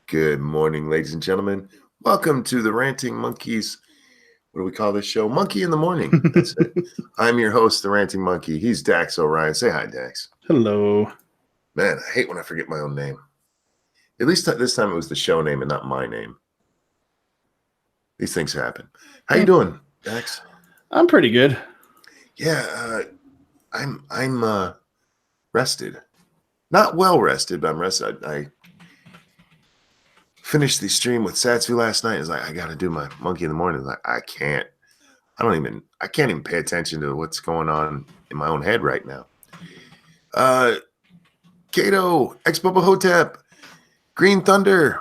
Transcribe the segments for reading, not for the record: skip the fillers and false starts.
Good morning, ladies and gentlemen. Welcome to the Ranting Monkeys. What do we call this show? Monkey in the Morning. That's it. I'm your host, the Ranting Monkey. He's Dax O'Ryan. Say hi, Dax. Hello. Man, I hate when I forget my own name. At least this time it was the show name and not my name. These things happen. How you doing, Dax? I'm pretty good. Yeah, I'm rested. Not well rested, but I'm rested. I finished the stream with Satsu last night. It's like, I got to do my Monkey in the Morning. Like, I can't even pay attention to what's going on in my own head right now. Kato, Ex-Bubba Hotep, Green Thunder,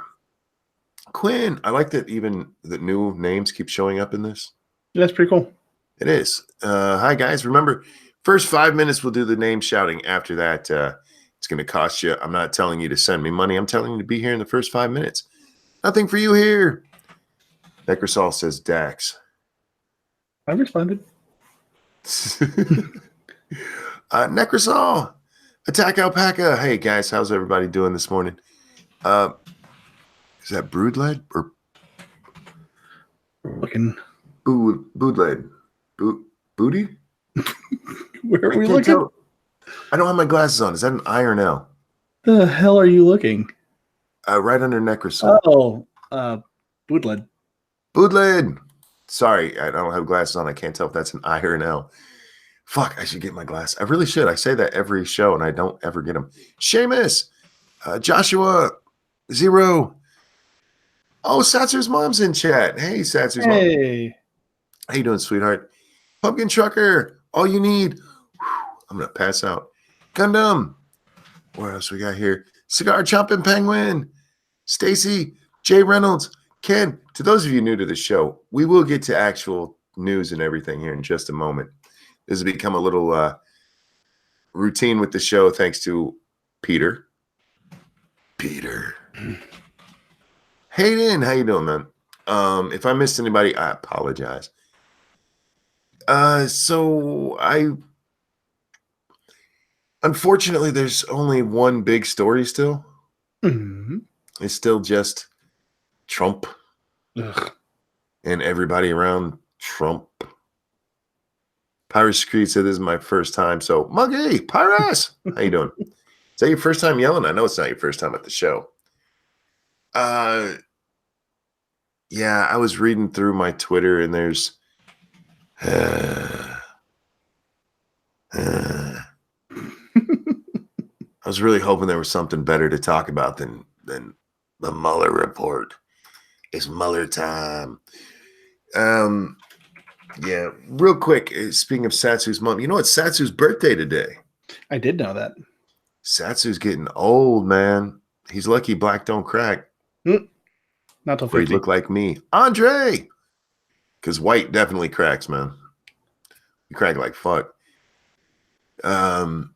Quinn. I like that even the new names keep showing up in this. Yeah, that's pretty cool. It is. Hi, guys. Remember, first 5 minutes we'll do the name shouting. After that, it's going to cost you. I'm not telling you to send me money. I'm telling you to be here in the first 5 minutes. Nothing for you here. Necrosol says Dax. I responded. Necrosol, Attack Alpaca. Hey, guys. How's everybody doing this morning? Is that Broodled or Looking. Boodled? Booty? Where are we looking? Tell. I don't have my glasses on. Is that an I or an L? The hell are you looking? Right under Necrosol. Oh, Boodled. Boodled. Sorry, I don't have glasses on. I can't tell if that's an I or an L. Fuck, I should get my glasses. I really should. I say that every show, and I don't ever get them. Seamus, Joshua, Zero. Oh, Satsu's mom's in chat. Hey, Satsu's mom. Hey. How you doing, sweetheart? Pumpkin Trucker, all you need. Whew, I'm going to pass out. Gundam. What else we got here? Cigar Chomping Penguin. Stacy, Jay Reynolds, Ken. To those of you new to the show, we will get to actual news and everything here in just a moment. This has become a little routine with the show thanks to Peter. Hayden, how you doing, man? If I missed anybody, I apologize. Unfortunately, there's only one big story still. Mm-hmm. It's still just Trump. Ugh. And everybody around Trump. Pyrus Creed said this is my first time. So, Muggy, Pyrus, how you doing? Is that your first time yelling? I know it's not your first time at the show. Yeah, I was reading through my Twitter and there's I was really hoping there was something better to talk about than the Mueller report. It's Mueller time. Yeah, real quick, speaking of Satsu's mom, you know it's Satsu's birthday today. I did know that. Satsu's getting old, man. He's lucky black don't crack. Not till 50. He'd look like me. Andre! Because white definitely cracks, man. You crack like fuck. Hang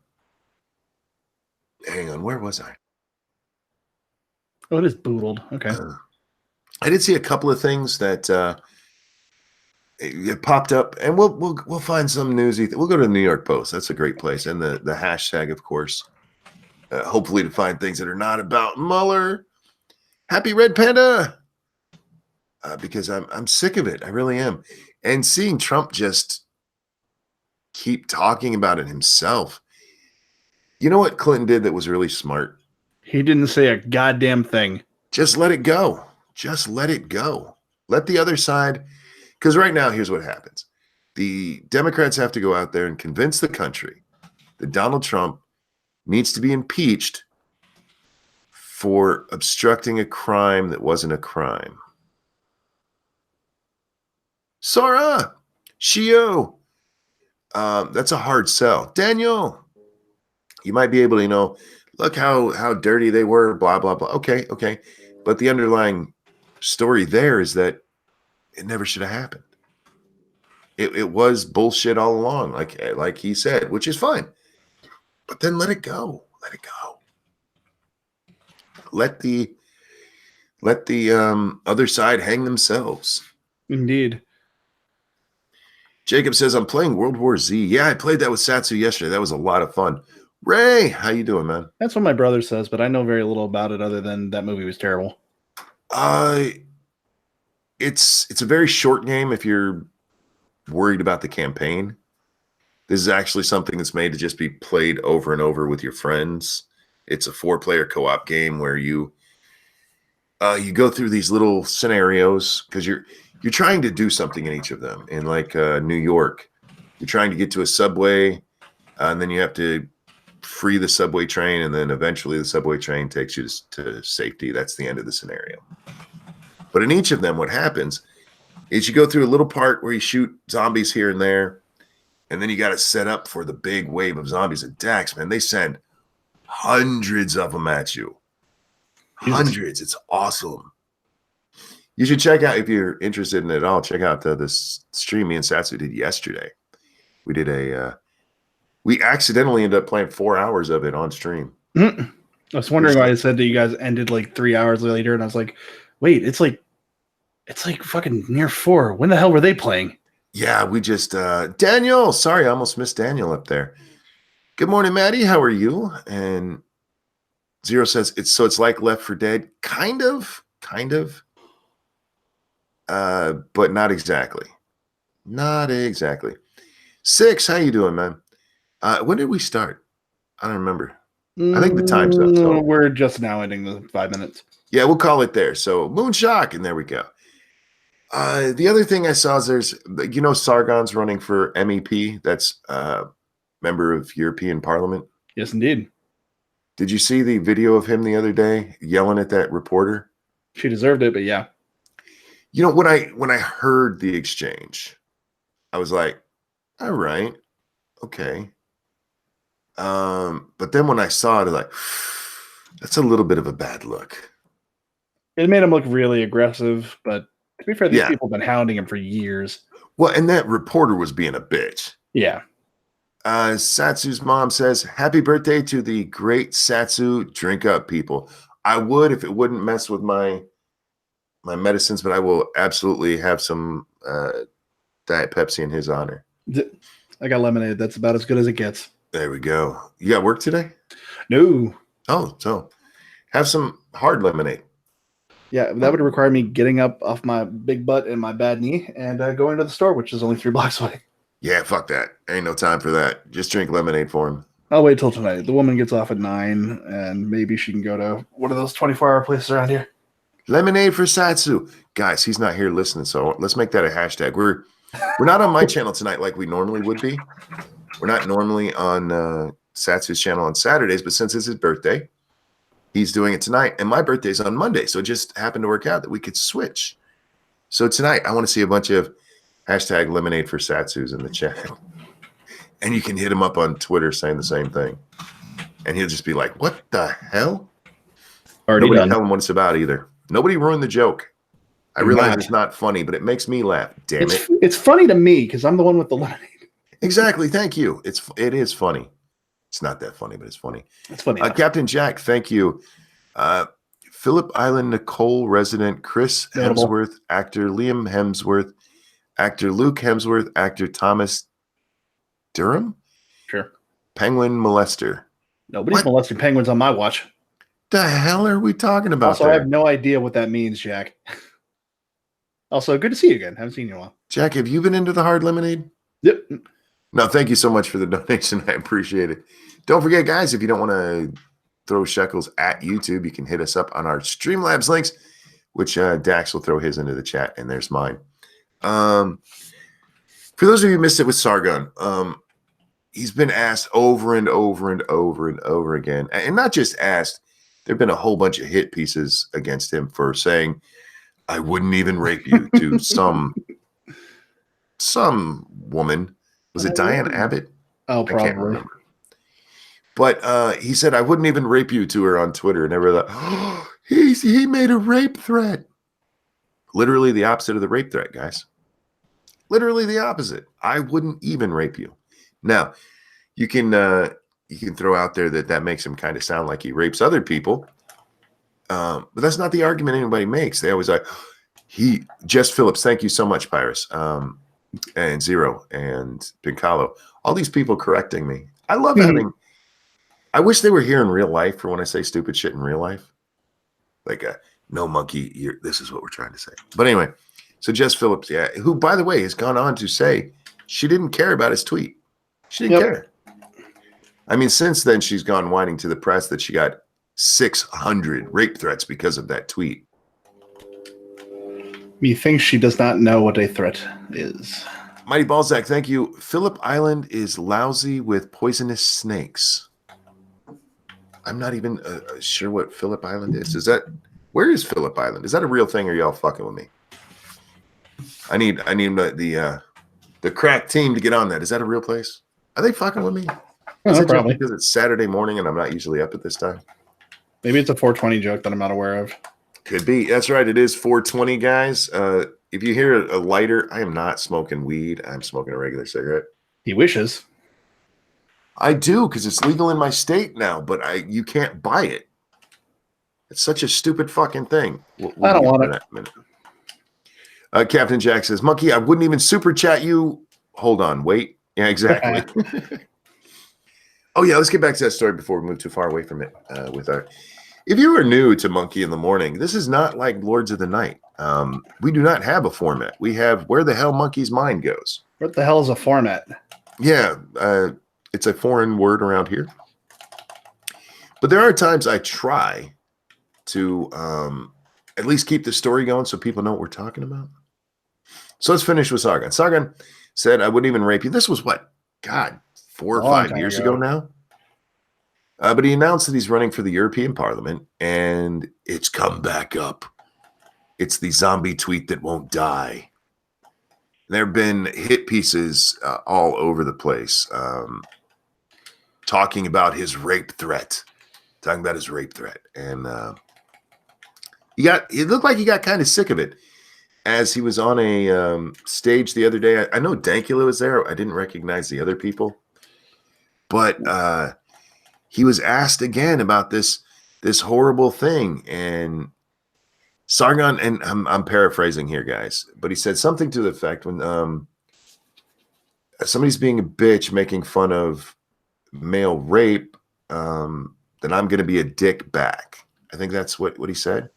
on, where was I? Oh, it is boodled. Okay. I did see a couple of things that it popped up, and we'll find some newsy. We'll go to the New York Post. That's a great place, and the hashtag, of course. Hopefully, to find things that are not about Mueller. Happy Red Panda, because I'm sick of it. I really am, and seeing Trump just keep talking about it himself. You know what Clinton did that was really smart? He didn't say a goddamn thing. Just let it go. Just let it go. Let the other side, because right now, here's what happens. The Democrats have to go out there and convince the country that Donald Trump needs to be impeached for obstructing a crime that wasn't a crime. Sora, Shio, that's a hard sell. Daniel, you might be able to, look how dirty they were, blah, blah, blah. Okay. But the underlying story there is that it never should have happened. It was bullshit all along, like he said, which is fine. But then let it go. Let it go. Let the other side hang themselves. Indeed. Jacob says, I'm playing World War Z. Yeah, I played that with Satsu yesterday. That was a lot of fun. Ray, how you doing, man? That's what my brother says, but I know very little about it other than that movie was terrible. Uh, it's a very short game if you're worried about the campaign. This is actually something that's made to just be played over and over with your friends. It's a 4-player co-op game where you go through these little scenarios because you're trying to do something in each of them. In like New York, you're trying to get to a subway, and then you have to free the subway train, and then eventually the subway train takes you to safety. That's the end of the scenario. But in each of them, what happens is you go through a little part where you shoot zombies here and there, and then you got to set up for the big wave of zombies. And Dax, man, they send hundreds of them at you. Hundreds. It's awesome. You should check out, if you're interested in it at all, check out this stream me and Satsu did yesterday. We did we accidentally ended up playing 4 hours of it on stream. I was wondering why I said that you guys ended like 3 hours later, and I was like, wait, it's like fucking near 4. When the hell were they playing? Yeah, we just Daniel. Sorry, I almost missed Daniel up there. Good morning, Maddie. How are you? And Zero says it's like Left 4 Dead, kind of, but not exactly. Not exactly. 6, how you doing, man? When did we start? I don't remember. I think the time's up. So. We're just now ending the 5 minutes. Yeah, we'll call it there. So Moonshock, and there we go. The other thing I saw is there's, Sargon's running for MEP. That's member of European Parliament. Yes, indeed. Did you see the video of him the other day yelling at that reporter? She deserved it, but yeah. When I heard the exchange, I was like, all right, okay. But then when I saw it, I was like, that's a little bit of a bad look. It made him look really aggressive, but to be fair, these people have been hounding him for years. Well, and that reporter was being a bitch. Yeah. Satsu's mom says, happy birthday to the great Satsu. Drink up, people. I would if it wouldn't mess with my medicines, but I will absolutely have some Diet Pepsi in his honor. I got lemonade. That's about as good as it gets. There we go. You got work today? No. Oh, so have some hard lemonade. Yeah, that would require me getting up off my big butt and my bad knee and going to the store, which is only 3 blocks away. Yeah, fuck that. Ain't no time for that. Just drink lemonade for him. I'll wait till tonight. The woman gets off at 9, and maybe she can go to one of those 24-hour places around here. Lemonade for Satsu. Guys, he's not here listening, so let's make that a hashtag. We're not on my channel tonight like we normally would be. We're not normally on Satsu's channel on Saturdays, but since it's his birthday, he's doing it tonight, and my birthday's on Monday, so it just happened to work out that we could switch. So tonight, I want to see a bunch of hashtag lemonade for Satsu's in the chat. And you can hit him up on Twitter saying the same thing. And he'll just be like, what the hell? Already Nobody done. tell him what it's about either. Nobody ruined the joke. I realize it's not funny, but it makes me laugh. Damn it. It's funny to me because I'm the one with the lemonade. Exactly. Thank you. It is funny. It's not that funny, but it's funny. It's funny. Captain Jack, thank you. Phillip Island Nicole resident, Chris Notable. Hemsworth, actor Liam Hemsworth, actor Luke Hemsworth, actor Thomas Durham, Sure. penguin molester. Nobody's molesting penguins on my watch. The hell are we talking about? Also, I have no idea what that means, Jack. Also, good to see you again. Haven't seen you in a while. Jack, have you been into the hard lemonade? Yep. No, thank you so much for the donation. I appreciate it. Don't forget, guys, if you don't want to throw shekels at YouTube, you can hit us up on our Streamlabs links, which Dax will throw his into the chat, and there's mine. For those of you who missed it with Sargon, he's been asked over and over and over and over again, and not just asked. There have been a whole bunch of hit pieces against him for saying, I wouldn't even rape you, to some woman. Was it Diane Abbott? Oh, I can't probably. remember. But he said, I wouldn't even rape you to her on Twitter. And everybody thought, oh, he made a rape threat. Literally the opposite of the rape threat, guys. Literally the opposite. I wouldn't even rape you. Now, you can throw out there that makes him kind of sound like he rapes other people. But that's not the argument anybody makes. They always like, Jess Phillips, thank you so much, Pyrus. And Zero and Pincalo. All these people correcting me. I love having, I wish they were here in real life for when I say stupid shit in real life. Like, No, Monkey, this is what we're trying to say. But anyway, so Jess Phillips, yeah, who, by the way, has gone on to say she didn't care about his tweet. She didn't care. I mean, since then, she's gone whining to the press that she got 600 rape threats because of that tweet. Methinks she does not know what a threat is. Mighty Balzac, thank you. Phillip Island is lousy with poisonous snakes. I'm not even sure what Phillip Island is. Where is Phillip Island? Is that a real thing, or y'all fucking with me? I need the crack team to get on that. Is that a real place? Are they fucking with me? Is it probably just because it's Saturday morning and I'm not usually up at this time? Maybe it's a 420 joke that I'm not aware of. Could be. That's right. It is 420, guys. If you hear a lighter, I am not smoking weed. I'm smoking a regular cigarette. He wishes. I do, because it's legal in my state now, but you can't buy it. It's such a stupid fucking thing. I don't want it. Minute. Captain Jack says, Monkey, I wouldn't even super chat you. Hold on. Wait. Yeah, exactly. Oh, yeah. Let's get back to that story before we move too far away from it. If you are new to Monkey in the Morning, this is not like Lords of the Night. We do not have a format. We have Where the Hell Monkey's Mind Goes. What the hell is a format? Yeah. It's a foreign word around here. But there are times I try to at least keep the story going so people know what we're talking about. So let's finish with Sargon. Sargon said, I wouldn't even rape you. This was what? God, 4 or 5 years ago now? But he announced that he's running for the European Parliament, and it's come back up. It's the zombie tweet that won't die. There have been hit pieces all over the place talking about his rape threat. And it looked like he got kind of sick of it as he was on a stage the other day. I know Dankula was there. I didn't recognize the other people. But he was asked again about this horrible thing. And Sargon, and I'm paraphrasing here, guys, but he said something to the effect when somebody's being a bitch making fun of male rape, then I'm going to be a dick back. I think that's what he said.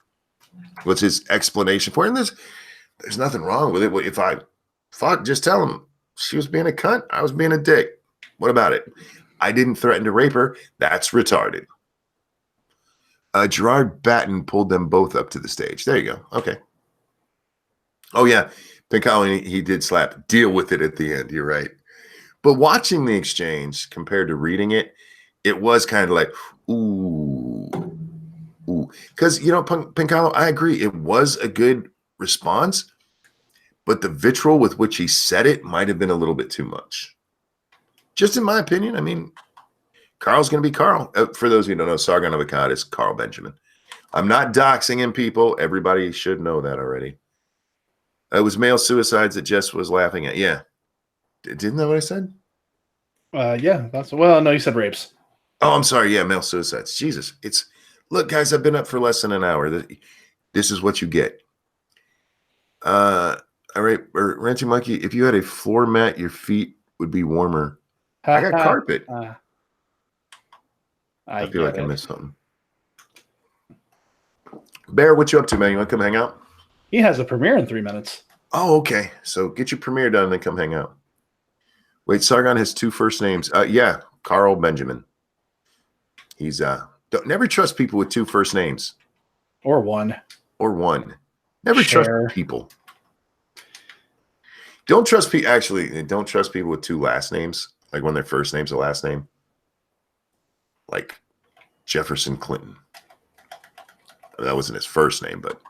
What's his explanation for it? And there's nothing wrong with it. If I fuck, just tell him she was being a cunt. I was being a dick. What about it? I didn't threaten to rape her. That's retarded. Gerard Batten pulled them both up to the stage. There you go. Okay. Oh, yeah. Pinkali, he did slap. Deal with it at the end. You're right. But watching the exchange compared to reading it, it was kind of like, ooh. Because, Pinkalo, I agree. It was a good response, but the vitriol with which he said it might have been a little bit too much. Just in my opinion. I mean, Carl's going to be Carl. For those of you who don't know, Sargon of Akkad is Carl Benjamin. I'm not doxing him, people. Everybody should know that already. It was male suicides that Jess was laughing at. Yeah. Didn't that what I said? Yeah. No, you said rapes. Oh, I'm sorry. Yeah, male suicides. Jesus. Look, guys, I've been up for less than an hour. This is what you get. All right, Ranching Monkey, if you had a floor mat, your feet would be warmer. I got carpet. I feel like I missed something. Bear, what you up to, man? You want to come hang out? He has a premiere in 3 minutes. Oh, okay. So get your premiere done and then come hang out. Wait, Sargon has 2 first names. Yeah, Carl Benjamin. He's don't never trust people with 2 first names. Or one. Never trust people. Don't trust people. Actually, don't trust people with 2 last names. Like when their first name's a last name. Like Jefferson Clinton. That wasn't his first name, but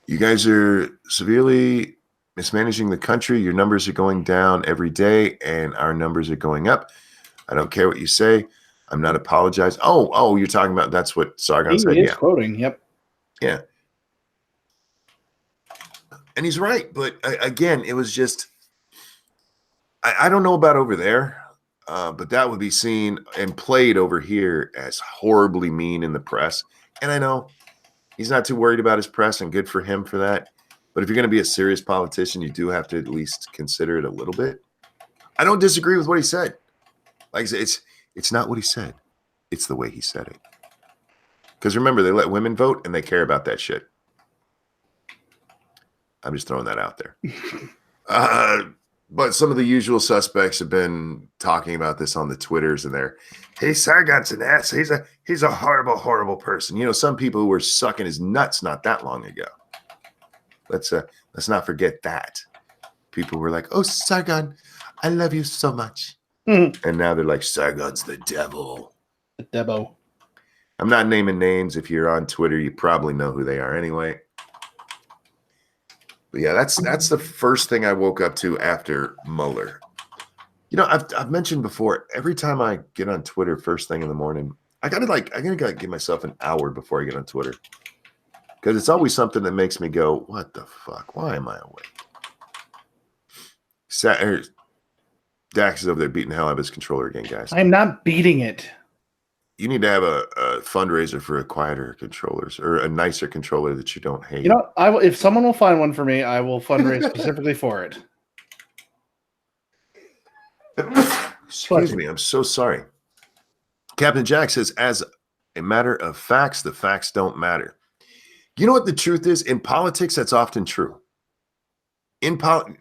you guys are severely mismanaging the country. Your numbers are going down every day, and our numbers are going up. I don't care what you say. I'm not apologizing. Oh, you're talking about that's what Sargon said. He is quoting. Yep. Yeah. And he's right. But again, it was just, I don't know about over there, but that would be seen and played over here as horribly mean in the press. And I know he's not too worried about his press, and good for him for that. But if you're going to be a serious politician, you do have to at least consider it a little bit. I don't disagree with what he said. Like I said, it's not what he said. It's the way he said it. Because remember, they let women vote and they care about that shit. I'm just throwing that out there. But some of the usual suspects have been talking about this on the Twitters, and they're, hey, Sargon's an ass. He's a horrible, horrible person. You know, some people who were sucking his nuts not that long ago. Let's not forget that. People were like, oh, Sargon, I love you so much. And now they're like, Sargon's the devil. The Debo. I'm not naming names. If you're on Twitter, you probably know who they are anyway. But yeah, that's the first thing I woke up to after Mueller. You know, I've mentioned before, every time I get on Twitter first thing in the morning, I gotta give myself an hour before I get on Twitter. Because it's always something that makes me go, what the fuck? Why am I awake? Dax is over there beating the hell out of his controller again, guys. I'm not beating it. You need to have a fundraiser for a quieter controllers or a nicer controller that you don't hate. You know, if someone will find one for me, I will fundraise specifically for it. Excuse me, I'm so sorry. Captain Jack says, as a matter of facts, the facts don't matter. You know what the truth is? In politics, that's often true.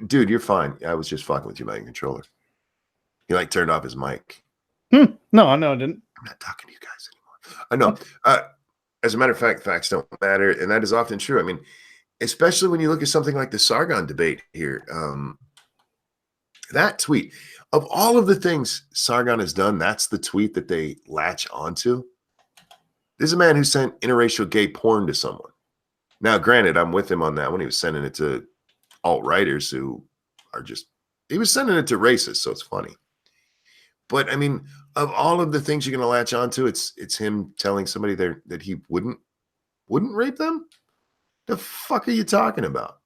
Dude, you're fine. I was just fucking with you about your controller. He like turned off his mic. No, I didn't. I'm not talking to you guys anymore. I know. As a matter of fact, facts don't matter, and that is often true. I mean, especially when you look at something like the Sargon debate here. That tweet, of all of the things Sargon has done, that's the tweet that they latch onto. This is a man who sent interracial gay porn to someone. Now, granted, I'm with him on that when he was sending it to alt-righters who are just, he was sending it to racists, so it's funny. But I mean, of all of the things you're going to latch onto, it's him telling somebody there that he wouldn't rape them. The fuck are you talking about?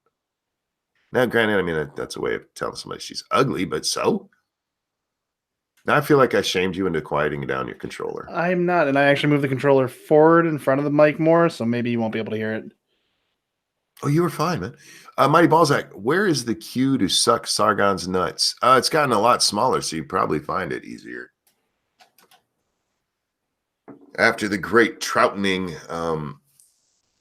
Now, granted, I mean, that's a way of telling somebody she's ugly, but so? Now I feel like I shamed you into quieting down your controller. I'm not, and I actually moved the controller forward in front of the mic more, so maybe you won't be able to hear it. Oh, you were fine, man. Mighty Balzac, where is the queue to suck Sargon's nuts? It's gotten a lot smaller, so you probably find it easier. After the great troutening,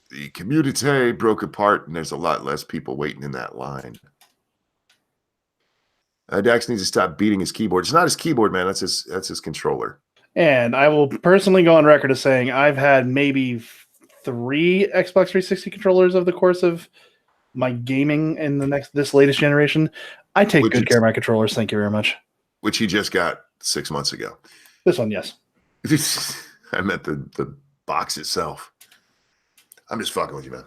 the community broke apart, and there's a lot less people waiting in that line. Dax needs to stop beating his keyboard. It's not his keyboard, man. That's his controller. And I will personally go on record as saying I've had maybe 3 Xbox 360 controllers over the course of my gaming in this latest generation. I take good care of my controllers. Thank you very much. Which he just got 6 months ago. This one, yes. I meant the box itself. I'm just fucking with you, man.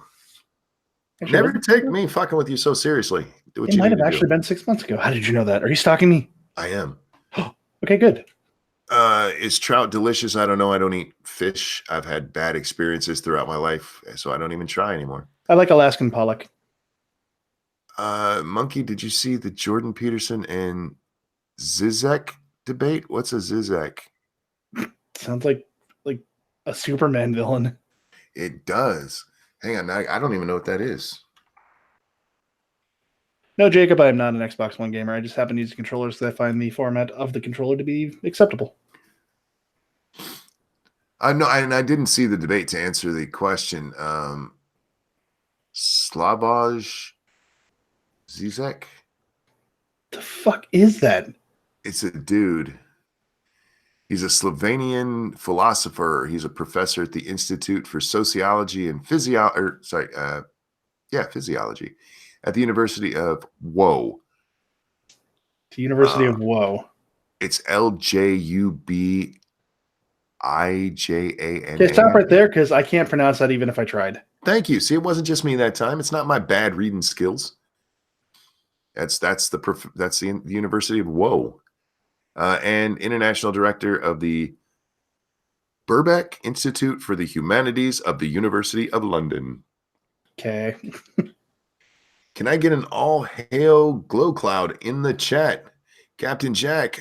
Actually, never take me fucking with you so seriously. Do what it you might need have actually been 6 months ago. How did you know that? Are you stalking me? I am. Okay, good. Is trout delicious? I don't know. I don't eat fish. I've had bad experiences throughout my life, so I don't even try anymore. I like Alaskan pollock. Monkey, did you see the Jordan Peterson and Zizek debate? What's a Zizek? Sounds like a Superman villain. It does. Hang on, I don't even know what that is. No, Jacob, I am not an Xbox One gamer. I just happen to use controllers because I find the format of the controller to be acceptable. No, and I didn't see the debate to answer the question. Slavoj Zizek? The fuck is that? It's a dude. He's a Slovenian philosopher. He's a professor at the Institute for Sociology and Physiology at the University of Woe. The University of Woe. It's LJUBIJAN. Okay, stop right there because I can't pronounce that even if I tried. Thank you. See, it wasn't just me that time. It's not my bad reading skills. That's the University of Woe. And international director of the Birkbeck Institute for the Humanities of the University of London. Okay. Can I get an all hail glow cloud in the chat? Captain Jack,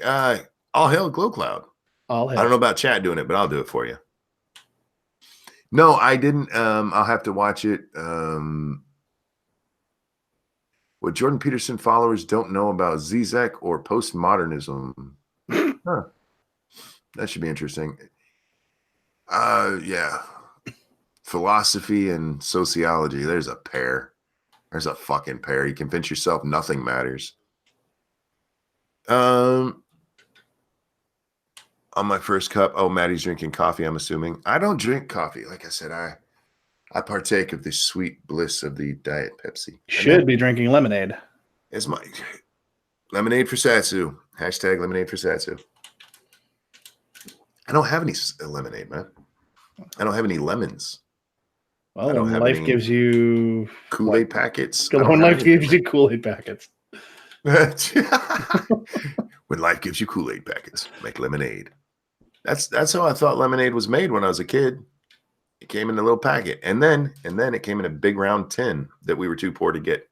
all hail glow cloud. All hail. I don't know about chat doing it, but I'll do it for you. No, I didn't. I'll have to watch it. What Jordan Peterson followers don't know about Zizek or postmodernism. Huh. That should be interesting. Yeah. philosophy and sociology. There's a pair. There's a fucking pair. You convince yourself nothing matters. On my first cup. Oh, Maddie's drinking coffee, I'm assuming. I don't drink coffee. Like I said, I partake of the sweet bliss of the Diet Pepsi. Should be drinking lemonade. It's my lemonade for Satsu. Hashtag lemonade for Satsu. I don't have any lemonade, man. I don't have any lemons. Well, when life gives you Kool-Aid packets. When life gives you Kool-Aid packets. When life gives you Kool-Aid packets, make lemonade. That's how I thought lemonade was made when I was a kid. It came in a little packet, and then it came in a big round tin that we were too poor to get.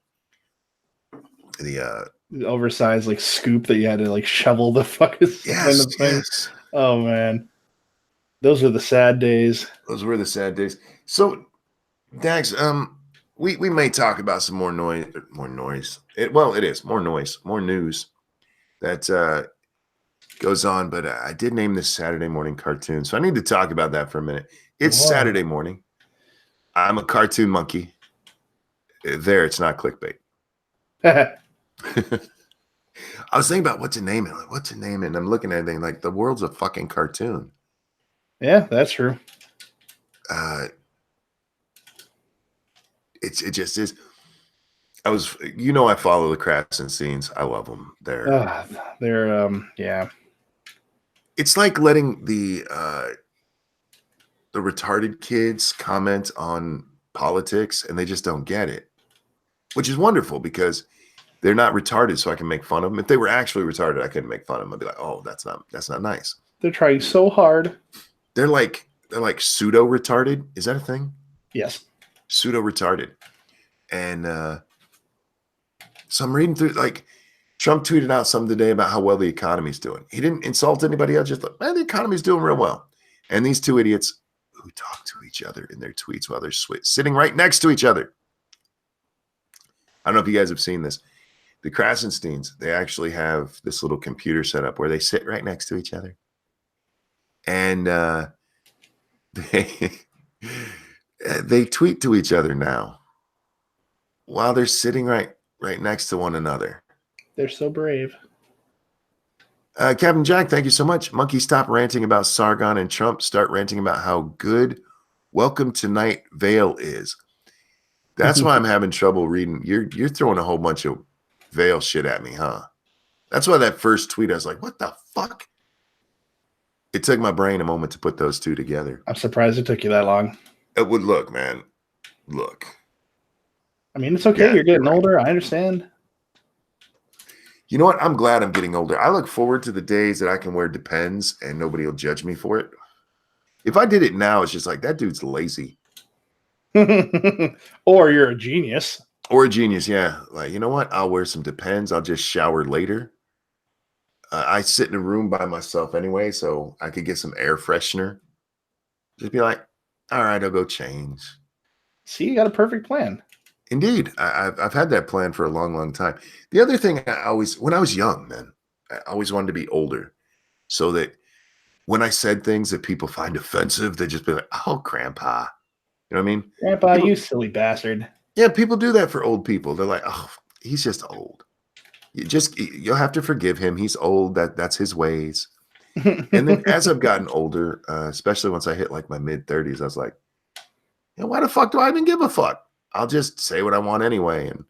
The oversized like scoop that you had to like shovel the fucking thing. Yes. Oh man, those are the sad days. Those were the sad days. So, Dax, we may talk about some more noise. It is more noise, more news that goes on. But I did name this Saturday morning cartoon, so I need to talk about that for a minute. It's Saturday morning. I'm a cartoon monkey. There, it's not clickbait. I was thinking about what to name it. Like, what to name it? And I'm looking at everything like the world's a fucking cartoon. Yeah, that's true. It just is. I follow the crafts and scenes. I love them. They're yeah. It's like letting the retarded kids comment on politics and they just don't get it, which is wonderful because they're not retarded, so I can make fun of them. If they were actually retarded, I couldn't make fun of them. I'd be like, "Oh, that's not nice." They're trying so hard. They're like pseudo retarded. Is that a thing? Yes. Pseudo retarded. And so I'm reading through, like, Trump tweeted out something today about how well the economy's doing. He didn't insult anybody else, just like, man, the economy's doing real well. And these two idiots who talk to each other in their tweets while they're sitting right next to each other. I don't know if you guys have seen this. The Krasensteins, they actually have this little computer set up where they sit right next to each other. And they tweet to each other now while they're sitting right next to one another. They're so brave. Captain Jack, thank you so much. Monkey, stop ranting about Sargon and Trump. Start ranting about how good Welcome Tonight Veil is. That's why I'm having trouble reading. You're throwing a whole bunch of Veil shit at me, huh? That's why that first tweet, I was like, what the fuck? It took my brain a moment to put those two together. I'm surprised it took you that long. It would look, man. Look. I mean, it's okay. You're getting older. I understand. You know what? I'm glad I'm getting older. I look forward to the days that I can wear Depends and nobody will judge me for it. If I did it now, it's just like, that dude's lazy. Or you're a genius. Or a genius, yeah. Like, you know what? I'll wear some Depends. I'll just shower later. I sit in a room by myself anyway, so I could get some air freshener. Just be like, all right, I'll go change. See, you got a perfect plan. Indeed. I've had that plan for a long, long time. The other thing when I was young, man, I always wanted to be older so that when I said things that people find offensive, they'd just be like, oh, grandpa. You know what I mean? Grandpa, you silly bastard. Yeah, people do that for old people. They're like, oh, he's just old. You'll have to forgive him. He's old. That's his ways. And then as I've gotten older, especially once I hit like my mid-30s, I was like, why the fuck do I even give a fuck? I'll just say what I want anyway. And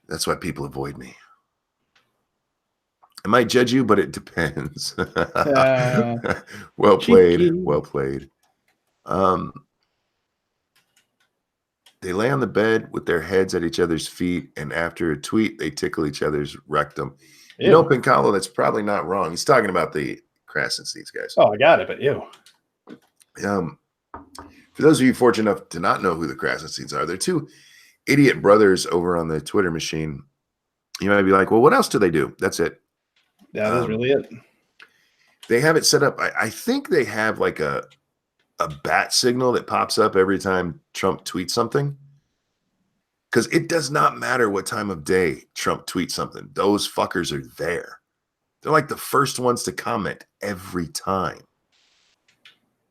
that's why people avoid me. I might judge you, but it depends. Well played. Cheeky. Well played. They lay on the bed with their heads at each other's feet, and after a tweet, they tickle each other's rectum. Ew. You know, Pincalo, that's probably not wrong. He's talking about the Krasensteins, guys. Oh, I got it, but ew. For those of you fortunate enough to not know who the Krasensteins are, they're two idiot brothers over on the Twitter machine. You might be like, well, what else do they do? That's it. That is really it. They have it set up. I think they have like a bat signal that pops up every time Trump tweets something. Because it does not matter what time of day Trump tweets something. Those fuckers are there. They're like the first ones to comment every time.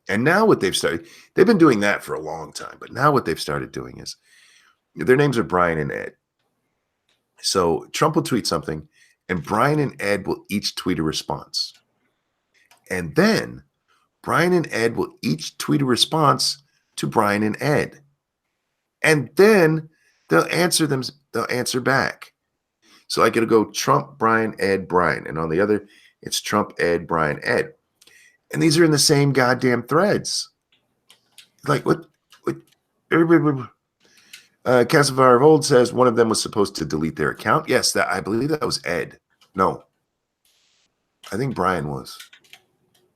And now what they've been doing that for a long time, but now what they've started doing is their names are Brian and Ed. So Trump will tweet something, and Brian and Ed will each tweet a response. And then Brian and Ed will each tweet a response to Brian and Ed. And then they'll answer back. So I gotta go Trump, Brian, Ed, Brian. And on the other, it's Trump, Ed, Brian, Ed. And these are in the same goddamn threads. Like what Casavar of Old says one of them was supposed to delete their account. Yes, I believe that was Ed. No. I think Brian was.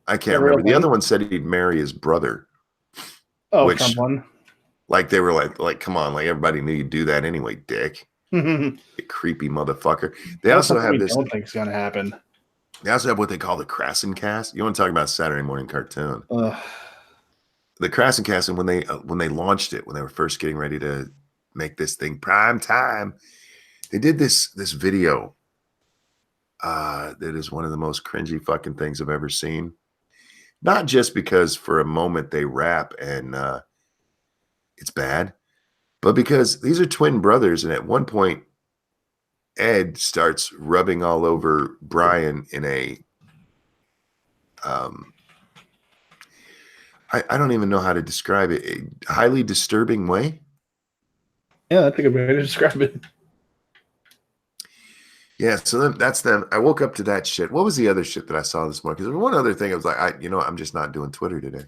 I can't remember. The other one said he'd marry his brother. Oh, which, Trump one. Like they were like, come on, like everybody knew you'd do that anyway, dick. You creepy motherfucker. They also have this. I don't think it's gonna happen. They also have what they call the Krasen cast. You want to talk about Saturday morning cartoon? The Krasen cast, and when they launched it, when they were first getting ready to make this thing prime time, they did this video that is one of the most cringy fucking things I've ever seen. Not just because for a moment they rap and it's bad, but because these are twin brothers, and at one point Ed starts rubbing all over Brian in a I don't even know how to describe it, a highly disturbing way. Yeah, that's a good way to describe it. Yeah, so then that's them. I woke up to that shit. What was the other shit that I saw this morning? Because there was one other thing. I was like, I'm just not doing Twitter today.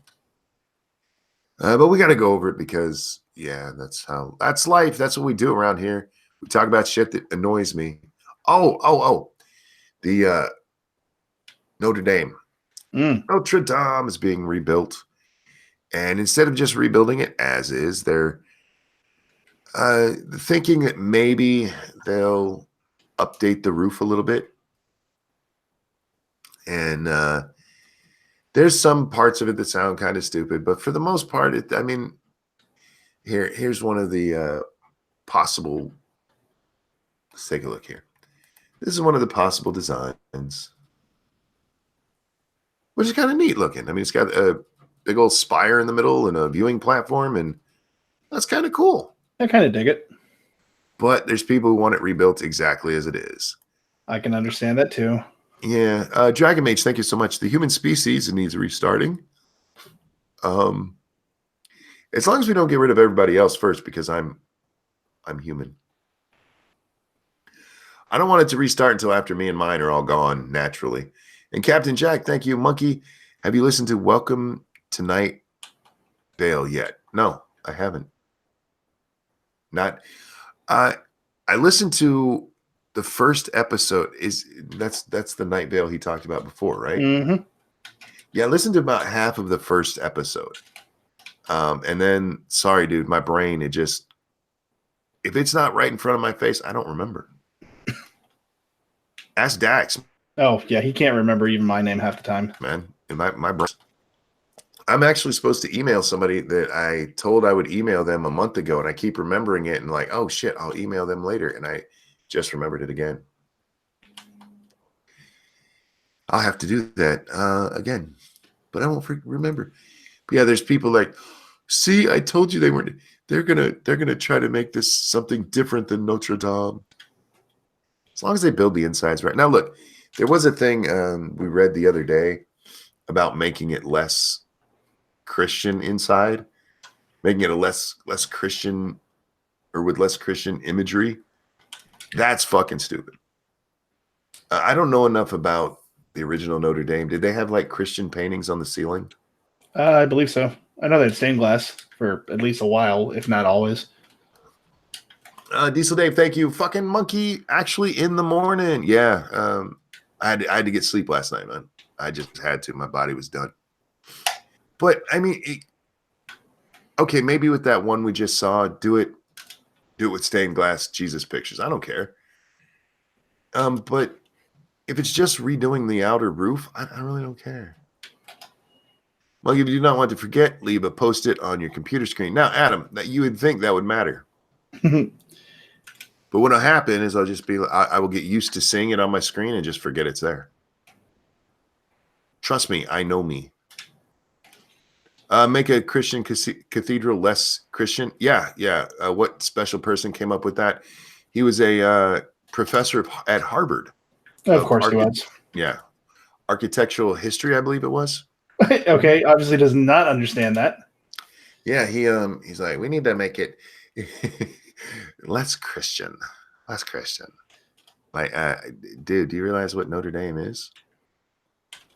But we got to go over it because, yeah, that's life. That's what we do around here. We talk about shit that annoys me. Oh. The Notre Dame. Notre Dame is being rebuilt. And instead of just rebuilding it as is, they're thinking that maybe they'll update the roof a little bit. And there's some parts of it that sound kind of stupid, but for the most part, here's one of the possible. Let's take a look here. This is one of the possible designs, which is kind of neat looking. I mean, it's got a big old spire in the middle and a viewing platform, and that's kind of cool. I kind of dig it. But there's people who want it rebuilt exactly as it is. I can understand that too. Yeah. Dragon Mage, thank you so much. The human species needs restarting. As long as we don't get rid of everybody else first, because I'm human. I don't want it to restart until after me and mine are all gone naturally. And Captain Jack, thank you. Monkey, have you listened to Welcome to Night Vale yet? No, I haven't. I listened to the first episode. That's the Night Vale he talked about before, right? Mm-hmm. Yeah, I listened to about half of the first episode. And then, sorry, dude, my brain, if it's not right in front of my face, I don't remember. Ask Dax. Oh, yeah, he can't remember even my name half the time. Man, in my brain. I'm actually supposed to email somebody that I told I would email them a month ago, and I keep remembering it and like, oh shit, I'll email them later, and I just remembered it again. I'll have to do that again, but I won't remember. But yeah, there's people like, see, I told you they're gonna try to make this something different than Notre Dame. As long as they build the insides right. Now, look, there was a thing we read the other day about making it less Christian inside, making it a less Christian or with less Christian imagery. That's fucking stupid. I don't know enough about the original Notre Dame. Did they have like Christian paintings on the ceiling? I believe so. I know they had stained glass for at least a while, if not always. Diesel Dave, thank you. Fucking monkey, actually in the morning. Yeah. I had to get sleep last night, man. I just had to. My body was done. But I mean, okay, maybe with that one we just saw, do it with stained glass Jesus pictures. I don't care. But if it's just redoing the outer roof, I really don't care. Well, if you do not want to forget, leave a post-it on your computer screen. Now, Adam, that you would think that would matter. But what'll happen is I will get used to seeing it on my screen and just forget it's there. Trust me, I know me. Make a Christian cathedral less Christian. Yeah, yeah. What special person came up with that? He was a professor at Harvard Of of course he was. yeah, architectural history, I believe it was. Okay, obviously does not understand that. Yeah, he's like, we need to make it less Christian, less Christian. Like, dude, do you realize what Notre Dame is?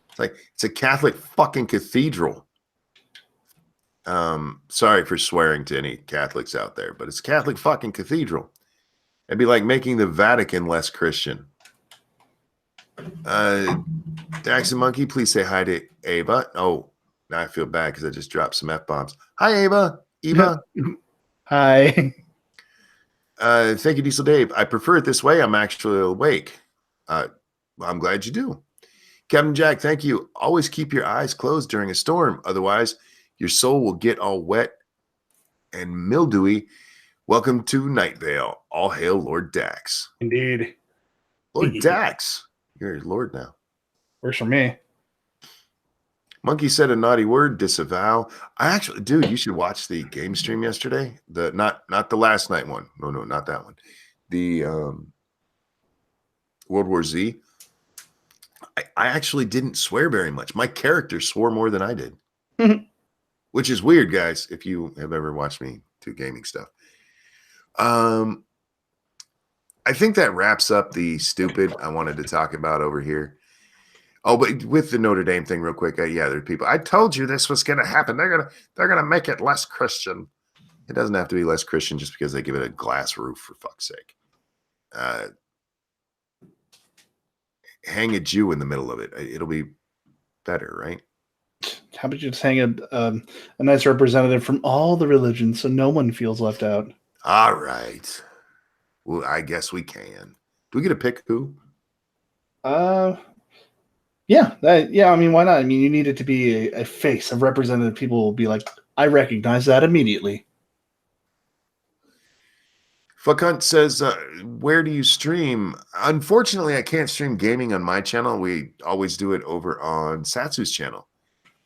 It's like it's a Catholic fucking cathedral. Sorry for swearing to any Catholics out there, but it's a Catholic fucking cathedral. It'd be like making the Vatican less Christian. Dax and Monkey, please say hi to Ava. Oh, now I feel bad because I just dropped some F-bombs. Hi, Ava. Eva. Hi. Thank you, Diesel Dave. I prefer it this way. I'm actually awake. I'm glad you do. Captain Jack, thank you. Always keep your eyes closed during a storm. Otherwise, your soul will get all wet and mildewy. Welcome to Night Vale. All hail Lord Dax. Indeed. Lord Dax. You're Lord now. Works for me. Monkey said a naughty word, disavow. I actually, dude, you should watch the game stream yesterday. The not the last night one. No, not that one. The World War Z. I actually didn't swear very much. My character swore more than I did. Which is weird, guys, if you have ever watched me do gaming stuff. I think that wraps up the stupid I wanted to talk about over here. Oh, but with the Notre Dame thing, real quick, yeah, there are people. I told you this was going to happen. They're gonna make it less Christian. It doesn't have to be less Christian just because they give it a glass roof, for fuck's sake. Hang a Jew in the middle of it. It'll be better, right? How about you just hang a nice representative from all the religions so no one feels left out? All right. Well, I guess we can. Do we get to pick who? Yeah. I mean, why not? I mean, you need it to be a face, a representative. People will be like, I recognize that immediately. Fuckhunt says, where do you stream? Unfortunately, I can't stream gaming on my channel. We always do it over on Satsu's channel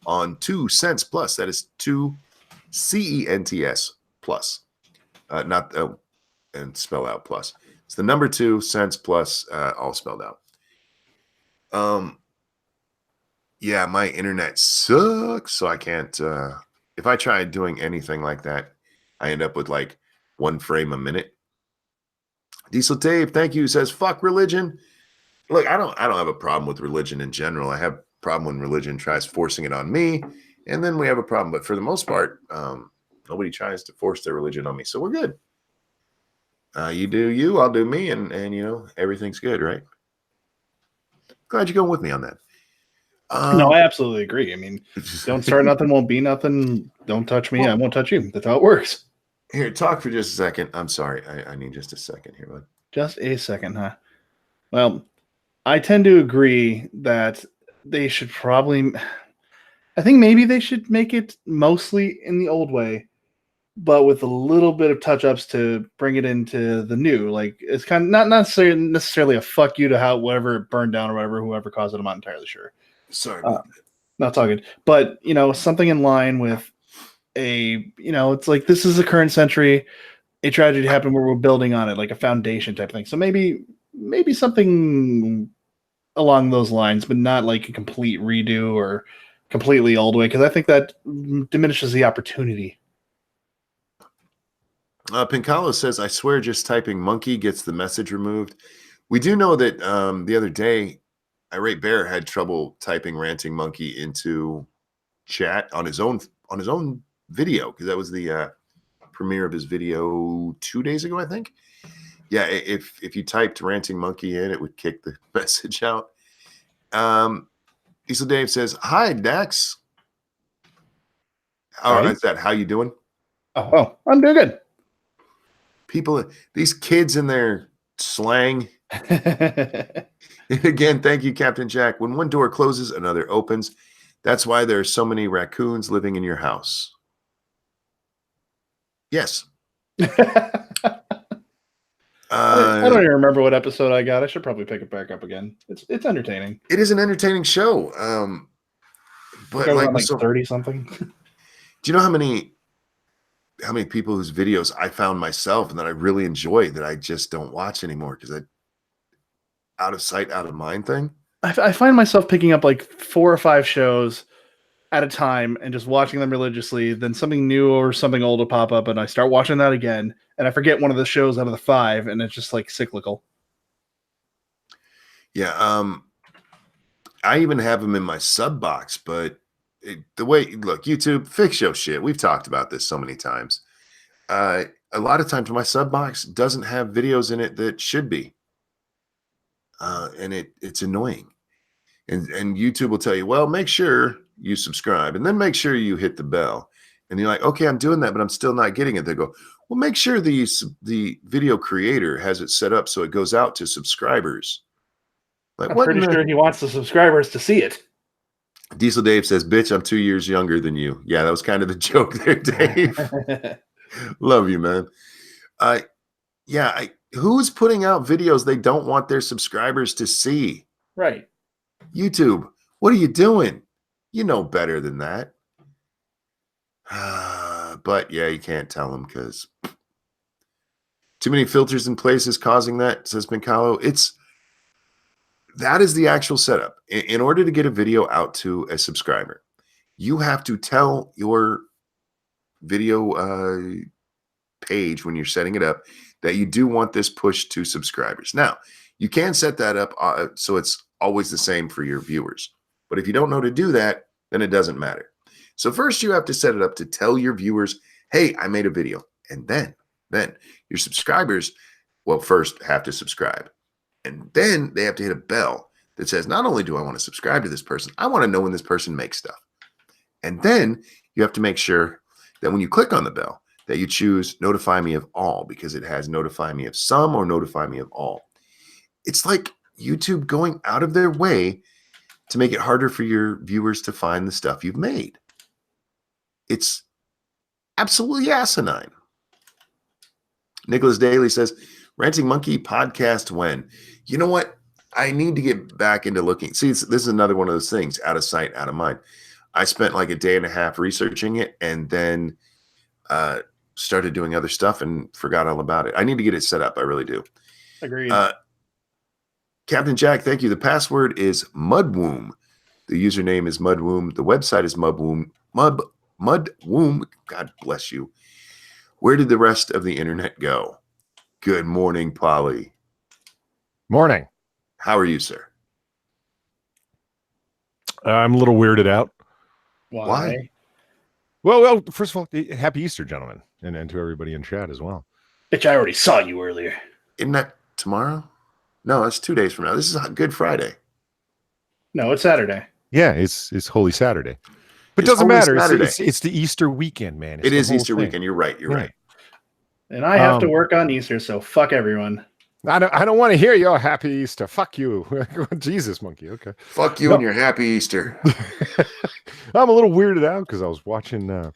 on 2 cents plus. That is 2 CENTS plus. Not and spell out plus. It's the number 2 cents plus, all spelled out. Yeah, my internet sucks, so I can't. If I try doing anything like that, I end up with like 1 frame a minute. Diesel Dave, thank you. Says fuck religion. Look, I don't have a problem with religion in general. I have a problem when religion tries forcing it on me, and then we have a problem. But for the most part, nobody tries to force their religion on me, so we're good. You do you, I'll do me, and you know everything's good, right? Glad you're going with me on that. No, I absolutely agree. I mean, don't start nothing, won't be nothing. Don't touch me, I won't touch you. That's how it works. Here, talk for just a second. I'm sorry. I need just a second here, bud. Just a second, huh? Well, I tend to agree that they should probably. I think maybe they should make it mostly in the old way, but with a little bit of touch-ups to bring it into the new. Like it's kind of not necessarily a fuck you to how whatever burned down or whatever, whoever caused it. I'm not entirely sure. Sorry. Not all good, but you know, something in line with it's like this is the current century. A tragedy happened where we're building on it, like a foundation type of thing. So maybe something along those lines, but not like a complete redo or completely all the way, because I think that diminishes the opportunity. Pincalo says, I swear just typing monkey gets the message removed. We do know that the other day, Irate Bear had trouble typing ranting monkey into chat on his own video, because that was the premiere of his video 2 days ago, I think. Yeah, if you typed ranting monkey in, it would kick the message out. Diesel Dave says, hi, Dax. Oh, is that how you doing? Oh, I'm doing good. People, these kids in their slang. Again, thank you, Captain Jack. When one door closes, another opens. That's why there are so many raccoons living in your house. Yes. I don't even remember what episode I got. I should probably pick it back up again. It's entertaining. It is an entertaining show. But like 30 something. Do you know how many people whose videos I found myself and that I really enjoy that I just don't watch anymore because I out of sight, out of mind thing? I find myself picking up like 4 or 5 shows at a time and just watching them religiously. Then something new or something old will pop up, and I start watching that again, and I forget one of the shows out of the 5, and it's just like cyclical. Yeah, I even have them in my sub box, but the way look, YouTube, fix your shit. We've talked about this so many times. A lot of times my sub box doesn't have videos in it that should be, and it's annoying. And YouTube will tell you, well, make sure you subscribe, and then make sure you hit the bell. And you're like, okay, I'm doing that, but I'm still not getting it. They go, well, make sure the video creator has it set up so it goes out to subscribers. Like, I'm what in pretty sure the he wants the subscribers to see it. Diesel Dave says, bitch, I'm 2 years younger than you. Yeah, that was kind of the joke there, Dave. Love you, man. Yeah, who's putting out videos they don't want their subscribers to see? Right. YouTube, what are you doing? You know better than that. But yeah, you can't tell them because too many filters in place is causing that, says Pincalo. That is the actual setup. In order to get a video out to a subscriber, you have to tell your video page when you're setting it up that you do want this push to subscribers. Now, you can set that up so it's always the same for your viewers. But if you don't know to do that, then it doesn't matter. So first you have to set it up to tell your viewers, hey, I made a video. And then your subscribers, well, first have to subscribe. And then they have to hit a bell that says, not only do I want to subscribe to this person, I want to know when this person makes stuff. And then you have to make sure that when you click on the bell, that you choose notify me of all, because it has notify me of some or notify me of all. It's like YouTube going out of their way to make it harder for your viewers to find the stuff you've made. It's absolutely asinine. Nicholas Daly says, Ranting Monkey podcast when? You know what? I need to get back into looking. See, this is another one of those things, out of sight, out of mind. I spent like a day and a half researching it and then started doing other stuff and forgot all about it. I need to get it set up. I really do. Agreed. Captain Jack, thank you. The password is Mudwomb. The username is Mudwomb. The website is Mudwomb. Mudwomb. God bless you. Where did the rest of the internet go? Good morning, Polly. Morning. How are you, sir? I'm a little weirded out. Why? Well, first of all, happy Easter, gentlemen, and to everybody in chat as well. Bitch, I already saw you earlier. Isn't that tomorrow? No, that's 2 days from now. This is Good Friday. No, it's Saturday. Yeah, it's Holy Saturday. But it It's doesn't matter. Saturday. It's the Easter weekend, man. It is Easter weekend. You're right. You're right. And I have to work on Easter, so fuck everyone. I don't want to hear your happy Easter. Fuck you. Jesus, monkey. Okay. Fuck you and your happy Easter. I'm a little weirded out because I was watching.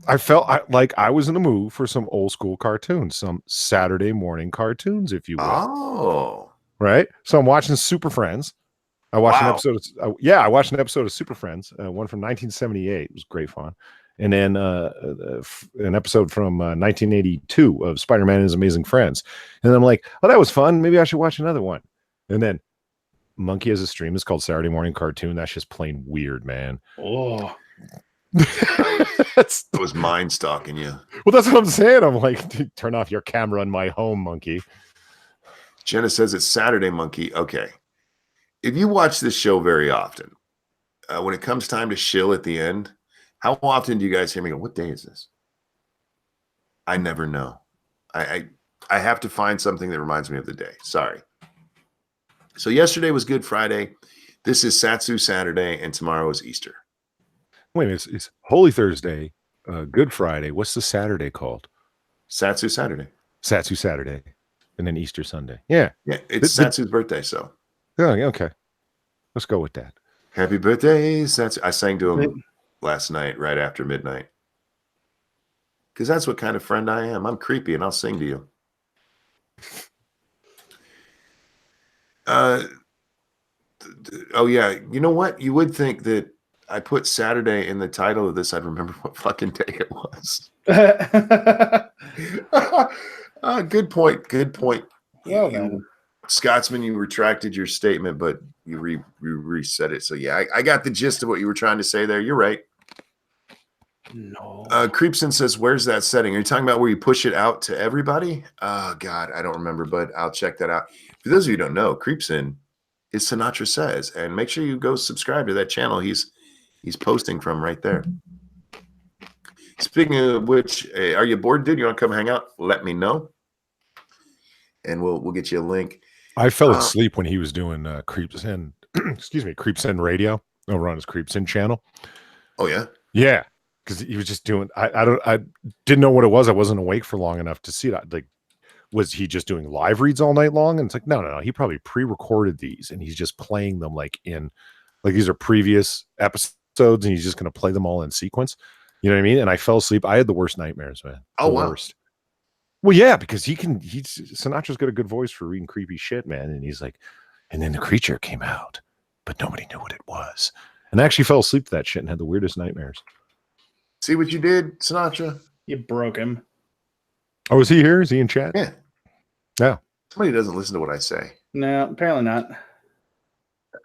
I felt like I was in the mood for some old school cartoons, some Saturday morning cartoons, if you will. Oh. Right. So I'm watching Super Friends. I watched an episode. I watched an episode of Super Friends, one from 1978. It was great fun. And then an episode from 1982 of Spider-Man and His Amazing Friends. And then I'm like, oh, that was fun. Maybe I should watch another one. And then Monkey has a stream. It's called Saturday Morning Cartoon. That's just plain weird, man. Oh. It was mind stalking you. Well, that's what I'm saying. I'm like, turn off your camera in my home, Monkey. Jenna says it's Saturday, Monkey. Okay. If you watch this show very often, when it comes time to shill at the end, how often do you guys hear me go, what day is this? I never know. I have to find something that reminds me of the day. Sorry. So yesterday was Good Friday. This is Satsu Saturday, and tomorrow is Easter. Wait a minute. It's Holy Thursday, Good Friday. What's the Saturday called? Satsu Saturday. Satsu Saturday. And then Easter Sunday. Yeah. Yeah, it's Satsu's birthday, so. Oh, okay. Let's go with that. Happy birthday, Satsu. I sang to him last night right after midnight. Because that's what kind of friend I am. I'm creepy, and I'll sing to you. Oh, yeah. You know what? You would think that I put Saturday in the title of this, I'd remember what fucking day it was. Good point. Good point. Well, You, then. Scotsman, you retracted your statement, but you reset it. So yeah, I got the gist of what you were trying to say there. You're right. No. Creepson says, "Where's that setting? Are you talking about where you push it out to everybody?" Oh God, I don't remember, but I'll check that out. For those of you who don't know, Creepson is Sinatra Says, and make sure you go subscribe to that channel. He's posting from right there. Speaking of which, are you bored, dude? You want to come hang out? Let me know, and we'll get you a link. I fell asleep when he was doing Creeps In, excuse me, Creeps In Radio over on his Creeps In channel. Oh yeah, yeah, because he was just doing. I didn't know what it was. I wasn't awake for long enough to see that. Like, was he just doing live reads all night long? And it's like, no. He probably pre-recorded these and he's just playing them like these are previous episodes, and he's just going to play them all in sequence. You know what I mean? And I fell asleep. I had the worst nightmares, man. Oh, wow. Worst. Well, yeah, because Sinatra's got a good voice for reading creepy shit, man. And he's like, and then the creature came out, but nobody knew what it was. And I actually fell asleep to that shit and had the weirdest nightmares. See what you did, Sinatra? You broke him. Oh, is he here? Is he in chat? Yeah. Yeah. Somebody doesn't listen to what I say. No, apparently not.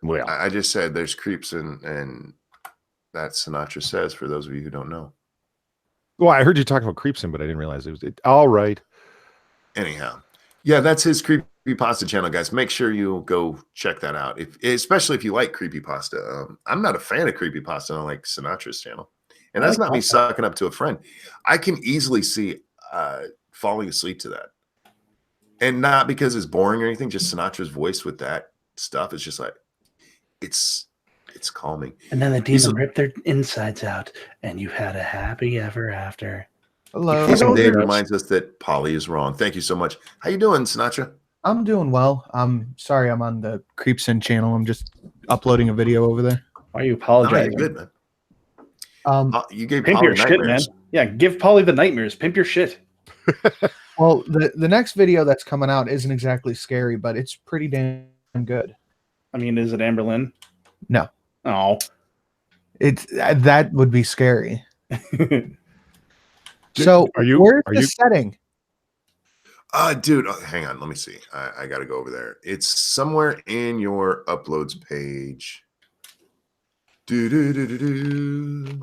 Well, I just said there's creeps and that Sinatra Says, for those of you who don't know. Well, I heard you talking about Creepson, but I didn't realize it was it. All right. Anyhow, yeah, that's his creepypasta channel, guys. Make sure you go check that out. Especially if you like creepypasta. I'm not a fan of creepypasta. I like Sinatra's channel, and that's not me sucking up to a friend. I can easily see falling asleep to that, and not because it's boring or anything. Just Sinatra's voice with that stuff is just like it's calming. And then the demon ripped their insides out, and you had a happy ever after. Hello. Dave reminds us that Polly is wrong. Thank you so much. How you doing, Sinatra? I'm doing well. I'm sorry I'm on the Creepson channel. I'm just uploading a video over there. Why are you apologizing? No, you're good, man. You gave Pimp Polly your shit, man. Yeah, give Polly the nightmares. Pimp your shit. Well, the next video that's coming out isn't exactly scary, but it's pretty damn good. I mean, is it Amberlynn? No. Oh. It's that would be scary. So where's the setting? Dude, hang on. Let me see. I got to go over there. It's somewhere in your uploads page. You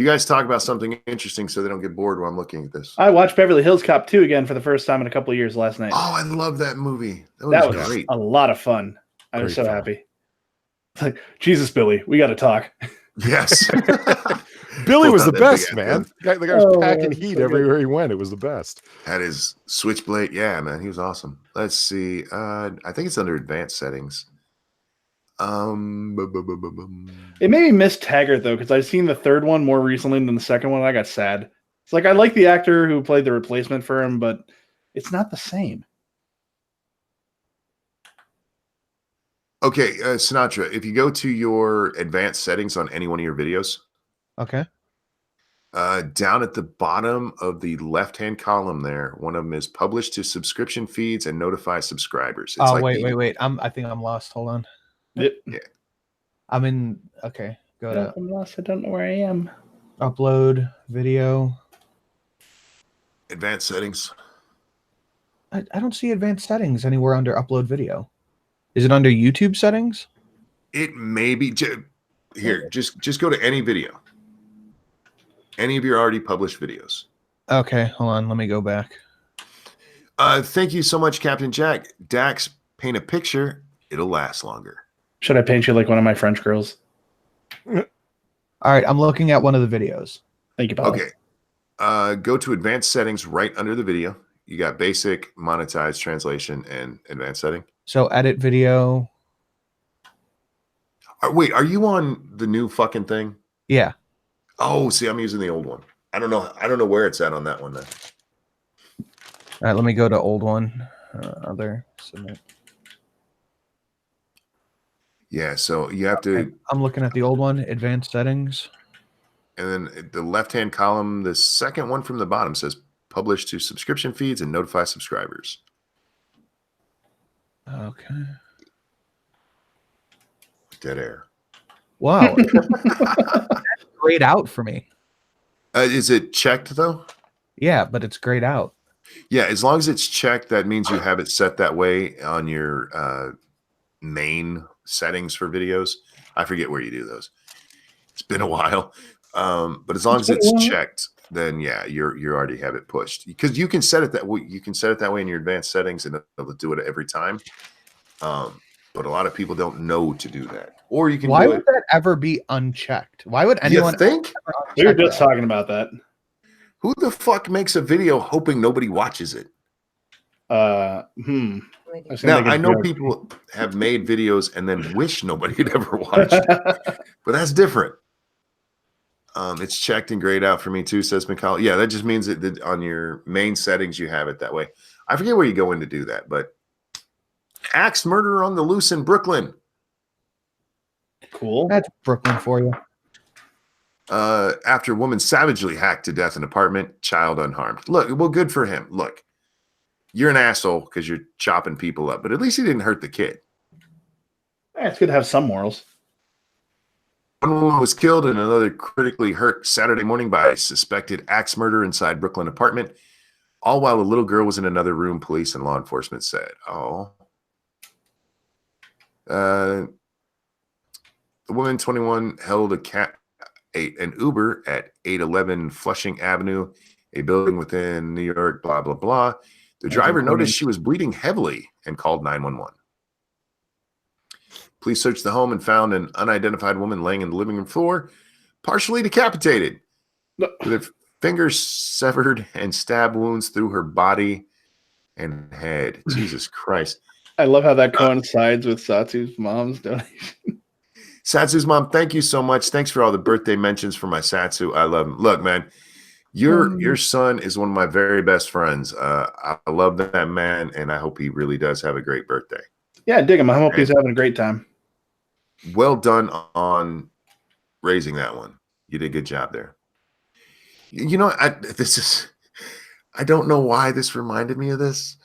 guys talk about something interesting so they don't get bored while I'm looking at this. I watched Beverly Hills Cop 2 again for the first time in a couple of years last night. Oh, I love that movie. That was great. A lot of fun. I was so happy. Like, Jesus, Billy, we got to talk. Yes. Billy was the best, man. The guy was packing heat everywhere he went. It was the best. Had his switchblade. Yeah, man, he was awesome. Let's see. I think it's under advanced settings. It made me miss Taggart though, because I've seen the third one more recently than the second one. I got sad. It's like I like the actor who played the replacement for him, but it's not the same. Okay, Sinatra, if you go to your advanced settings on any one of your videos, okay, down at the bottom of the left-hand column there, one of them is published to subscription feeds and notify subscribers. It's wait. I think I'm lost. Hold on. Yeah. I'm in. Okay, go to. I'm lost. I don't know where I am. Upload video. Advanced settings. I don't see advanced settings anywhere under upload video. Is it under YouTube settings? It may be. Here, just go to any video. Any of your already published videos. Okay, hold on. Let me go back. Thank you so much, Captain Jack. Dax, paint a picture. It'll last longer. Should I paint you like one of my French girls? All right, I'm looking at one of the videos. Thank you, Paul. Okay. Go to advanced settings right under the video. You got basic, monetized, translation, and advanced setting. So edit video. Wait, are you on the new fucking thing? Yeah. Oh, see, I'm using the old one. I don't know where it's at on that one then. All right, let me go to old one. Other submit. Yeah, so you have to. I'm looking at the old one, advanced settings. And then the left-hand column, the second one from the bottom says publish to subscription feeds and notify subscribers. Okay. Dead air. Wow. Grayed out for me. Is it checked though? Yeah, but it's grayed out. Yeah, as long as it's checked, that means you have it set that way on your main settings for videos. I forget where you do those. It's been a while, but as long as it's checked, then yeah, you already have it pushed because you can set it that way. You can set it that way in your advanced settings, and it'll do it every time. But a lot of people don't know to do that, or you can. Why do would it. that ever be unchecked? Why would anyone You think? We were just talking about that. Who the fuck makes a video hoping nobody watches it? I Now, I know people have made videos and then wish nobody had ever watched it, but that's different. It's checked and grayed out for me too, says McCall. Yeah, that just means that on your main settings, you have it that way. I forget where you go in to do that, but axe murder on the loose in Brooklyn. Cool. That's Brooklyn for you. After a woman savagely hacked to death in apartment, child unharmed. Look, well, good for him. Look, you're an asshole because you're chopping people up, but at least he didn't hurt the kid. Yeah, it's good to have some morals. One woman was killed and another critically hurt Saturday morning by a suspected axe murder inside Brooklyn apartment, all while the little girl was in another room, police and law enforcement said. Oh. The woman, 21, held an Uber at 811 Flushing Avenue, a building within New York, blah, blah, blah. The driver noticed she was bleeding heavily and called 911. Police searched the home and found an unidentified woman laying in the living room floor, partially decapitated, with her fingers severed and stab wounds through her body and head. Jesus Christ. I love how that coincides with Satsu's mom's donation. Satsu's mom, thank you so much. Thanks for all the birthday mentions for my Satsu. I love him. Look, man, your son is one of my very best friends. I love that man, and I hope he really does have a great birthday. Yeah, dig him. I hope he's having a great time. Well done on raising that one. You did a good job there. You know, I don't know why this reminded me of this.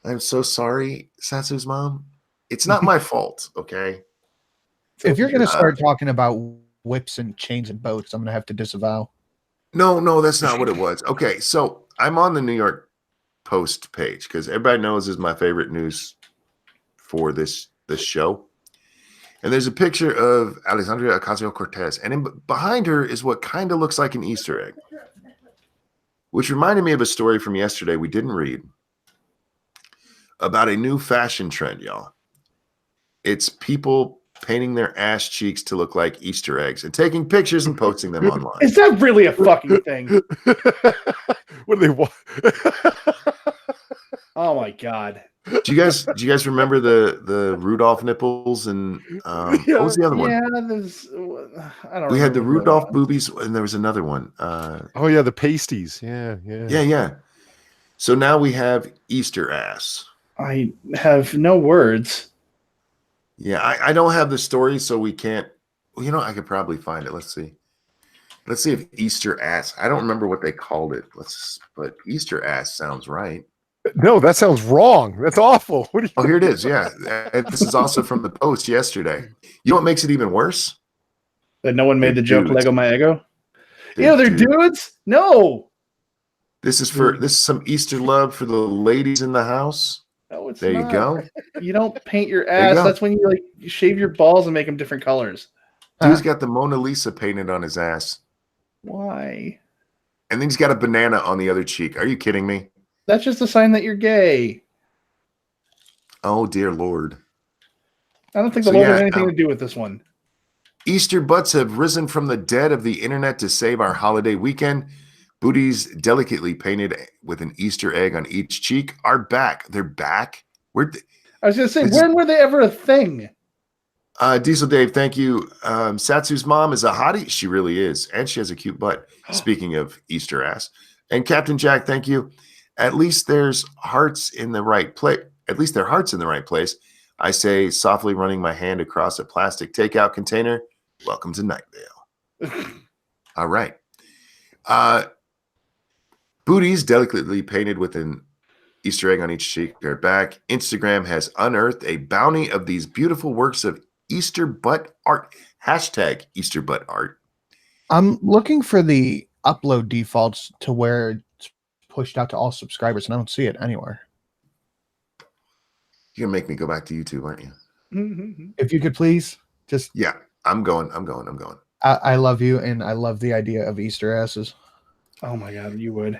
I'm so sorry, Satsu's mom. It's not my fault, okay? If you're going to start talking about whips and chains and boats, I'm going to have to disavow. No, that's not what it was. Okay, so I'm on the New York Post page because everybody knows this is my favorite news for this show. And there's a picture of Alexandria Ocasio-Cortez, and behind her is what kind of looks like an Easter egg, which reminded me of a story from yesterday we didn't read about a new fashion trend, y'all. It's people painting their ass cheeks to look like Easter eggs and taking pictures and posting them online. Is that really a fucking thing? What do they want? Oh my god. Do you guys remember the Rudolph nipples and what was the other one? Yeah, I don't. We had the Rudolph boobies, and there was another one. Oh yeah, the pasties. Yeah. So now we have Easter ass. I have no words. Yeah, I don't have the story, so we can't. Well, you know, I could probably find it. Let's see. Let's see if Easter ass. I don't remember what they called it. But Easter ass sounds right. No, that sounds wrong. That's awful. Oh, here it is. Yeah, and this is also from the Post yesterday. You know what makes it even worse? That no one made the joke dudes. Lego my ego. They're dudes. No. This is some Easter love for the ladies in the house. No, it's there. not. You go. You don't paint your ass. That's when you shave your balls and make them different colors. Dude's got the Mona Lisa painted on his ass. Why? And then he's got a banana on the other cheek. Are you kidding me? That's just a sign that you're gay. Oh, dear Lord. I don't think the Lord has anything to do with this one. Easter butts have risen from the dead of the internet to save our holiday weekend. Booties delicately painted with an Easter egg on each cheek are back. They're back? I was going to say, when were they ever a thing? Diesel Dave, thank you. Satsu's mom is a hottie. She really is. And she has a cute butt. Speaking of Easter ass. And Captain Jack, thank you. At least there's hearts in the right place. At least their hearts in the right place. I say, softly running my hand across a plastic takeout container. Welcome to Nightvale. All right. Booties delicately painted with an Easter egg on each cheek are back. Instagram has unearthed a bounty of these beautiful works of Easter butt art. Hashtag Easter butt art. I'm looking for the upload defaults to where it's pushed out to all subscribers, and I don't see it anywhere. You're going to make me go back to YouTube, aren't you? If you could please, just Yeah, I'm going. I love you, and I love the idea of Easter asses. Oh my god, you would.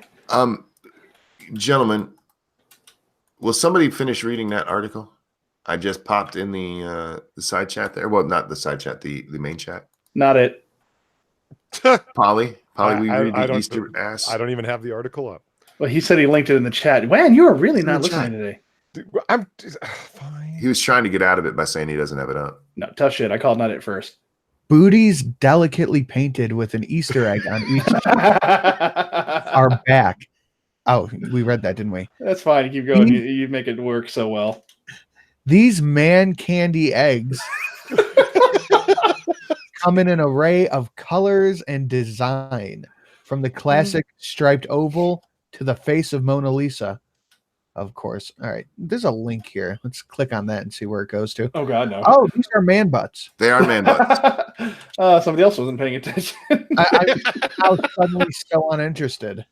Gentlemen, will somebody finish reading that article? I just popped in the side chat there. Well, not the side chat, the main chat. Not it. Polly, we read the don't- Easter ass. I don't even have the article up. Well, he said he linked it in the chat. Man, you are really It's in not the listening chat. today. Dude, I'm fine. He was trying to get out of it by saying he doesn't have it up. No, tough shit. I called not it first. Booties delicately painted with an Easter egg on each are back. Oh, we read that, didn't we? That's fine. Keep going. You make it work so well. These man candy eggs come in an array of colors and design, from the classic striped oval to the face of Mona Lisa. Of course. All right. There's a link here. Let's click on that and see where it goes to. Oh god, no. Oh, these are man butts. They are man butts. Somebody else wasn't paying attention. I'm now suddenly so uninterested.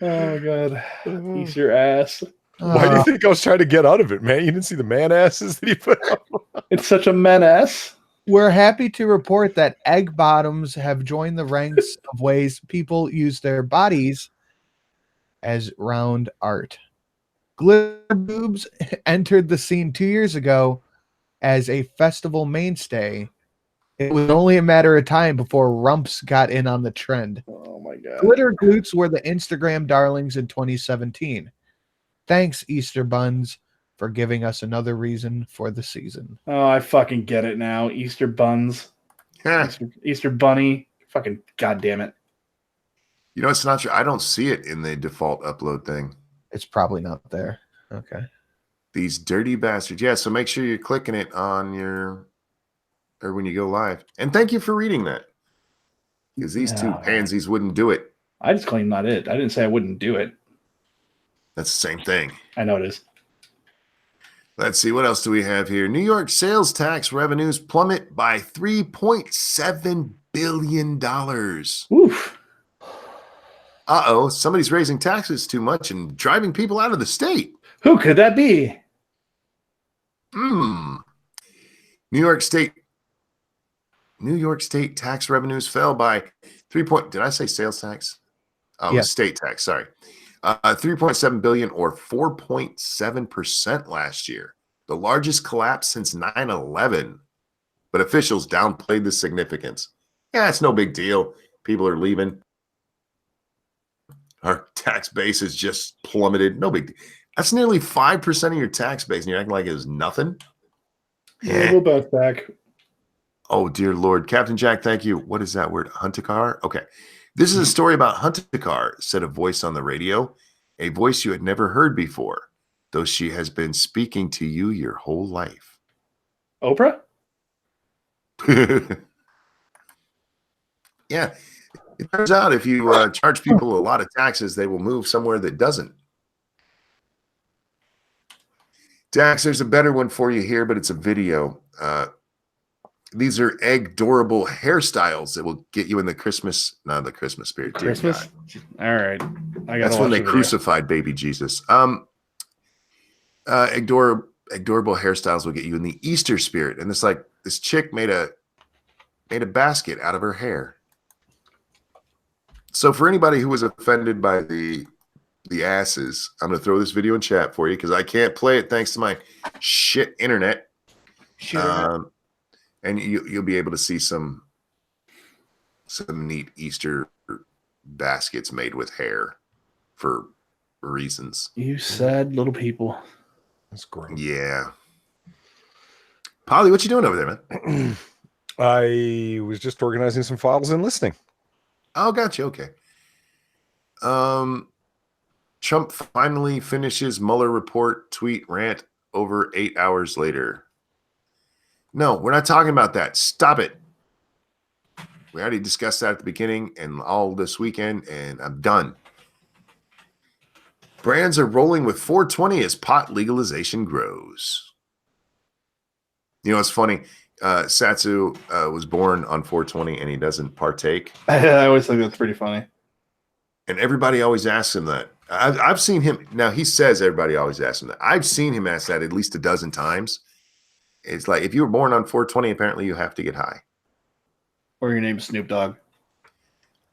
Oh god. Eat your ass. Why do you think I was trying to get out of it, man? You didn't see the man asses that he put up? It's such a menace. We're happy to report that egg bottoms have joined the ranks of ways people use their bodies as round art. Glitter boobs entered the scene 2 years ago as a festival mainstay. It was only a matter of time before rumps got in on the trend. Oh my god. Glitter glutes were the Instagram darlings in 2017. Thanks, Easter buns, for giving us another reason for the season. Oh, I fucking get it now. Easter buns. Easter bunny. Fucking goddamn it. You know, it's not true. I don't see it in the default upload thing. It's probably not there. Okay. These dirty bastards. Yeah, so make sure you're clicking it on your, or when you go live. And thank you for reading that. Because these two pansies wouldn't do it. I just claimed not it. I didn't say I wouldn't do it. That's the same thing. I know it is. Let's see. What else do we have here? New York sales tax revenues plummet by $3.7 billion. Oof. Uh-oh. Somebody's raising taxes too much and driving people out of the state. Who could that be? New York State tax revenues fell by did I say sales tax? Oh, Yeah. State tax, sorry. 3.7 billion or 4.7% last year. The largest collapse since 9/11. But officials downplayed the significance. Yeah, it's no big deal. People are leaving. Our tax base is just plummeted. No big deal. That's nearly 5% of your tax base, and you're acting like it was nothing. We'll bounce back. Oh, dear Lord. Captain Jack, thank you. What is that word? Huntikar? Okay. This is a story about Huntikar, said a voice on the radio, a voice you had never heard before, though she has been speaking to you your whole life. Oprah? Yeah. It turns out if you charge people a lot of taxes, they will move somewhere that doesn't. Dax, there's a better one for you here, but it's a video. These are egg-dorable hairstyles that will get you in the Christmas spirit. Dear Christmas? God. All right. That's when they crucified baby Jesus. Egg-dorable hairstyles will get you in the Easter spirit. And it's like this chick made a basket out of her hair. So for anybody who was offended by the asses, I'm going to throw this video in chat for you because I can't play it thanks to my shit internet. And you'll be able to see some neat Easter baskets made with hair for reasons. You sad little people. That's gross. Yeah. Polly, what you doing over there, man? I was just organizing some files and listening. Oh, gotcha. Okay. Trump finally finishes Mueller report tweet rant over 8 hours later. No, we're not talking about that. Stop it. We already discussed that at the beginning and all this weekend, and I'm done. Brands are rolling with 420 as pot legalization grows. You know, it's funny. Satsu was born on 420 and he doesn't partake. I always think that's pretty funny. And everybody always asks him that. I've seen him. Now, he says everybody always asks him that. I've seen him ask that at least a dozen times. It's like, if you were born on 420, apparently you have to get high. Or your name's Snoop Dogg.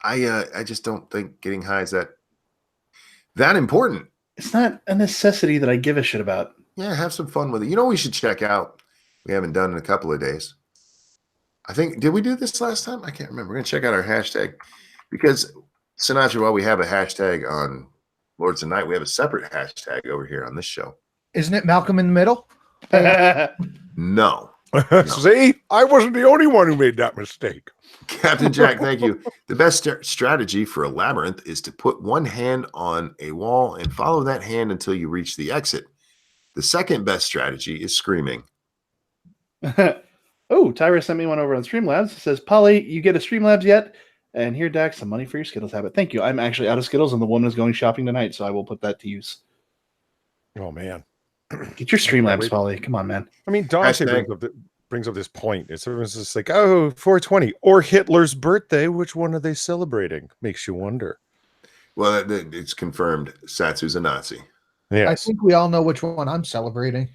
I just don't think getting high is that important. It's not a necessity that I give a shit about. Yeah, have some fun with it. You know, we should check out. We haven't done in a couple of days. I think, did we do this last time? I can't remember. We're going to check out our hashtag because, Sinatra, while we have a hashtag on Lords of Night, we have a separate hashtag over here on this show. Isn't it Malcolm in the Middle? No. See, I wasn't the only one who made that mistake. Captain Jack, thank you. The best strategy for a labyrinth is to put one hand on a wall and follow that hand until you reach the exit. The second best strategy is screaming. Oh, Tyra sent me one over on Streamlabs. It says, Polly, you get a Streamlabs yet? And here, Dax, some money for your Skittles habit. Thank you. I'm actually out of Skittles, and the woman is going shopping tonight, so I will put that to use. Oh, man. Get your Streamlabs, Polly. Come on, man. I mean, Dante brings up this point. It's just like, oh, 420 or Hitler's birthday. Which one are they celebrating? Makes you wonder. Well, it's confirmed. Satsu's a Nazi. Yes. I think we all know which one I'm celebrating.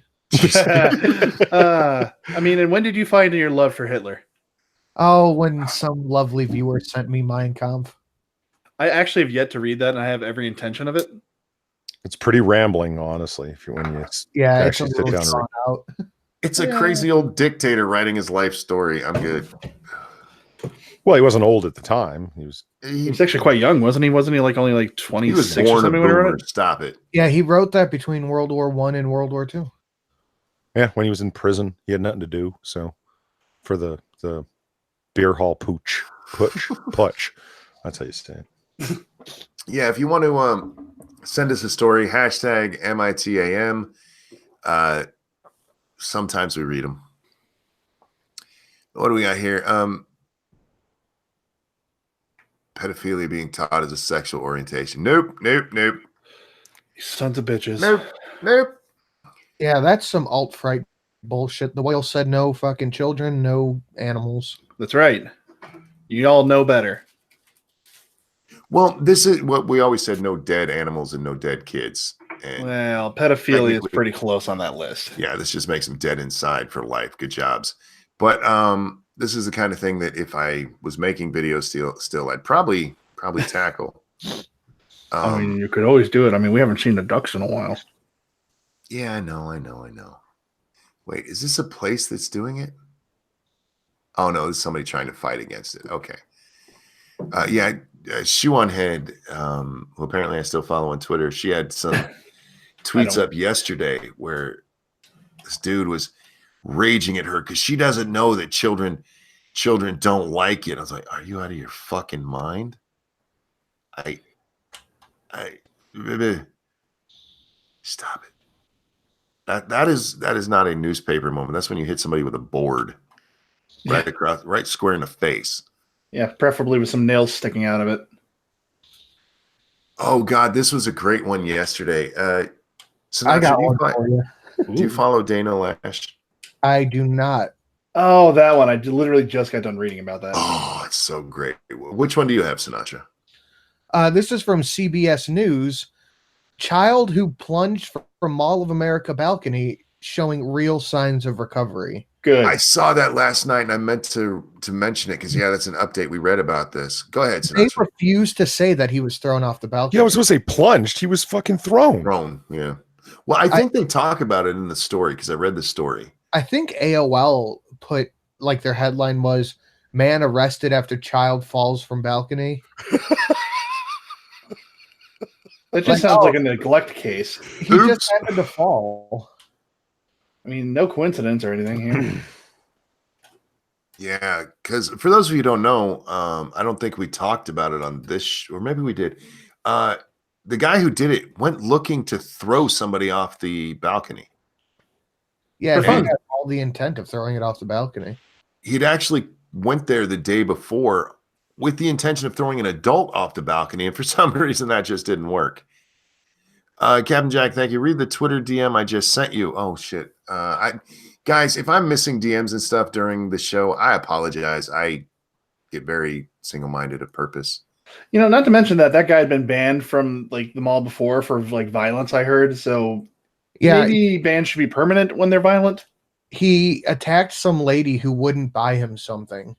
I mean, and when did you find your love for Hitler? Oh, when some lovely viewer sent me Mein Kampf. I actually have yet to read that, and I have every intention of it. It's pretty rambling, honestly. If you when you Yeah, it's a actually sit little down and drawn out. It's a crazy old dictator writing his life story. I'm good. Well, he wasn't old at the time. He was actually quite young, wasn't he? Wasn't he like only like 26 He was or born a something when he wrote boomer. it? Stop it. Yeah, he wrote that between World War I and World War II. Yeah, when he was in prison, he had nothing to do. So for the beer hall putsch. That's how you say it. Yeah, if you want to send us a story, hashtag MITAM. Sometimes we read them. What do we got here? Pedophilia being taught as a sexual orientation. Nope. You sons of bitches. Nope. Yeah, that's some alt-right bullshit. The whale said no fucking children, no animals. That's right. You all know better. Well, this is what we always said: no dead animals and no dead kids. And Well, pedophilia is pretty close on that list. yeah, this just makes them dead inside for life. Good jobs. But this is the kind of thing that if I was making videos still I'd probably tackle. I mean, you could always do it. I mean, we haven't seen the ducks in a while. Yeah, I know. Wait, is this a place that's doing it? Oh no, there's somebody trying to fight against it. Okay. Shoe on Head, who apparently I still follow on Twitter. She had some tweets up yesterday where this dude was raging at her because she doesn't know that children don't like it. I was like, are you out of your fucking mind? Stop it. That is not a newspaper moment. That's when you hit somebody with a board right square in the face. Yeah, preferably with some nails sticking out of it. Oh God, this was a great one yesterday. So I got one for you. Do you follow Dana Lash? I do not. Oh, that one. I literally just got done reading about that. Oh, it's so great. Which one do you have, Sinatra? This is from CBS News. Child who plunged from Mall of America balcony showing real signs of recovery. Good. I saw that last night and I meant to mention it because, yeah, that's an update. We read about this. Go ahead, Sinatra. They refused to say that he was thrown off the balcony. Yeah, I was going to say plunged. He was fucking thrown. Yeah. Well, I think they talk about it in the story because I read the story. I think AOL put, like, their headline was, man arrested after child falls from balcony. That just sounds like a neglect case. He just happened to fall. I mean, no coincidence or anything here. Yeah, because for those of you who don't know, I don't think we talked about it on this, or maybe we did. The guy who did it went looking to throw somebody off the balcony. Yeah, he fun. had all the intent of throwing it off the balcony. He'd actually went there the day before with the intention of throwing an adult off the balcony, and for some reason that just didn't work. Captain Jack, thank you. Read the Twitter DM I just sent you. Oh shit. Guys, if I'm missing DMs and stuff during the show, I apologize. I get very single-minded of purpose. Not to mention that guy had been banned from like the mall before for like violence, I heard. So Yeah, maybe bans should be permanent when they're violent. he attacked some lady who wouldn't buy him something.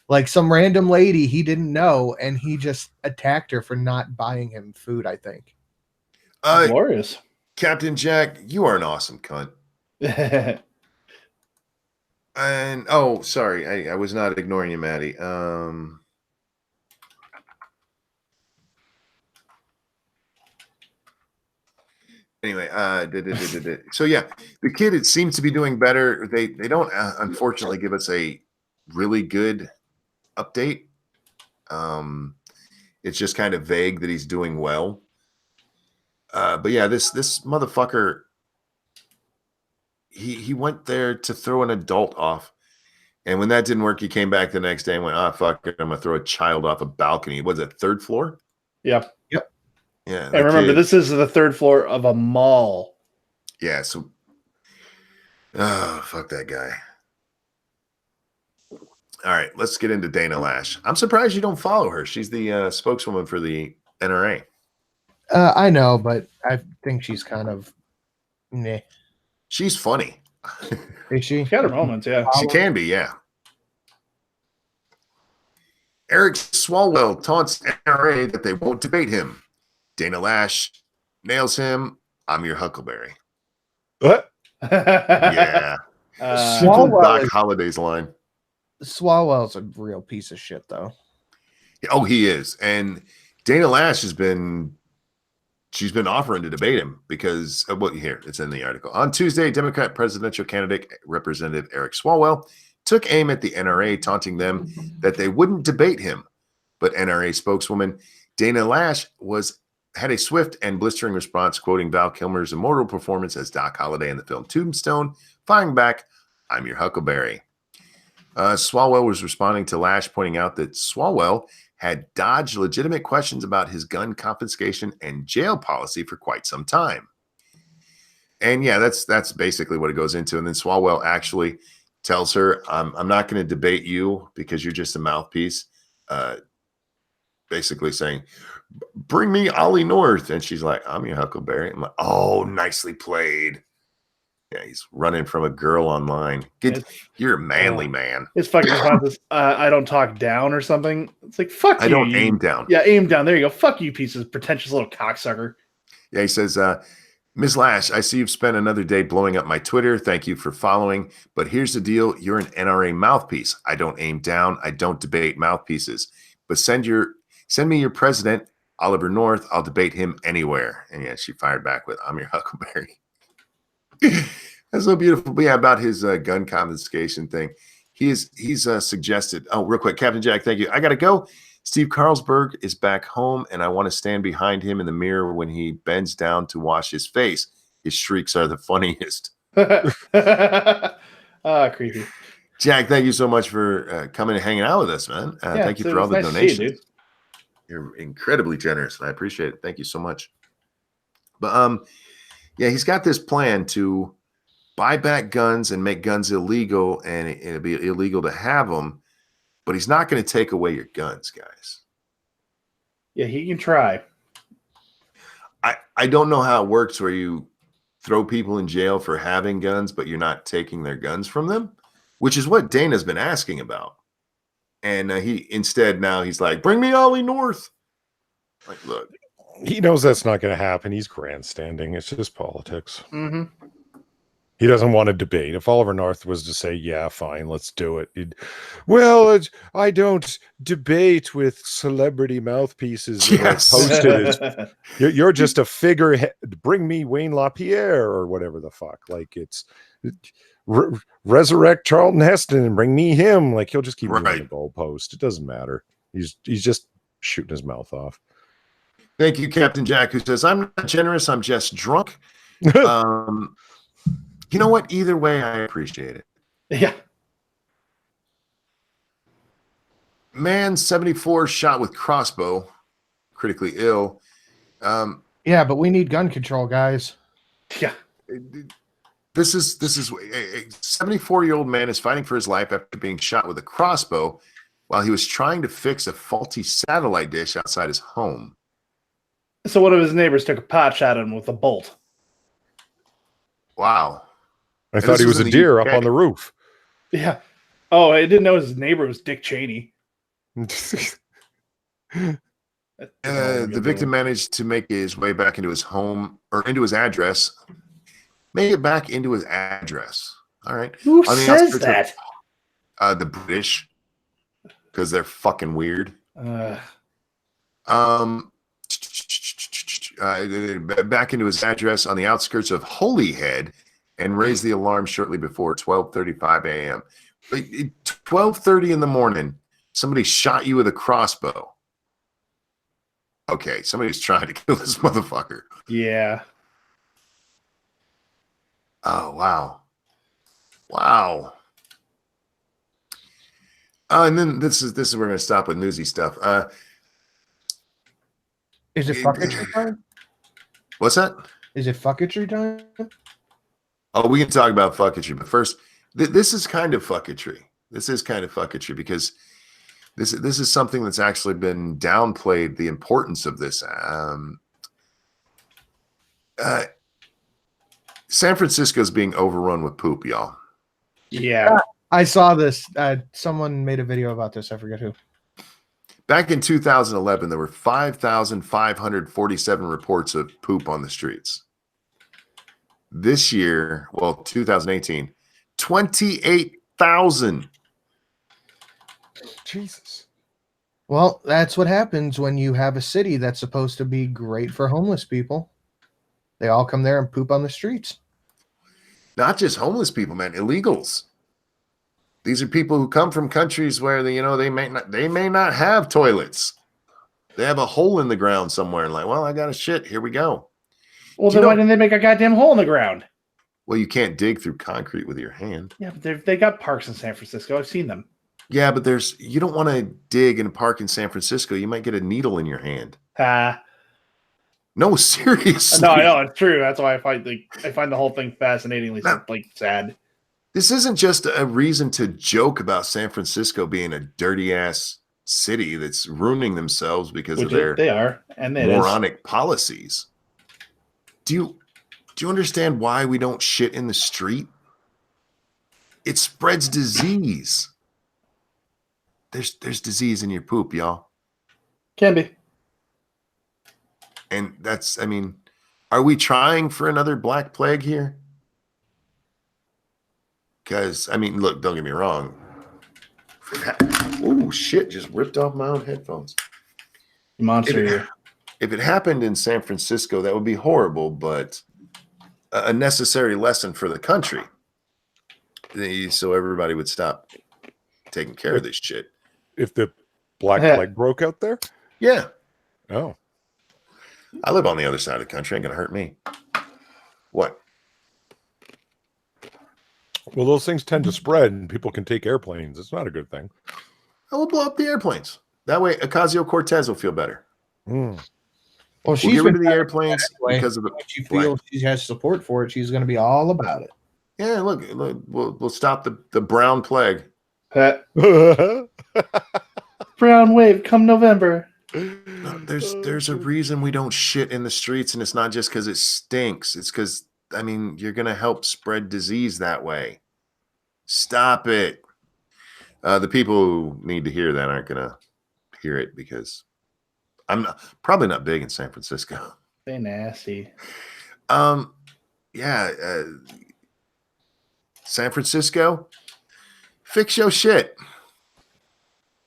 Like some random lady he didn't know, and he just attacked her for not buying him food, I think. Glorious. Captain Jack, you are an awesome cunt. And sorry, I was not ignoring you, Maddie. Anyway, so yeah, the kid, it seems to be doing better. They don't unfortunately give us a really good update. It's just kind of vague that he's doing well. But yeah, this motherfucker, he went there to throw an adult off. And when that didn't work, he came back the next day and went, fuck it, I'm going to throw a child off a balcony. Was it third floor? Yeah. Yep. Yeah. And remember, this is the third floor of a mall. Yeah. So, fuck that guy. All right. Let's get into Dana Lash. I'm surprised you don't follow her. She's the spokeswoman for the NRA. I know, but I think she's kind of meh. She's funny. Is she? She's got her moments, yeah. She can be, yeah. Eric Swalwell taunts NRA that they won't debate him. Dana Lash nails him. I'm your Huckleberry. What? Yeah. She Swalwell pulled Doc is- Holliday's line. Swalwell's a real piece of shit, though. Oh, he is. And Dana Lash she's been offering to debate him because here, it's in the article. On Tuesday, Democrat presidential candidate Representative Eric Swalwell took aim at the NRA, taunting them that they wouldn't debate him. But NRA spokeswoman Dana Lash had a swift and blistering response, quoting Val Kilmer's immortal performance as Doc Holliday in the film Tombstone, firing back, I'm your Huckleberry. Swalwell was responding to Lash, pointing out that Swalwell had dodged legitimate questions about his gun confiscation and jail policy for quite some time. And yeah, that's basically what it goes into. And then Swalwell actually tells her, I'm not going to debate you because you're just a mouthpiece. Basically saying, bring me Ollie North. And she's like, I'm your Huckleberry. I'm like, oh, nicely played. Yeah, he's running from a girl online. You're a manly man. His fucking response is, I don't talk down or something. It's like, fuck you. I don't aim down. Yeah, aim down. There you go. Fuck you, piece of pretentious little cocksucker. Yeah, he says, Ms. Lash, I see you've spent another day blowing up my Twitter. Thank you for following. But here's the deal. You're an NRA mouthpiece. I don't aim down. I don't debate mouthpieces. But send me your president, Oliver North. I'll debate him anywhere. And yeah, she fired back with, I'm your Huckleberry. That's so beautiful. But yeah, about his gun confiscation thing. He's suggested. Oh, real quick, Captain Jack, thank you. I got to go. Steve Carlsberg is back home, and I want to stand behind him in the mirror when he bends down to wash his face. His shrieks are the funniest. Creepy. Jack, thank you so much for coming and hanging out with us, man. Thank you for all the donations. You're incredibly generous, and I appreciate it. Thank you so much. But yeah, he's got this plan to buy back guns and make guns illegal, and it'll be illegal to have them. But he's not going to take away your guns, guys. Yeah, he can try. I don't know how it works where you throw people in jail for having guns, but you're not taking their guns from them, which is what Dana's been asking about. And he's like, bring me Ollie North. Like, look. He knows that's not going to happen. He's grandstanding. It's just politics. Mm-hmm. He doesn't want to debate. If Oliver North was to say, yeah, fine, let's do it. I don't debate with celebrity mouthpieces that Yes. are posted. You're just a figurehead. Bring me Wayne LaPierre or whatever the fuck. Like resurrect Charlton Heston and bring me him. Like he'll just keep moving the goalpost. It doesn't matter. He's just shooting his mouth off. Thank you, Captain Jack, who says, I'm not generous. I'm just drunk. You know what? Either way, I appreciate it. Yeah. Man 74 shot with crossbow, critically ill. Yeah, but we need gun control, guys. Yeah. This is a 74-year-old man is fighting for his life after being shot with a crossbow while he was trying to fix a faulty satellite dish outside his home. So one of his neighbors took a pot shot at him with a bolt. Wow. I thought he was a deer up on the roof. Yeah. Oh, I didn't know his neighbor was Dick Cheney. The victim managed to make his way back into his home or into his address. Make it back into his address. All right. Who says that? The British, because they're fucking weird. Back into his address on the outskirts of Holyhead, and raised the alarm shortly before 12:35 a.m. 12:30 in the morning, somebody shot you with a crossbow. Okay, somebody's trying to kill this motherfucker. Yeah. Oh, wow. Wow. And then this is where we're going to stop with newsy stuff. Is it fucketry time? What's that? Is it fucketry time? Oh, we can talk about fucketry, but first, this is kind of fucketry. This is kind of fucketry because this is something that's actually been downplayed, the importance of this. San Francisco's being overrun with poop, y'all. Yeah. I saw this. Someone made a video about this. I forget who. Back in 2011, there were 5,547 reports of poop on the streets. This year, well, 2018, 28,000. Jesus. Well, that's what happens when you have a city that's supposed to be great for homeless people. They all come there and poop on the streets. Not just homeless people, man, illegals. These are people who come from countries where they may not have toilets. They have a hole in the ground somewhere, and like, well, I got a shit. Here we go. Well, then why didn't they make a goddamn hole in the ground? Well, you can't dig through concrete with your hand. Yeah, but they got parks in San Francisco. I've seen them. Yeah, but you don't want to dig in a park in San Francisco. You might get a needle in your hand. No, seriously. No, I know it's true. That's why I find the whole thing fascinatingly sad. This isn't just a reason to joke about San Francisco being a dirty ass city that's ruining themselves because of their moronic policies. Do you understand why we don't shit in the street? It spreads disease. There's disease in your poop, y'all. Can be. And are we trying for another Black Plague here? Because, look, don't get me wrong. Oh, shit, just ripped off my own headphones. Monster. If it happened in San Francisco, that would be horrible, but a necessary lesson for the country. So everybody would stop taking care of this shit. If the Black Plague broke out there? Yeah. Oh. I live on the other side of the country. Ain't going to hurt me. What? Well, those things tend to spread, and people can take airplanes. It's not a good thing. I will blow up the airplanes. That way, Ocasio-Cortez will feel better. Well, we'll get rid of the airplanes because of the. If she feels she has support for it, she's going to be all about it. Yeah, look, we'll stop the brown plague. Brown wave come November. No, there's a reason we don't shit in the streets, and it's not just because it stinks. It's because you're going to help spread disease that way. Stop it. The people who need to hear that aren't going to hear it because I'm probably not big in San Francisco. They nasty. Yeah. San Francisco, fix your shit.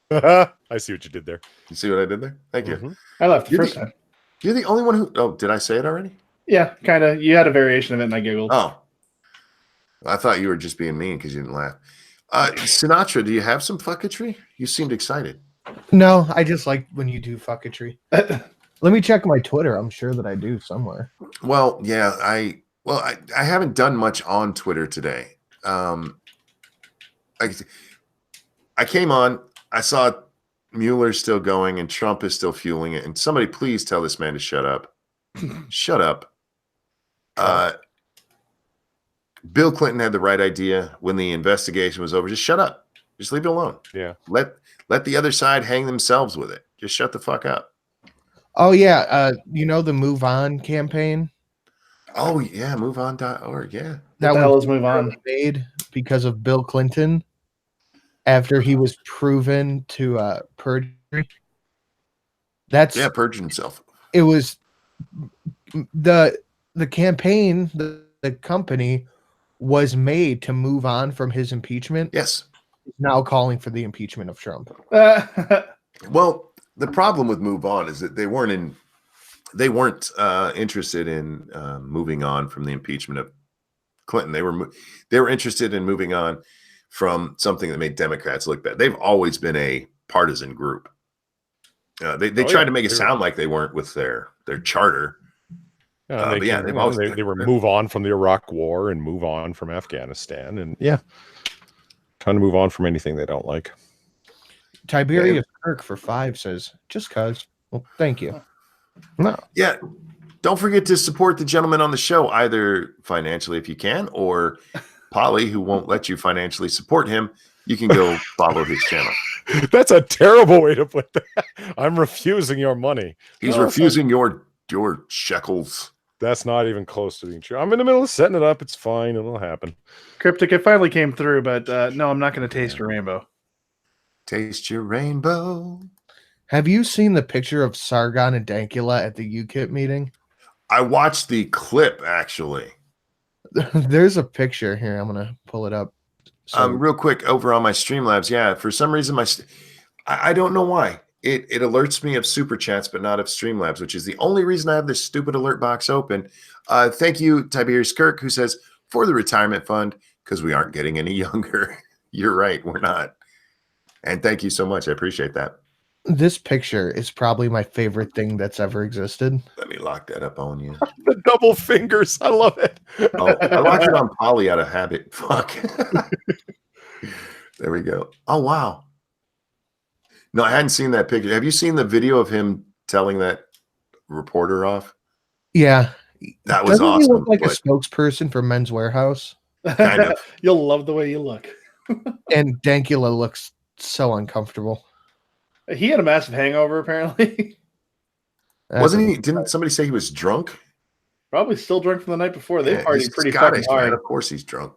I see what you did there. You see what I did there? Thank you. I left the first time. You're the only one who. Oh, did I say it already? Yeah, kind of. You had a variation of it, and I giggled. Oh, I thought you were just being mean because you didn't laugh. Sinatra, do you have some fucketry? You seemed excited. No, I just like when you do fucketry. Let me check my Twitter. I'm sure that I do somewhere. Well, yeah, I haven't done much on Twitter today. I came on. I saw Mueller's still going and Trump is still fueling it. And somebody please tell this man to shut up. Shut up. Bill Clinton had the right idea when the investigation was over. Just shut up. Just leave it alone. Yeah. Let the other side hang themselves with it. Just shut the fuck up. Oh yeah, the Move On campaign Oh yeah, moveon.org. Yeah. What the hell is Move On? made because of Bill Clinton after he was proven to perjury. That's Purging himself. it was the campaign, the company was made to move on from his impeachment. Yes. Now calling for the impeachment of Trump. Well, the problem with Move On is that they weren't interested in moving on from the impeachment of Clinton. They were interested in moving on from something that made Democrats look bad. They've always been a partisan group. They tried to make it sound like they weren't with their charter. But yeah, they were move on from the Iraq War and move on from Afghanistan, and trying to move on from anything they don't like. Tiberius Kirk for 5 says, just cuz. Well, thank you. No. Yeah. Don't forget to support the gentleman on the show, either financially if you can, or Polly, who won't let you financially support him. You can go follow his channel. That's a terrible way to put that. I'm refusing your money. He's refusing your shekels. That's not even close to being true. I'm in the middle of setting it up. It's fine. It'll happen. Cryptic, it finally came through, but no, I'm not going to taste your rainbow. Taste your rainbow. Have you seen the picture of Sargon and Dankula at the UKIP meeting? I watched the clip, actually. There's a picture here. I'm going to pull it up. So, Real quick, over on my Streamlabs. Yeah, for some reason, I don't know why. It alerts me of Super Chats, but not of Streamlabs, which is the only reason I have this stupid alert box open. Thank you, Tiberius Kirk, who says, for the retirement fund, because we aren't getting any younger. You're right, we're not. And thank you so much. I appreciate that. This picture is probably my favorite thing that's ever existed. Let me lock that up on you. The double fingers. I love it. Oh, I locked it on Polly out of habit. Fuck. There we go. Oh, wow. No, I hadn't seen that picture. Have you seen the video of him telling that reporter off? Yeah. That was Doesn't awesome. he look like a spokesperson for Men's Warehouse? Kind of. You'll love the way you look. And Dankula looks so uncomfortable. He had a massive hangover, apparently. Wasn't he? Didn't somebody say he was drunk? Probably still drunk from the night before. They partied he's pretty Scottish, fucking hard. man. Of course he's drunk.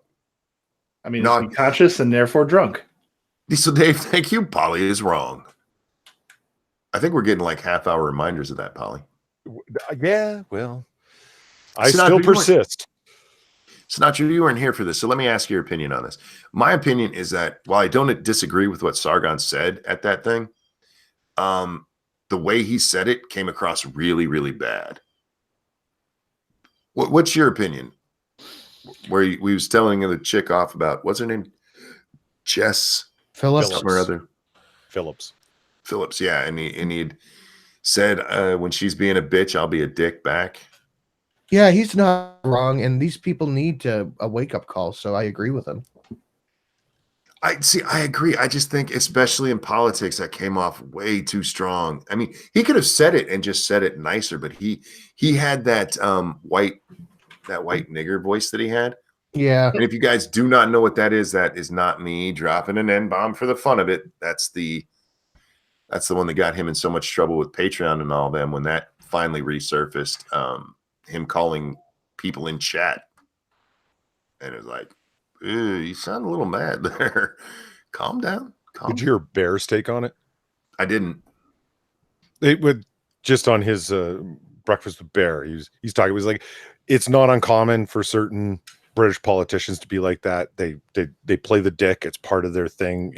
I mean, he's conscious and therefore drunk. So, Dave, thank you. Polly is wrong. I think we're getting like half-hour reminders of that, Polly. Yeah, well, I still persist. Sinatra, you weren't here for this, so let me ask your opinion on this. My opinion is that while I don't disagree with what Sargon said at that thing, the way he said it came across really, really bad. What's your opinion? Where we was telling the chick off about, what's her name? Jess Phillips or other Phillips, yeah, and he'd said, when she's being a bitch, I'll be a dick back. Yeah, he's not wrong, and these people need a wake-up call, so I agree with him. I agree. I just think, especially in politics, that came off way too strong. I mean, he could have said it and just said it nicer, but he had that white nigger voice that he had. Yeah. And if you guys do not know what that is not me dropping an N-bomb for the fun of it. That's the one that got him in so much trouble with Patreon and all them when that finally resurfaced. Him calling people in chat, and it was like, you sound a little mad there. Calm down. Did you hear Bear's take on it? I didn't. It would just on his Breakfast with Bear. He's talking. He was like, it's not uncommon for certain British politicians to be like that. They play the dick. It's part of their thing.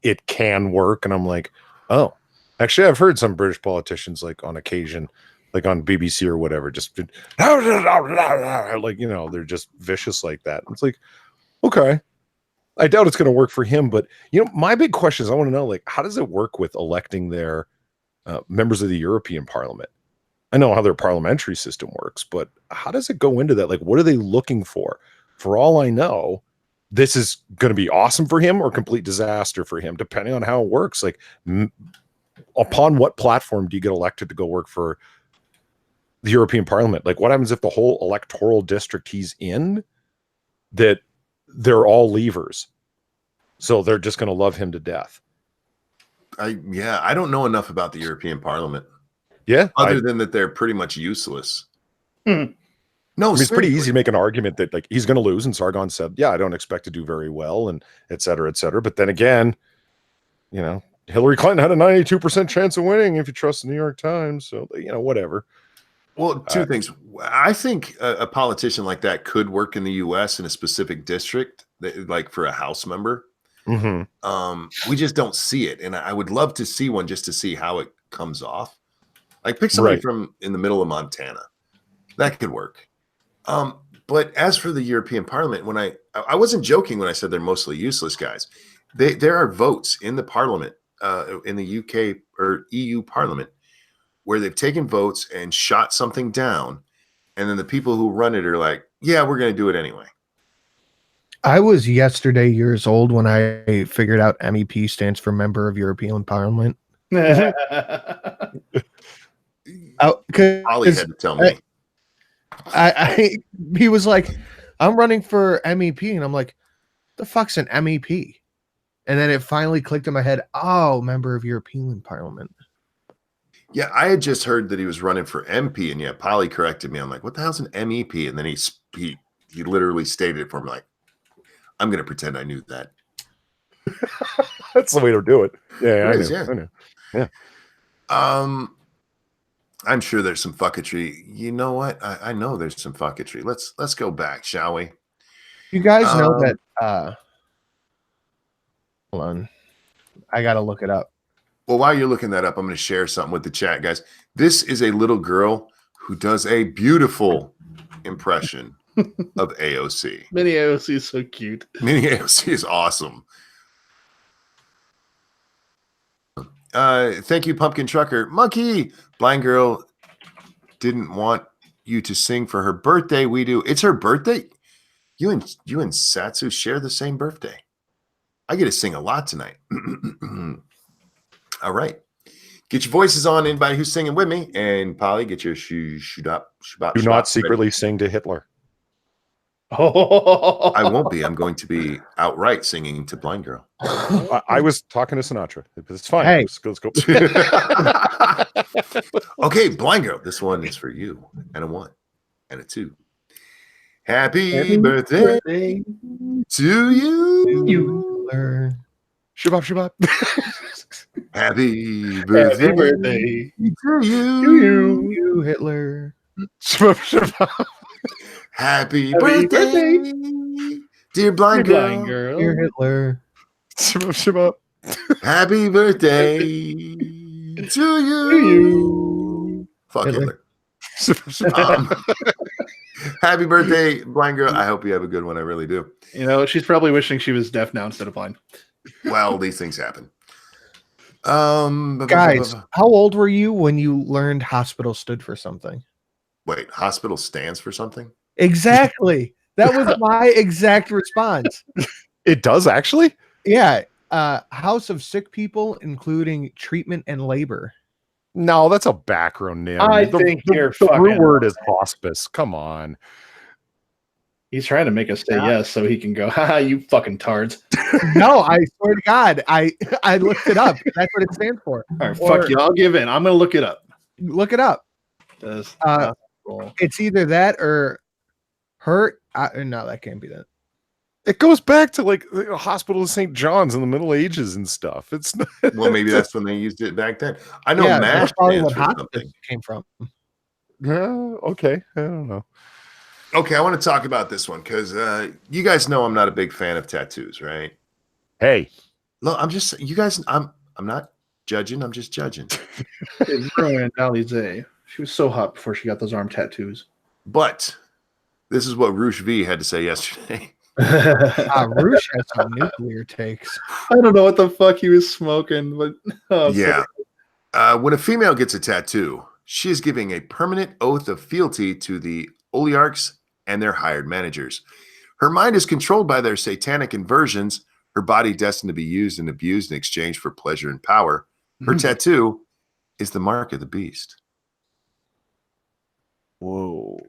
It can work. And I'm like, oh, actually, I've heard some British politicians like on occasion, like on BBC or whatever, just like, they're just vicious like that. It's like, okay, I doubt it's going to work for him. But, my big question is I want to know, like, how does it work with electing their members of the European Parliament? I know how their parliamentary system works, but how does it go into that? Like, what are they looking for? For all I know, this is going to be awesome for him or complete disaster for him, depending on how it works. Like, upon what platform do you get elected to go work for the European Parliament? Like, what happens if the whole electoral district he's in that they're all leavers. So they're just going to love him to death. I don't know enough about the European Parliament. Yeah. Other than that they're pretty much useless. Hmm. No, I mean, it's pretty seriously. easy to make an argument that like he's going to lose. And Sargon said, yeah, I don't expect to do very well, and et cetera, et cetera. But then again, you know, Hillary Clinton had a 92% chance of winning if you trust the New York Times. So, you know, whatever. Well, two things. I think a politician like that could work in the U.S. in a specific district, like for a House member. Mm-hmm. We just don't see it. And I would love to see one just to see how it comes off. Like pick somebody from in the middle of Montana. That could work. But as for the European Parliament, when I wasn't joking when I said they're mostly useless guys. There are votes in the Parliament, in the UK or EU Parliament, where they've taken votes and shot something down, and then the people who run it are like, "Yeah, we're going to do it anyway." I was yesterday years old when I figured out MEP stands for Member of European Parliament. Ollie had to tell me. He was like, I'm running for MEP, and I'm like, the fuck's an MEP? And then it finally clicked in my head, oh, Member of European Parliament. Yeah, I had just heard that he was running for MP, and yeah, Polly corrected me. I'm like, what the hell's an MEP? And then he literally stated it for me, like, I'm going to pretend I knew that. That's the way to do it. Yeah, I know. Yeah. I'm sure there's some fucketry. You know what? I know there's some fucketry. Let's go back, shall we? You guys know that hold on. I gotta look it up. Well, while you're looking that up, I'm going to share something with the chat, guys. This is a little girl who does a beautiful impression of AOC. Mini AOC is so cute. Mini AOC is awesome. Thank you, Pumpkin Trucker. Monkey, blind girl didn't want you to sing for her birthday. We do. It's her birthday. You and Satsu share the same birthday. I get to sing a lot tonight. All right. Get your voices on, anybody who's singing with me. And Polly, get your shoot up. Do not secretly sing to Hitler. I won't be. I'm going to be outright singing to Blind Girl. I was talking to Sinatra. It's fine. Hey. Let's go. Okay, Blind Girl. This one is for you. And a 1 and a 2. Happy birthday to you. Shabab, shabab. Happy birthday to You, Hitler. Shabab, shabab. Happy birthday, dear blind girl. Dear Hitler. Shabab, shabab. Happy birthday to you. Fuck Hitler. Happy birthday, blind girl. I hope you have a good one. I really do. You know, she's probably wishing she was deaf now instead of blind. Well, these things happen. Guys, how old were you when you learned hospital stood for something? Wait, hospital stands for something? Exactly. That was my exact response. It does actually? Yeah. House of Sick People, including treatment and labor. No, that's a backronym. I think you're the fucking root word is hospice. Come on. He's trying to make us say yes so he can go, haha, you fucking tards. No, I swear to God, I looked it up. That's what it stands for. All right, fuck you. I'll give in. I'm going to look it up. Look it up. It's either that or hurt. No, that can't be that. It goes back to like the hospital of St. John's in the Middle Ages and stuff. It's not, well, maybe that's when they used it back then. I know yeah, MASH that's probably what stands for hospice something. came from. Okay. I don't know. Okay, I want to talk about this one because you guys know I'm not a big fan of tattoos, right? Hey, look, I'm just you guys. I'm not judging. I'm just judging. Alizé. She was so hot before she got those arm tattoos. But this is what Roosh V had to say yesterday. Roosh has some nuclear takes. I don't know what the fuck he was smoking, but yeah. When a female gets a tattoo, she is giving a permanent oath of fealty to the oligarchs and their hired managers. Her mind is controlled by their satanic inversions, her body destined to be used and abused in exchange for pleasure and power. Her tattoo is the mark of the beast. Whoa.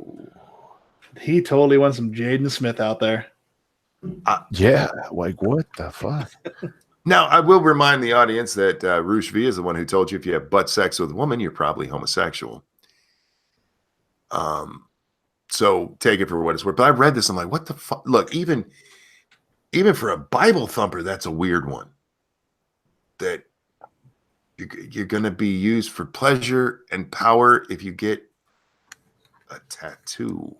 He totally wants some Jaden Smith out there. Yeah, like what the fuck? Now, I will remind the audience that Roosh V is the one who told you if you have butt sex with a woman, you're probably homosexual. So take it for what it's worth. But I read this, I'm like, what the fuck? Look, even for a Bible thumper, that's a weird one. That you're going to be used for pleasure and power if you get a tattoo.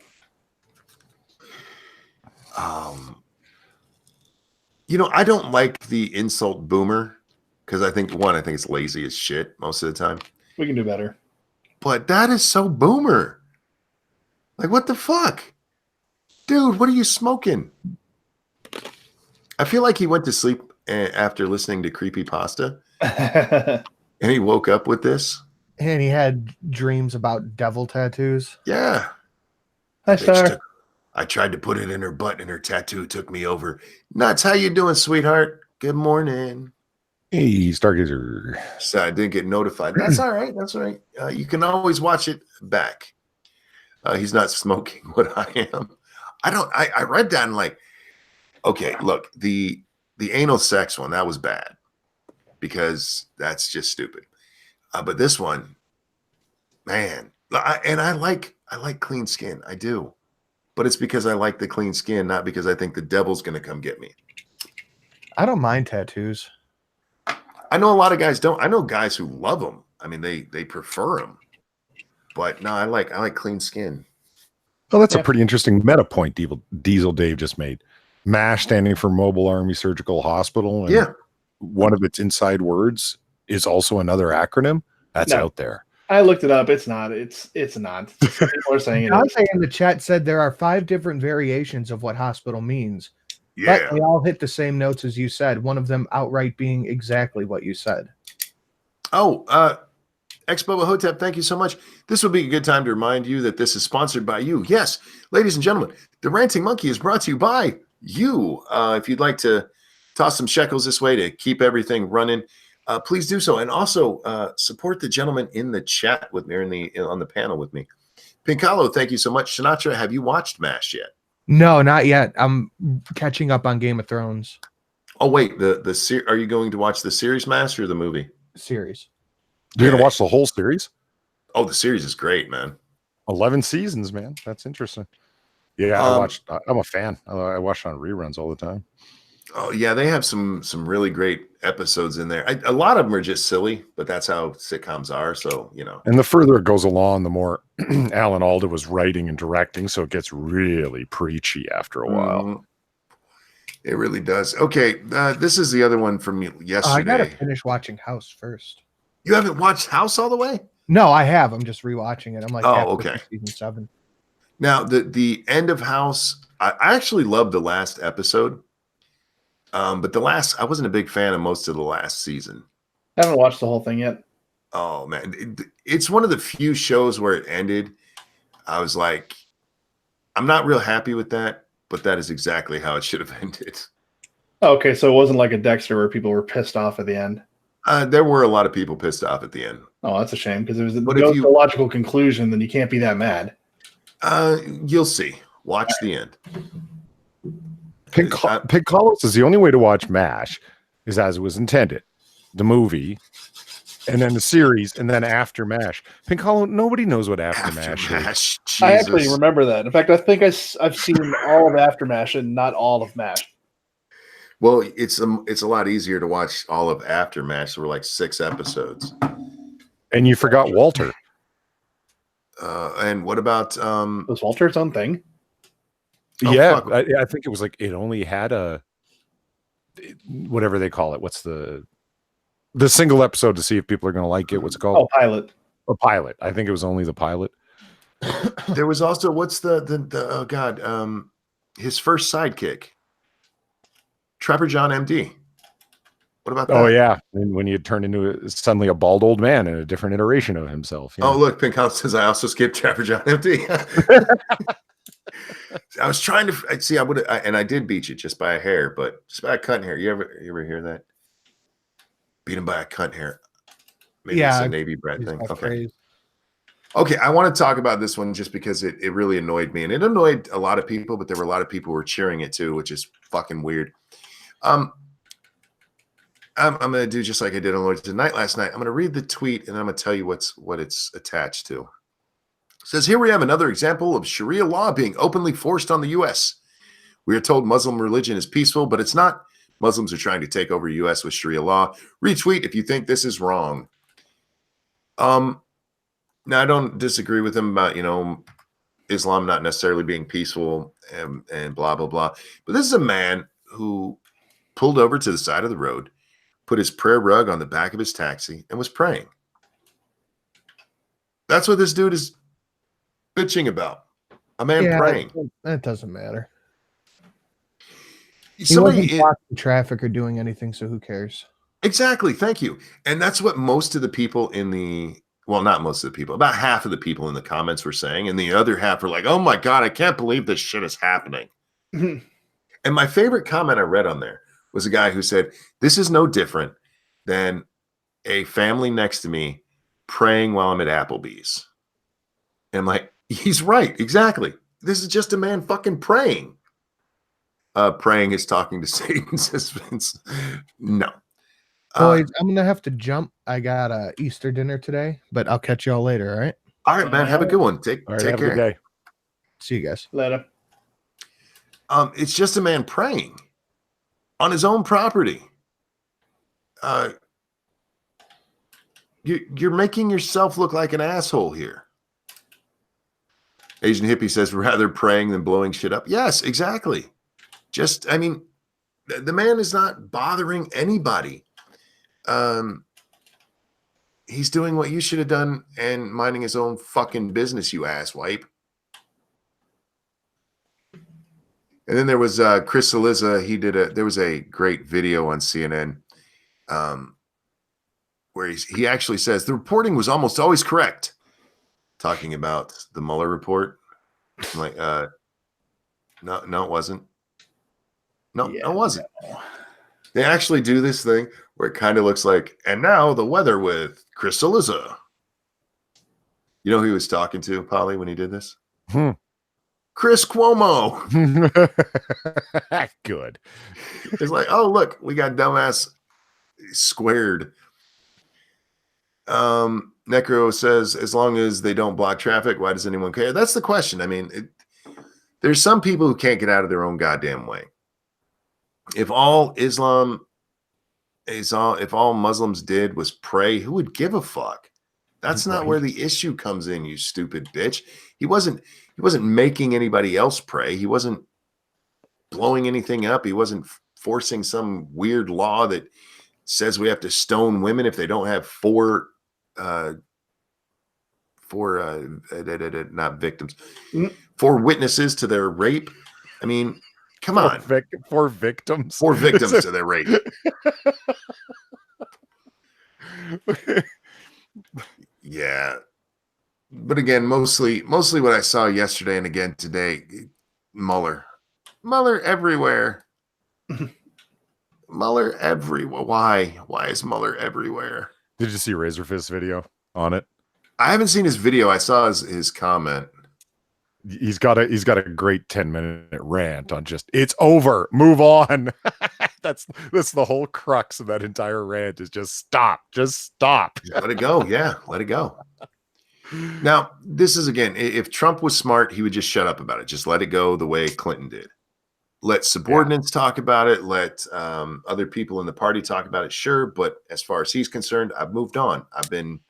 I don't like the insult boomer because I think it's lazy as shit most of the time. We can do better. But that is so boomer. Like, what the fuck? Dude, what are you smoking? I feel like he went to sleep after listening to Creepypasta and he woke up with this. And he had dreams about devil tattoos. Yeah. Hi, Star. I tried to put it in her butt and her tattoo took me over. Nuts, how you doing, sweetheart? Good morning. Hey, Stargazer. So I didn't get notified. That's all right. That's all right. You can always watch it back. He's not smoking what I am. I read that and like, okay, look, the anal sex one, that was bad because that's just stupid. But this one, man, I like clean skin. I do. But it's because I like the clean skin, not because I think the devil's going to come get me. I don't mind tattoos. I know a lot of guys don't. I know guys who love them. I mean, they prefer them. But no, I like clean skin. Well, that's a pretty interesting meta point Diesel Dave just made. MASH standing for Mobile Army Surgical Hospital. And one of its inside words is also another acronym. That's out there. I looked it up. It's not. It's not. People are saying it. Dante in the chat said there are 5 different variations of what hospital means. Yeah. But they all hit the same notes as you said. One of them outright being exactly what you said. Oh, Expo Hotep, thank you so much. This would be a good time to remind you that this is sponsored by you. Yes, ladies and gentlemen, the Ranting Monkey is brought to you by you. If you'd like to toss some shekels this way to keep everything running, please do so. And also support the gentleman in the chat with me, on the panel with me. Pincalo, thank you so much. Sinatra, have you watched MASH yet? No, not yet. I'm catching up on Game of Thrones. Oh, wait. Are you going to watch the series MASH or the movie? Series. You're going to watch the whole series? Oh, the series is great, man. 11 seasons, man. That's interesting. Yeah, I'm a fan. I watch on reruns all the time. Oh, yeah. They have some really great episodes in there. A lot of them are just silly, but that's how sitcoms are. So, And the further it goes along, the more Alan Alda was writing and directing. So it gets really preachy after a while. It really does. Okay. This is the other one from yesterday. I got to finish watching House first. You haven't watched House all the way? No, I have. I'm just rewatching it. I'm like, okay. Season 7. Now, the end of House, I actually loved the last episode. But I wasn't a big fan of most of the last season. I haven't watched the whole thing yet. Oh, man. It's one of the few shows where it ended. I was like, I'm not real happy with that, but that is exactly how it should have ended. Okay, so it wasn't like a Dexter where people were pissed off at the end. There were a lot of people pissed off at the end. Oh, that's a shame because it was a logical conclusion. Then you can't be that mad. You'll see. Watch the end. Pink Carlos is the only way to watch MASH is as it was intended. The movie, and then the series, and then after MASH. Pink Hollow, nobody knows what after MASH is. I actually remember that. In fact, I think I've seen all of After MASH and not all of MASH. Well, it's a lot easier to watch all of After MASH. There were like 6 episodes. And you forgot Walter. And what about was Walter its own thing? Yeah, I think it was like it only had a whatever they call it. What's the single episode to see if people are going to like it? What's it called? Oh, pilot. A pilot. I think it was only the pilot. There was also what's the his first sidekick, Trapper John MD. What about that? Oh yeah, and when he had turned into suddenly a bald old man in a different iteration of himself. Oh look, Pink House says I also skipped Trapper John MD. I was trying to see. I did beat you just by a hair, but just by a cunt hair. You ever hear that? Beat him by a cunt hair. Maybe it's a Navy bred thing. Okay. Okay, I want to talk about this one just because it really annoyed me, and it annoyed a lot of people, but there were a lot of people who were cheering it too, which is fucking weird. I'm going to do just like I did on Lloyd's Tonight last night. I'm going to read the tweet, and I'm going to tell you what it's attached to. It says, here we have another example of Sharia law being openly forced on the U.S. We are told Muslim religion is peaceful, but it's not. Muslims are trying to take over U.S. with Sharia law. Retweet if you think this is wrong. Now, I don't disagree with him about, Islam not necessarily being peaceful and blah, blah, blah. But this is a man who pulled over to the side of the road, put his prayer rug on the back of his taxi, and was praying. That's what this dude is bitching about. A man praying. That doesn't matter. He Somebody wasn't blocking traffic or doing anything, so who cares? Exactly. Thank you. And that's what most of the people not most of the people, about half of the people in the comments were saying. And the other half were like, oh my God, I can't believe this shit is happening. And my favorite comment I read on there was a guy who said, this is no different than a family next to me praying while I'm at Applebee's. And I'm like, he's right. Exactly. This is just a man fucking praying. Praying is talking to Satan, says Vince. No. Boys, I'm gonna have to jump. I got a Easter dinner today, but I'll catch y'all later. All right. All right, man. Have a good one. Take have care. A good day. See you guys later. It's just a man praying on his own property. You're making yourself look like an asshole here. Asian Hippie says, rather praying than blowing shit up. Yes, exactly. The man is not bothering anybody. He's doing what you should have done and minding his own fucking business, you asswipe. And then there was Chris Saliza. There was a great video on CNN where he actually says the reporting was almost always correct, talking about the Mueller report. I'm like, no, it wasn't. No, it wasn't. No. They actually do this thing where it kind of looks like, and now the weather with Chris Saliza. You know who he was talking to, Polly, when he did this? Chris Cuomo. Good. It's like, oh, look, we got dumbass squared. Necro says, as long as they don't block traffic, why does anyone care? That's the question. I mean, there's some people who can't get out of their own goddamn way. If all Muslims did was pray, who would give a fuck? That's not where the issue comes in, you stupid bitch. He wasn't making anybody else pray. He wasn't blowing anything up. He wasn't forcing some weird law that says we have to stone women if they don't have four not victims, 4 witnesses to their rape. I mean, come on. 4 victims. 4 victims to their rape. Yeah. But again, mostly what I saw yesterday and again today, Mueller everywhere. Mueller everywhere. Why is Mueller everywhere? Did you see Razorfist video on it? I haven't seen his video. I saw his comment. He's got a great 10-minute rant on just it's over, move on. That's the whole crux of that entire rant is just stop. Let it go. Yeah, let it go. Now, this is again, if Trump was smart, he would just shut up about it. Just let it go the way Clinton did. Let subordinates talk about it. Let other people in the party talk about it. Sure, but as far as he's concerned, I've moved on. I've been.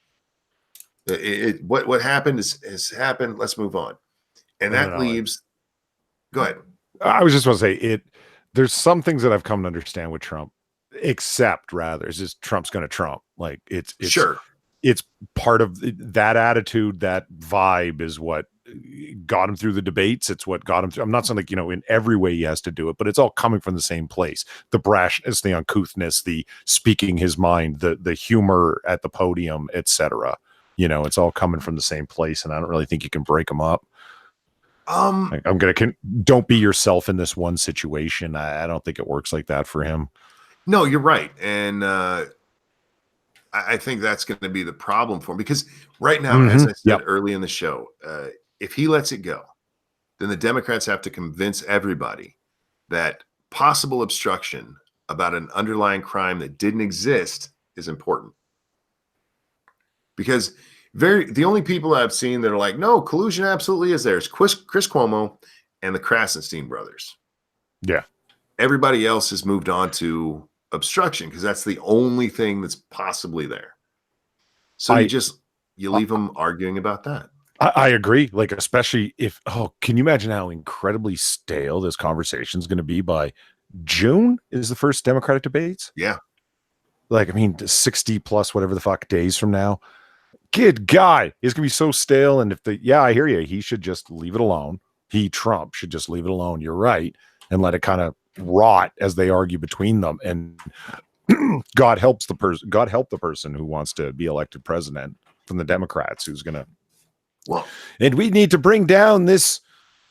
What happened has happened. Let's move on. And that leaves. Go ahead. I was just going to say it. There's some things that I've come to understand with Trump, except rather it's just Trump's going to Trump. Like it's sure. It's part of that attitude, that vibe is what got him through the debates. It's what got him through. I'm not saying like, in every way he has to do it, but it's all coming from the same place. The brashness, the uncouthness, the speaking his mind, the humor at the podium, etc. It's all coming from the same place. And I don't really think you can break them up. Don't be yourself in this one situation. I don't think it works like that for him. No, you're right. And I think that's going to be the problem for him because right now, as I said early in the show, if he lets it go, then the Democrats have to convince everybody that possible obstruction about an underlying crime that didn't exist is important. Because the only people I've seen that are like, no, collusion absolutely is there is Chris Cuomo and the Krasenstein brothers. Yeah. Everybody else has moved on to obstruction because that's the only thing that's possibly there. So you leave them arguing about that. I agree. Like, especially if, can you imagine how incredibly stale this conversation is going to be by June is the first Democratic debates? Yeah. Like, I mean, 60 plus whatever the fuck days from now. Good guy. It's going to be so stale. And I hear you. He should just leave it alone. Trump should just leave it alone. You're right. And let it kind of rot as they argue between them. And God help the person who wants to be elected president from the Democrats who's going to. Well, and we need to bring down this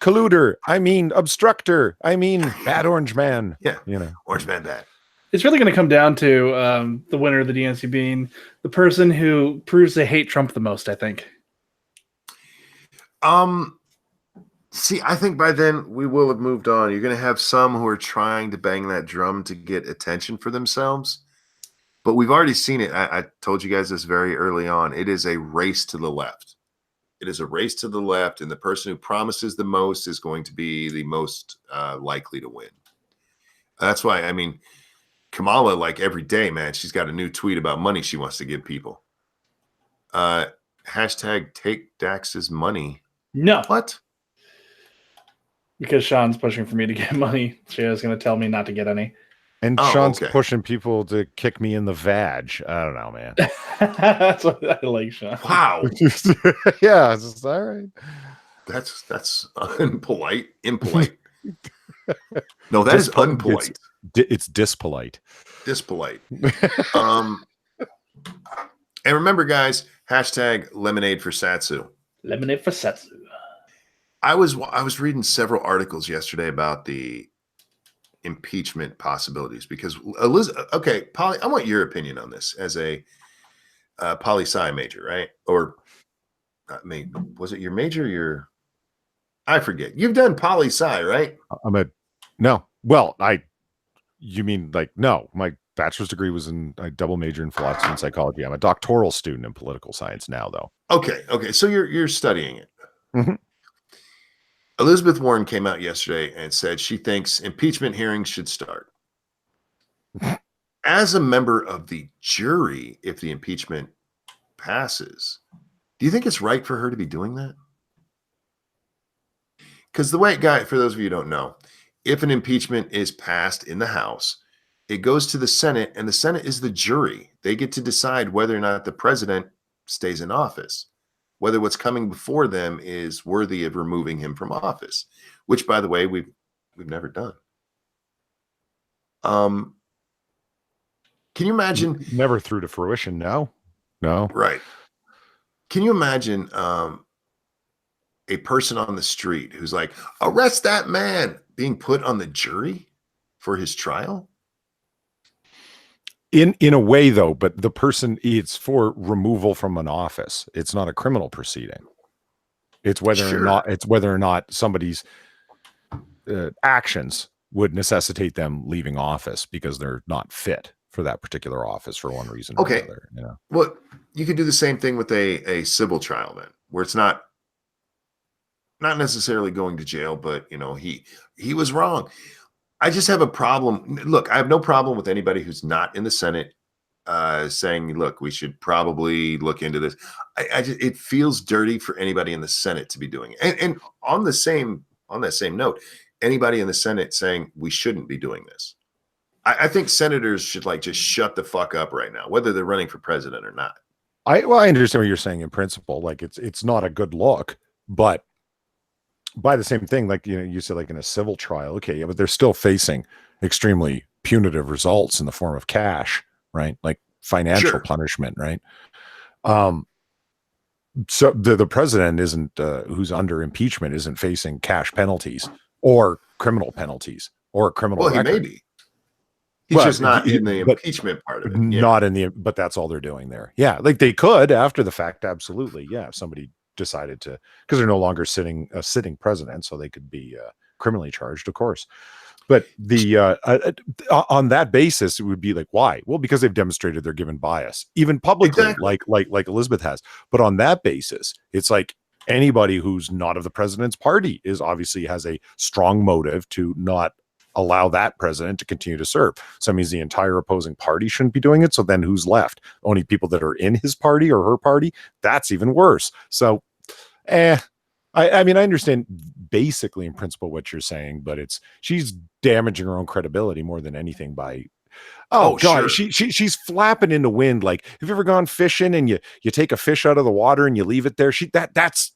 colluder. I mean, obstructor. I mean, bad orange man. Yeah. Orange man bad. It's really going to come down to the winner of the DNC being the person who proves they hate Trump the most, I think. See, I think by then we will have moved on. You're going to have some who are trying to bang that drum to get attention for themselves. But we've already seen it. I told you guys this very early on. It is a race to the left. It is a race to the left, and the person who promises the most is going to be the most likely to win. That's why, I mean, Kamala, like every day, man, she's got a new tweet about money she wants to give people. Hashtag take Dax's money. No. What? Because Sean's pushing for me to get money. She was going to tell me not to get any. And Sean's pushing people to kick me in the vag. I don't know, man. That's what I like, Sean. Wow. Yeah, it's just, all right. That's impolite. No, that is unpolite. It's dispolite. Dispolite. And remember, guys, hashtag lemonade for Satsu. Lemonade for Satsu. I was reading several articles yesterday about the impeachment possibilities because Polly, I want your opinion on this as a poli-sci major, right? Or was it your major? I forget. You've done poli-sci, right? No. Well, you mean like, no, my bachelor's degree was I double major in philosophy and psychology. I'm a doctoral student in political science now, though. Okay. So you're studying it. Mm-hmm. Elizabeth Warren came out yesterday and said she thinks impeachment hearings should start. As a member of the jury, if the impeachment passes, do you think it's right for her to be doing that? Because the way for those of you who don't know, if an impeachment is passed in the House, it goes to the Senate, and the Senate is the jury. They get to decide whether or not the president stays in office, whether what's coming before them is worthy of removing him from office, which, by the way, we've never done. Can you imagine? Never through to fruition. No. Right. Can you imagine a person on the street who's like, arrest that man, being put on the jury for his trial? In a way, though, but the person, it's for removal from an office. It's not a criminal proceeding. It's whether or not somebody's actions would necessitate them leaving office because they're not fit for that particular office for one reason or another. Well, you could do the same thing with a civil trial then, where it's not necessarily going to jail, but he was wrong. I just have a problem. Look, I have no problem with anybody who's not in the Senate saying, look, we should probably look into this. It feels dirty for anybody in the Senate to be doing it. And on that same note, anybody in the Senate saying we shouldn't be doing this. I think senators should just shut the fuck up right now, whether they're running for president or not. I understand what you're saying in principle. Like it's not a good look, but by the same thing, like you said, like in a civil trial, okay, yeah, but they're still facing extremely punitive results in the form of cash, right? Like financial punishment, right? So the president isn't who's under impeachment isn't facing cash penalties or criminal penalties or criminal. Well, he may be. He's just not in the impeachment part of it. Not in the, but that's all they're doing there. Yeah, like they could after the fact, absolutely. Yeah, if somebody decided to, because they're no longer sitting president, so they could be criminally charged, of course. But the on that basis, it would be like, why? Well, because they've demonstrated they're given bias, even publicly, Exactly. like Elizabeth has. But on that basis, it's like anybody who's not of the president's party is obviously has a strong motive to not allow that president to continue to serve. So that means the entire opposing party shouldn't be doing it. So then who's left? Only people that are in his party or her party? That's even worse. So, I mean, I understand basically in principle what you're saying, but she's damaging her own credibility more than anything by God, sure. she's flapping in the wind. Like, have you ever gone fishing and you take a fish out of the water and you leave it there? That's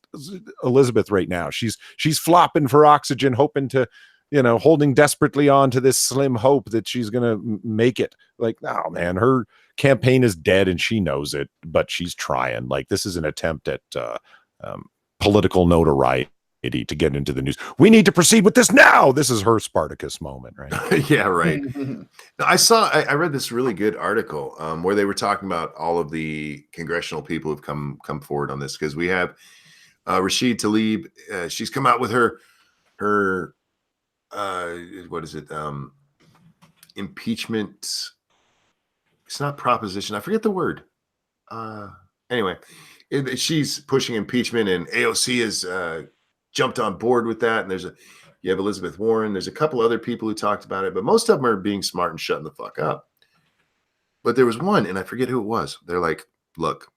Elizabeth right now. She's flopping for oxygen, hoping to, holding desperately on to this slim hope that she's gonna make it. Like, no, man, her campaign is dead and she knows it, but she's trying. Like, this is an attempt at political notoriety to get into the news. We need to proceed with this now. This is her Spartacus moment, right? Yeah, right. I read this really good article where they were talking about all of the congressional people who've come forward on this, because we have Rashid Tlaib. She's come out with her what is it? Impeachment. It's not proposition. I forget the word. Anyway, she's pushing impeachment, and AOC has jumped on board with that. And you have Elizabeth Warren. There's a couple other people who talked about it, but most of them are being smart and shutting the fuck up. But there was one, and I forget who it was. They're like, look,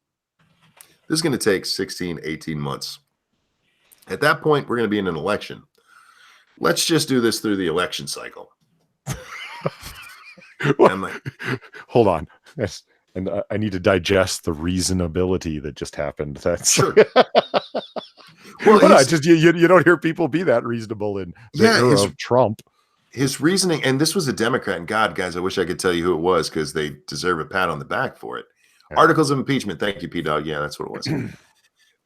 this is going to take 16, 18 months. At that point, we're going to be in an election. Let's just do this through the election cycle. I'm like, hold on. Yes. And I need to digest the reasonability that just happened. That's sure. Well, you don't hear people be that reasonable in the era of Trump. His reasoning, and this was a Democrat, and God, guys, I wish I could tell you who it was because they deserve a pat on the back for it. Yeah. Articles of impeachment. Thank you, P-Dog. Yeah, that's what it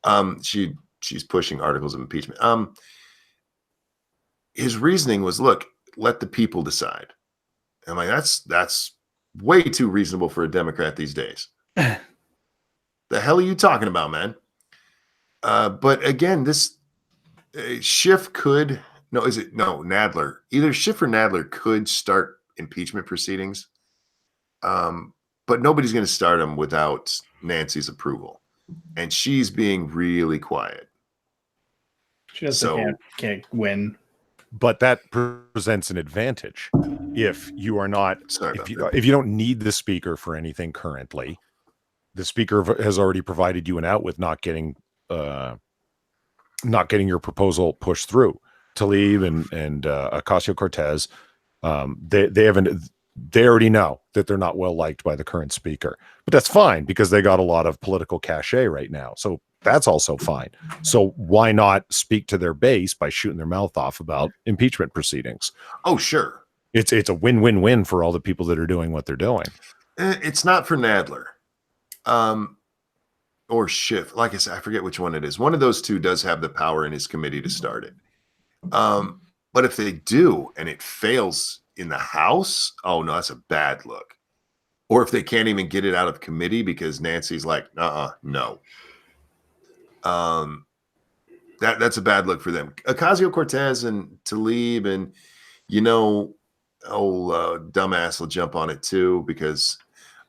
was. She's pushing articles of impeachment. His reasoning was, look, let the people decide. I'm like, that's way too reasonable for a Democrat these days. The hell are you talking about, man? But again, this Schiff could Nadler. Either Schiff or Nadler could start impeachment proceedings, but nobody's going to start them without Nancy's approval, and she's being really quiet. She just can't win. But that presents an advantage if you are not. If you don't need the speaker for anything currently, the speaker has already provided you an out with not getting your proposal pushed through. Tlaib and Ocasio-Cortez, they already know that they're not well liked by the current speaker, but that's fine because they got a lot of political cachet right now. So that's also fine. So why not speak to their base by shooting their mouth off about impeachment proceedings? Oh, sure. It's a win-win-win for all the people that are doing what they're doing. It's not for Nadler. Or Schiff. Like I said, I forget which one it is. One of those two does have the power in his committee to start it. But if they do and it fails in the House, oh no, that's a bad look. Or if they can't even get it out of committee because Nancy's like, no. That's a bad look for them. Ocasio-Cortez and Tlaib and dumbass will jump on it too because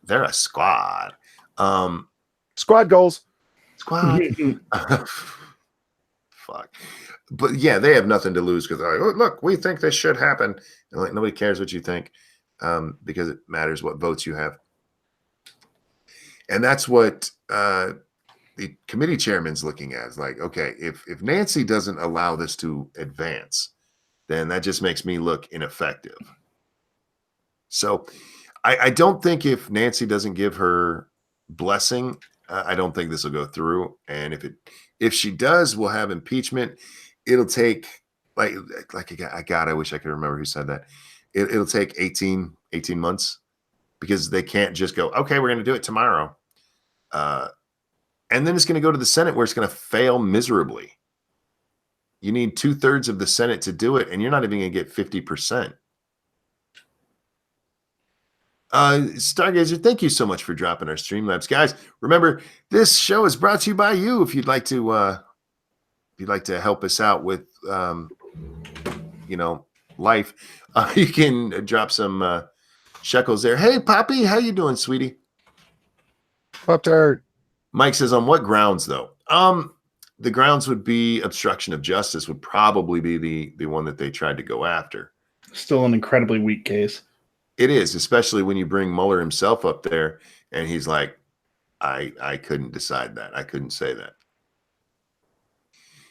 they're a squad. Squad goals. Squad. Fuck. But yeah, they have nothing to lose because they're like, oh, look, we think this should happen. And like, nobody cares what you think because it matters what votes you have. And that's what the committee chairman's looking at. Is like, okay, if Nancy doesn't allow this to advance, then that just makes me look ineffective. So I don't think if Nancy doesn't give her blessing, I don't think this will go through. And if she does, we'll have impeachment. It'll take I wish I could remember who said that. It'll take 18 months because they can't just go, okay, we're going to do it tomorrow. And then it's going to go to the Senate where it's going to fail miserably. You need 2/3 of the Senate to do it, and you're not even going to get 50%. Stargazer, thank you so much for dropping our Streamlabs, guys. Remember, this show is brought to you by you. If you'd like to help us out with, life, you can drop some shekels there. Hey, Poppy, how you doing, sweetie? Up there. Mike says, on what grounds, though? The grounds would be obstruction of justice would probably be the one that they tried to go after. Still an incredibly weak case. It is, especially when you bring Mueller himself up there and he's like, I couldn't decide that. I couldn't say that.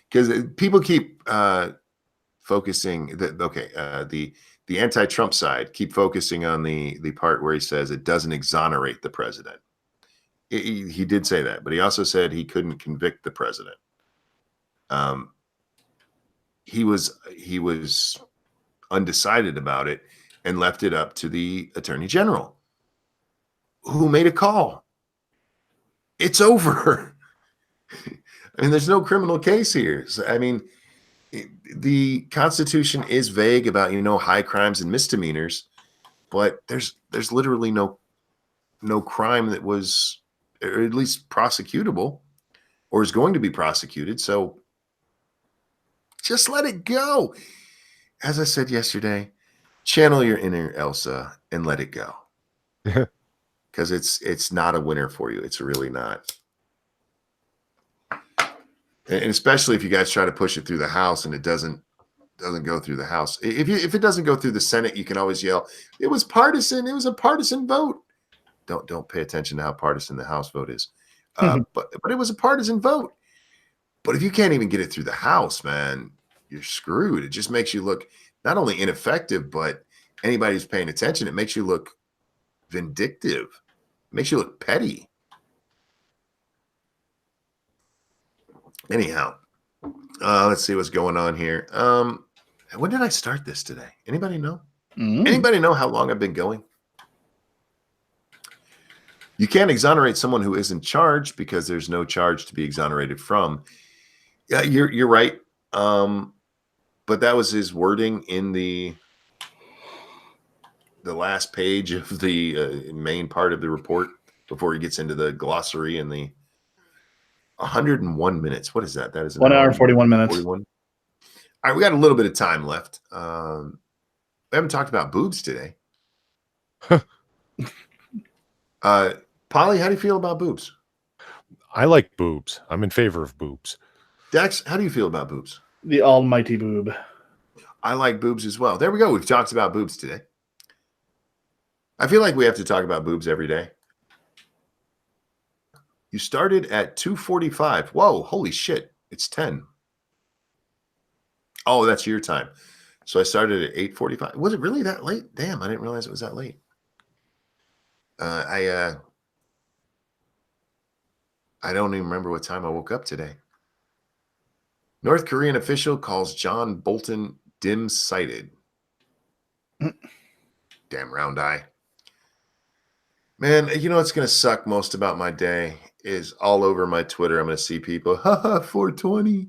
Because people keep focusing the anti-Trump side keep focusing on the part where he says it doesn't exonerate the president. He did say that, but he also said he couldn't convict the president. He was undecided about it and left it up to the attorney general, who made a call. It's over. I mean, there's no criminal case here. So, I mean, the Constitution is vague about, high crimes and misdemeanors, but there's literally no crime that was, or at least prosecutable, or is going to be prosecuted. So just let it go. As I said yesterday, channel your inner Elsa and let it go. Because it's not a winner for you. It's really not. And especially if you guys try to push it through the House and it doesn't go through the House. If it doesn't go through the Senate, you can always yell, it was partisan. It was a partisan vote. Don't pay attention to how partisan the House vote is. But it was a partisan vote. But if you can't even get it through the House, man, you're screwed. It just makes you look not only ineffective, but anybody who's paying attention, it makes you look vindictive. It makes you look petty. Anyhow, let's see what's going on here. When did I start this today? Anybody know? Anybody know how long I've been going? You can't exonerate someone who isn't charged because there's no charge to be exonerated from. Yeah, you're right. But that was his wording in the last page of the main part of the report before he gets into the glossary and the 101 minutes. What is that? That is 1 hour, 41 minutes. 41. All right, we got a little bit of time left. We haven't talked about boobs today. Polly, how do you feel about boobs? I like boobs. I'm in favor of boobs. Dex, how do you feel about boobs? The almighty boob. I like boobs as well. There we go. We've talked about boobs today. I feel like we have to talk about boobs every day. You started at 2:45. Whoa, holy shit. It's 10. Oh, that's your time. So I started at 8:45. Was it really that late? Damn, I didn't realize it was that late. I don't even remember what time I woke up today. North Korean official calls John Bolton dim-sighted. Damn round eye. Man, you know what's going to suck most about my day is all over my Twitter. I'm going to see people, haha, 420.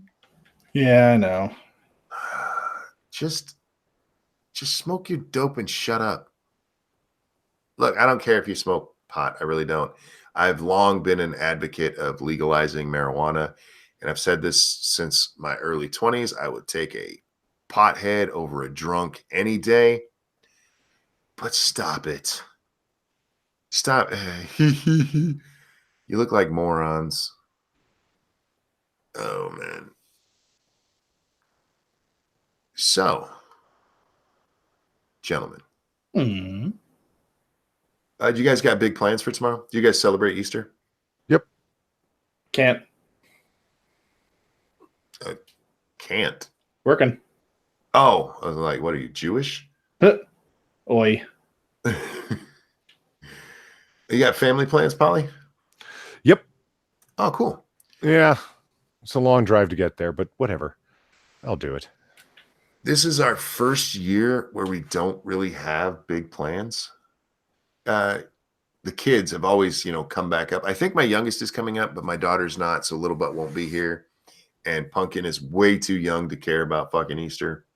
Yeah, I know. Just smoke your dope and shut up. Look, I don't care if you smoke pot. I really don't. I've long been an advocate of legalizing marijuana, and I've said this since my early 20s. I would take a pothead over a drunk any day, but stop it. Stop. You look like morons. Oh, man. So, gentlemen. Mm. Do you guys got big plans for tomorrow? Do you guys celebrate Easter? Yep. Can't. Can't. Working. Oh, I was like, what are you, Jewish? Oi. You got family plans, Polly? Yep. Oh, cool. Yeah. It's a long drive to get there, but whatever. I'll do it. This is our first year where we don't really have big plans. The kids have always, come back up. I think my youngest is coming up, but my daughter's not, so little butt won't be here. And Pumpkin is way too young to care about fucking Easter.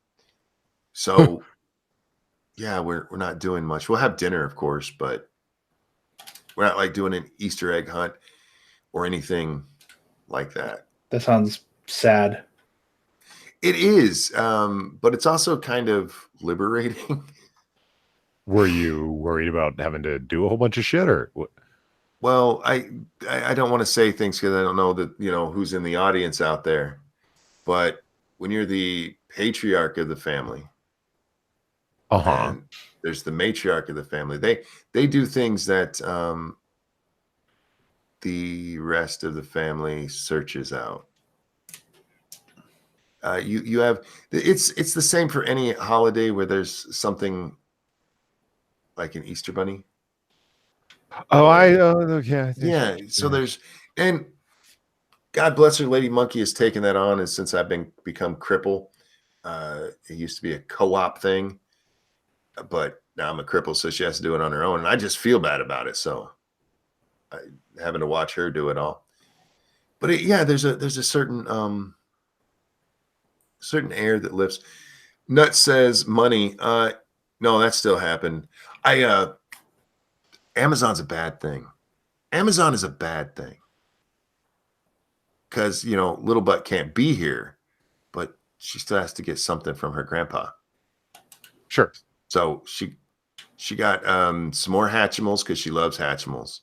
So yeah, we're not doing much. We'll have dinner, of course, but we're not like doing an Easter egg hunt or anything like that. That sounds sad. It is, but it's also kind of liberating. Were you worried about having to do a whole bunch of shit, or what? Well, I don't want to say things because I don't know that who's in the audience out there. But when you're the patriarch of the family, and there's the matriarch of the family, they do things that the rest of the family searches out. You have it's the same for any holiday where there's something like an Easter bunny. Oh, yeah. Yeah. So there's, and God bless her, Lady Monkey has taken that on, and since I've become cripple, it used to be a co-op thing, but now I'm a cripple, so she has to do it on her own, and I just feel bad about it. So having to watch her do it all. But there's a certain certain air that lifts. Nut says money. No, that still happened. Amazon's a bad thing. Amazon is a bad thing because little butt can't be here, but she still has to get something from her grandpa. Sure. So she got some more Hatchimals because she loves Hatchimals.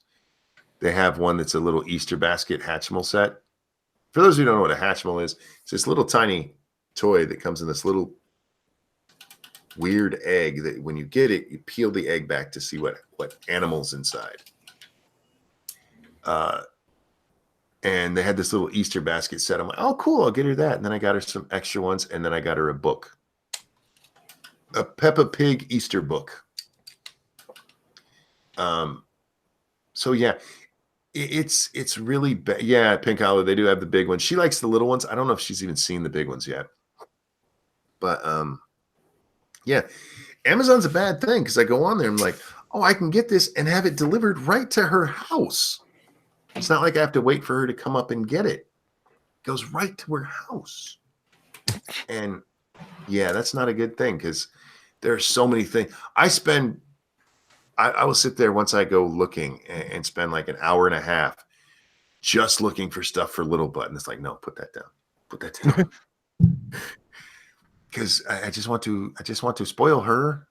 They have one that's a little Easter basket Hatchimal set. For those who don't know what a Hatchimal is, it's this little tiny toy that comes in this little weird egg that when you get it, you peel the egg back to see what animal's inside. And they had this little Easter basket set. I'm like, oh, cool, I'll get her that. And then I got her some extra ones, and then I got her a book. A Peppa Pig Easter book. So yeah, it's really bad. Yeah, Pink Olive, they do have the big ones. She likes the little ones. I don't know if she's even seen the big ones yet. But yeah, Amazon's a bad thing because I go on there and I'm like, oh, I can get this and have it delivered right to her house. It's not like I have to wait for her to come up and get it. It goes right to her house. And yeah, that's not a good thing because there are so many things. I will sit there once I go looking and spend like an hour and a half just looking for stuff for Little Butt. And it's like, no, put that down. Put that down. Because I just want to spoil her.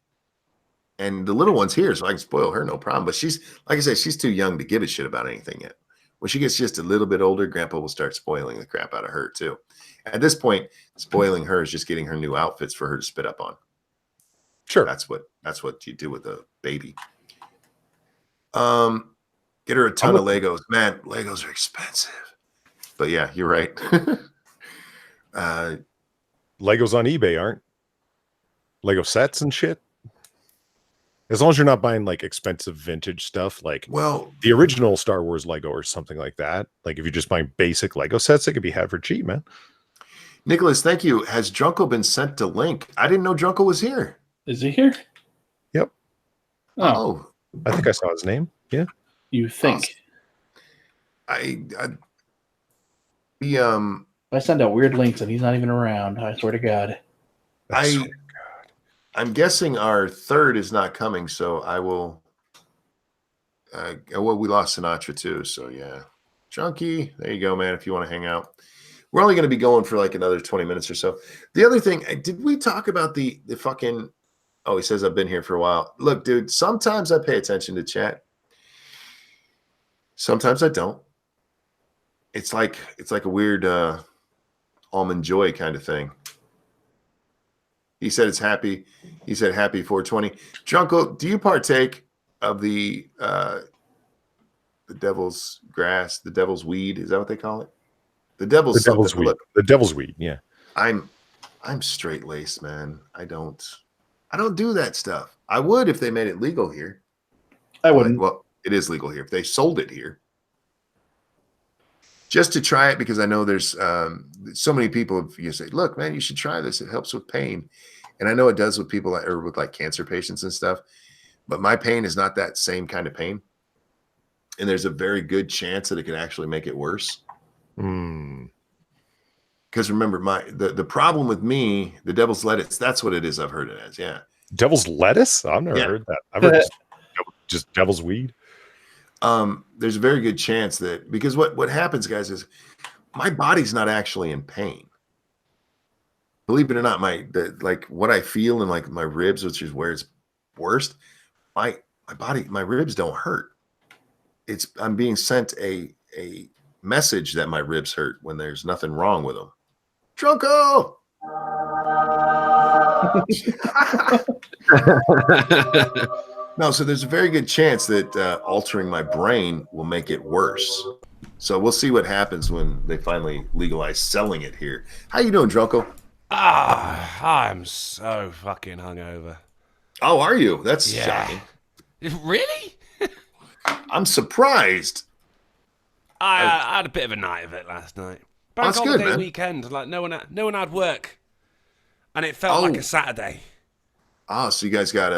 And the little one's here, so I can spoil her, no problem. But she's, like I said, she's too young to give a shit about anything yet. When she gets just a little bit older, Grandpa will start spoiling the crap out of her too. At this point, spoiling her is just getting her new outfits for her to spit up on. Sure. That's what you do with a baby. Get her a ton of Legos. Man, Legos are expensive. But yeah, you're right. Legos on eBay aren't Lego sets and shit. As long as you're not buying like expensive vintage stuff, like the original Star Wars Lego or something like that. Like if you're just buying basic Lego sets, they could be had for cheap, man. Nicholas, thank you. Has Drunko been sent to Link? I didn't know Drunko was here. Is he here? Yep. Oh. I think I saw his name. Yeah. You think? Awesome. I send out weird links and he's not even around. I swear to God. I'm guessing our third is not coming, so I will. We lost Sinatra too, so yeah. Chunky, there you go, man. If you want to hang out, we're only going to be going for like another 20 minutes or so. The other thing, did we talk about the fucking? Oh, he says I've been here for a while. Look, dude. Sometimes I pay attention to chat. Sometimes I don't. It's like a weird almond joy kind of thing. He said it's happy. He said happy 420. Drunko, do you partake of the devil's grass, the devil's weed? Is that what they call it? The devil's weed. Look, the devil's weed. Yeah. I'm straight laced, man. I don't do that stuff. I would if they made it legal here. I wouldn't. Well, it is legal here. If they sold it here. Just to try it because I know there's so many people. You say, look, man, you should try this. It helps with pain. And I know it does with people with like cancer patients and stuff. But my pain is not that same kind of pain. And there's a very good chance that it could actually make it worse. Because remember, the problem with me, the devil's lettuce, that's what it is. I've heard it as. Yeah. Devil's lettuce? I've never Yeah. heard that. I've heard just devil's weed. There's a very good chance that because what happens, guys, is my body's not actually in pain. Believe it or not, like what I feel in like my ribs, which is where it's worst, my body, my ribs don't hurt. I'm being sent a message that my ribs hurt when there's nothing wrong with them. Drunko! No, so there's a very good chance that altering my brain will make it worse. So we'll see what happens when they finally legalize selling it here. How you doing, Drunko? I'm so fucking hungover. Oh, are you? That's shocking. Really? I'm surprised. I had a bit of a night of it last night. Bank holiday weekend, like no one had work, and it felt like a Saturday. Oh, so you guys got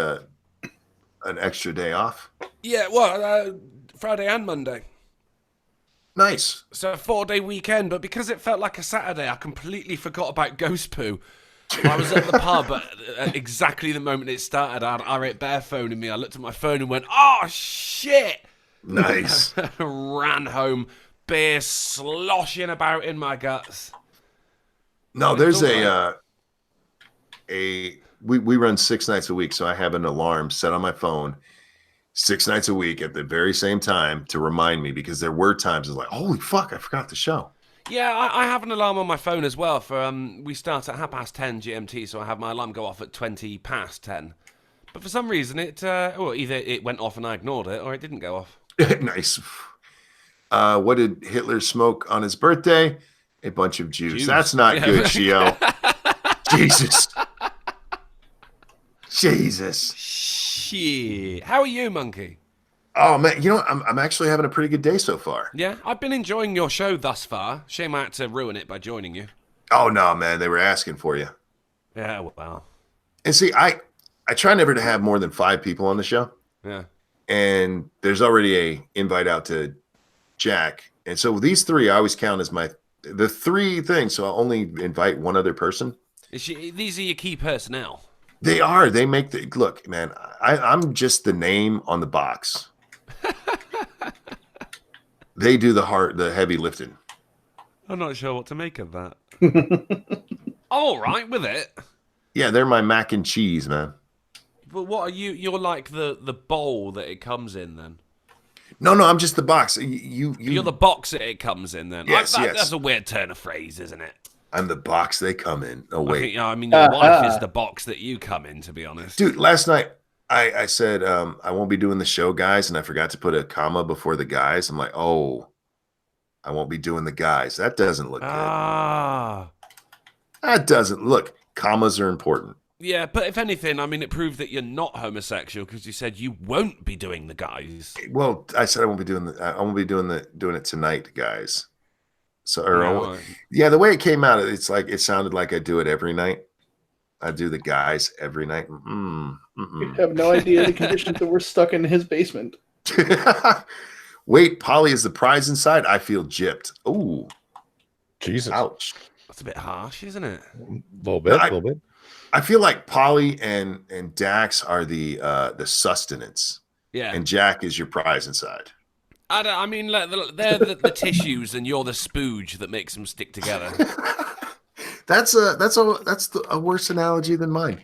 an extra day off? Yeah, well, Friday and Monday. Nice. So a 4-day weekend, but because it felt like a Saturday, I completely forgot about Ghost Poo. I was at the pub at exactly the moment it started. I had Irate Bear phoning me. I looked at my phone and went, "Oh shit!" Nice. Ran home, beer sloshing about in my guts. No, there's we run 6 nights a week, so I have an alarm set on my phone 6 nights a week at the very same time to remind me, because there were times it's like, holy fuck, I forgot the show. Yeah, I have an alarm on my phone as well. For we start at 10:30 GMT, so I have my alarm go off at 10:20. But for some reason, either it went off and I ignored it, or it didn't go off. Nice. What did Hitler smoke on his birthday? A bunch of Jews. That's not good, Shio. Jesus. Shit. How are you, Monkey? Oh man, I'm actually having a pretty good day so far. Yeah, I've been enjoying your show thus far. Shame I had to ruin it by joining you. Oh no, man, they were asking for you. Yeah, well. And see, I try never to have more than 5 people on the show. Yeah. And there's already a invite out to Jack. And so these 3 I always count as the 3 things. So I'll only invite one other person. These are your key personnel. They are. They make look, man, I'm just the name on the box. They do the heavy lifting. I'm not sure what to make of that. I'm all right with it. Yeah, they're my mac and cheese, man. But what are you? You're like the bowl that it comes in, then. No, I'm just the box. You're the box that it comes in, then. Yes, yes. That's a weird turn of phrase, isn't it? I'm the box they come in. Oh wait, I mean, your wife is the box that you come in. To be honest, dude. Last night I said I won't be doing the show, guys, and I forgot to put a comma before the guys. I'm like, oh, I won't be doing the guys. That doesn't look good. That doesn't look. Commas are important. Yeah, but if anything, I mean, it proved that you're not homosexual because you said you won't be doing the guys. Well, I said I won't be doing doing it tonight, guys. So, yeah, the way it came out, it sounded like I do it every night. I do the guys every night. You have no idea the conditions that we're stuck in his basement. Wait, Polly is the prize inside. I feel gypped. Ooh, Jesus! Ouch. That's a bit harsh, isn't it? A little bit. I feel like Polly and Dax are the sustenance. Yeah. And Jack is your prize inside. I mean, they're the tissues, and you're the spooge that makes them stick together. That's a worse analogy than mine.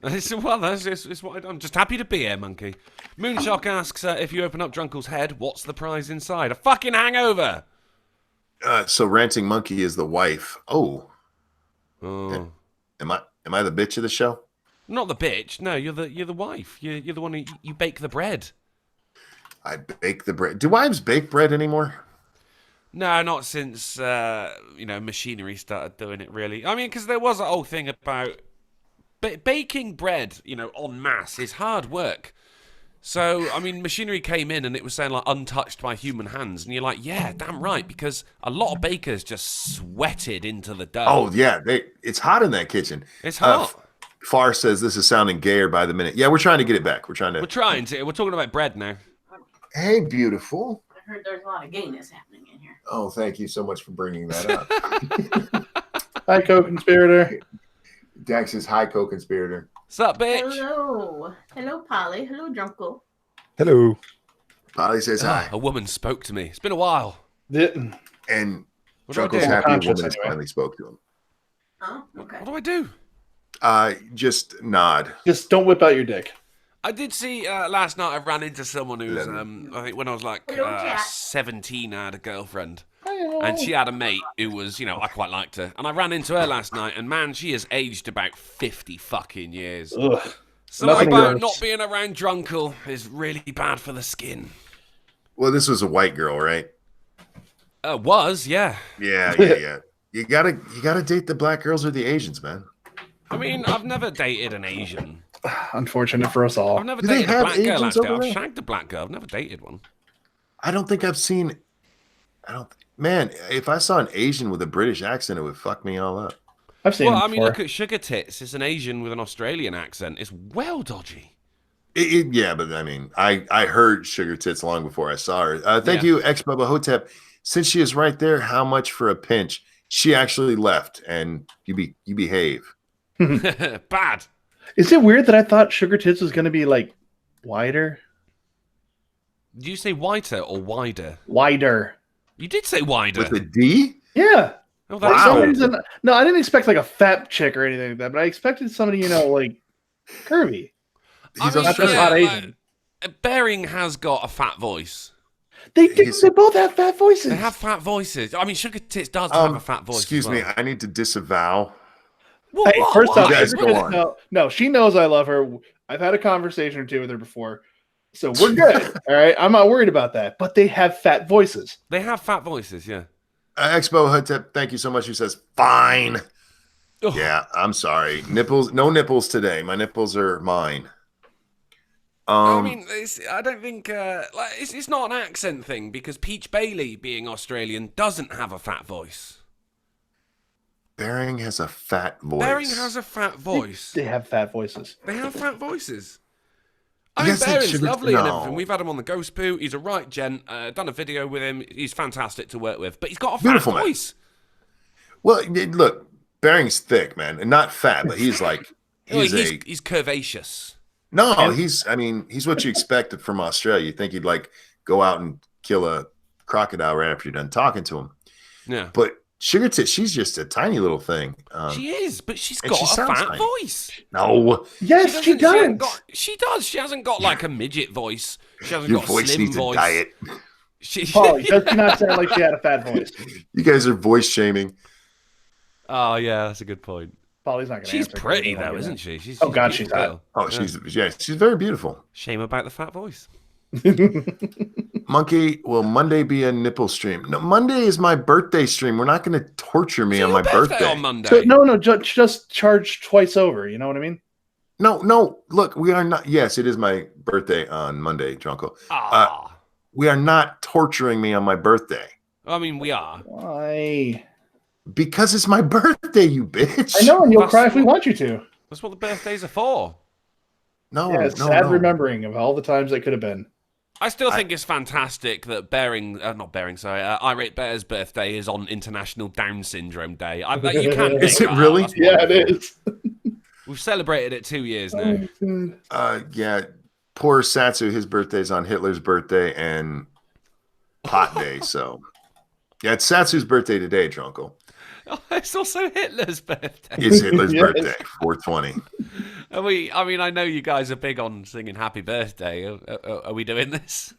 Well, that's what I'm just happy to be here, Monkey. Moonshock asks if you open up Drunkle's head, what's the prize inside? A fucking hangover. So Ranting Monkey is the wife. Oh. Am I the bitch of the show? Not the bitch. No, you're the wife. You're the one who you bake the bread. I bake the bread. Do wives bake bread anymore? No, not since machinery started doing it. Really, I mean, because there was a whole thing about baking bread, en masse is hard work. So, I mean, machinery came in and it was saying, like, untouched by human hands. And you're like, yeah, damn right, because a lot of bakers just sweated into the dough. Oh, yeah. It's hot in that kitchen. It's hot. Far says this is sounding gayer by the minute. Yeah, we're trying to get it back. We're trying to. We're talking about bread now. Hey, beautiful. I heard there's a lot of gayness happening in here. Oh, thank you so much for bringing that up. Hi, co-conspirator. Dax is high co-conspirator. Sup, bitch? Hello. Hello, Polly. Hello, Drunkle. Hello. Polly says hi. A woman spoke to me. It's been a while. And What do I Drunkle's do? happy a Conscious woman has anyway. finally spoke to him. Oh, okay. What do I do? Just nod. Just don't whip out your dick. I did see last night I ran into someone who was, I think when I was like Hello, Jack. 17, I had a girlfriend. And she had a mate who was, I quite liked her. And I ran into her last night, and man, she has aged about 50 fucking years. Ugh. Something Nothing about worse. not being around Drunkle is really bad for the skin. Well, this was a white girl, right? Was, yeah. Yeah. You gotta date the black girls or the Asians, man. I mean, I've never dated an Asian. Unfortunate for us all. I've never Do they dated a have black girl, Asians actually. over I've there? shagged a black girl. I've never dated one. I don't think I've seen. Man, if I saw an Asian with a British accent, it would fuck me all up. I've seen Well, him I mean, before. look at Sugar Tits. It's an Asian with an Australian accent. It's well dodgy. Yeah, but I mean, I heard Sugar Tits long before I saw her. Thank Yeah. you, ex Bubba Hotep. Since she is right there, how much for a pinch? She actually left, and you behave. Bad. Is it weird that I thought Sugar Tits was going to be like wider? Did you say whiter or wider? Wider. You did say wider. With a D? Yeah. Oh, For that's some Wow. reason, no, I didn't expect like a fat chick or anything like that, but I expected somebody, like curvy. He's Not just hot Asian. Bering has got a fat voice. They He's- both have fat voices. They have fat voices. I mean, Sugar Tits does have a fat voice. Excuse as me, well. I need to disavow. What? Hey, first Why? off, You guys Sugar go Tits- on. no, she knows I love her. I've had a conversation or two with her before, so we're good. All right, I'm not worried about that. But they have fat voices. They have fat voices, yeah. Expo Hotep, thank you so much. Who says fine? Ugh. Yeah, I'm sorry. No nipples today. My nipples are mine. I mean, I don't think it's not an accent thing because Peach Bailey, being Australian, doesn't have a fat voice. Bering has a fat voice. Bering has a fat voice. They have fat voices. They have fat voices. I You mean, guys think Bering's Sugar- lovely and No. everything. We've had him on the Ghost Poo. He's a right gent. Done a video with him. He's fantastic to work with. But he's got a fat Beautiful man. voice. Well, look, Bering's thick, man, and not fat, but he's like He's curvaceous. no, he's what you expect from Australia. You think he'd like go out and kill a crocodile right after you're done talking to him. Yeah. But Sugar Tit, she's just a tiny little thing. She is, but she's and got she a sounds fat tiny. voice. No, Yes, she hasn't does. She does. She hasn't got like a midget voice. She hasn't your got a voice slim needs voice. a diet. Paul, does she not sound like she had a fat voice? You guys are voice shaming. Oh yeah, that's a good point. Polly's not going to She's answer. pretty because I though, don't isn't like she? She's Oh, a God, beautiful she's hot. girl. Oh, she's very beautiful. Shame about the fat voice. Monkey, will Monday be a nipple stream? No, Monday is my birthday stream. We're not going to torture me It's on your my birthday. on Monday. So, no, just charge twice over. You know what I mean? No. Look, we are not. Yes, it is my birthday on Monday, Drunko. We are not torturing me on my birthday I mean, we are. Why? because it's my birthday, you bitch. I know, and you'll That's cry if we what- want you to. That's what the birthdays are for. No, Yeah, no, sad no. remembering of all the times that could have been. I still think it's fantastic that Irate Bear's birthday is on International Down Syndrome Day. You can't Is make it that up. really? That's Yeah, wonderful. it is. We've celebrated it 2 years now. Yeah, poor Satsu. His birthday's on Hitler's birthday and Pot Day. So, yeah, it's Satsu's birthday today, Drunko. Oh, it's also Hitler's birthday. It's Hitler's Yes. birthday, 420. I know you guys are big on singing Happy Birthday. Are we doing this?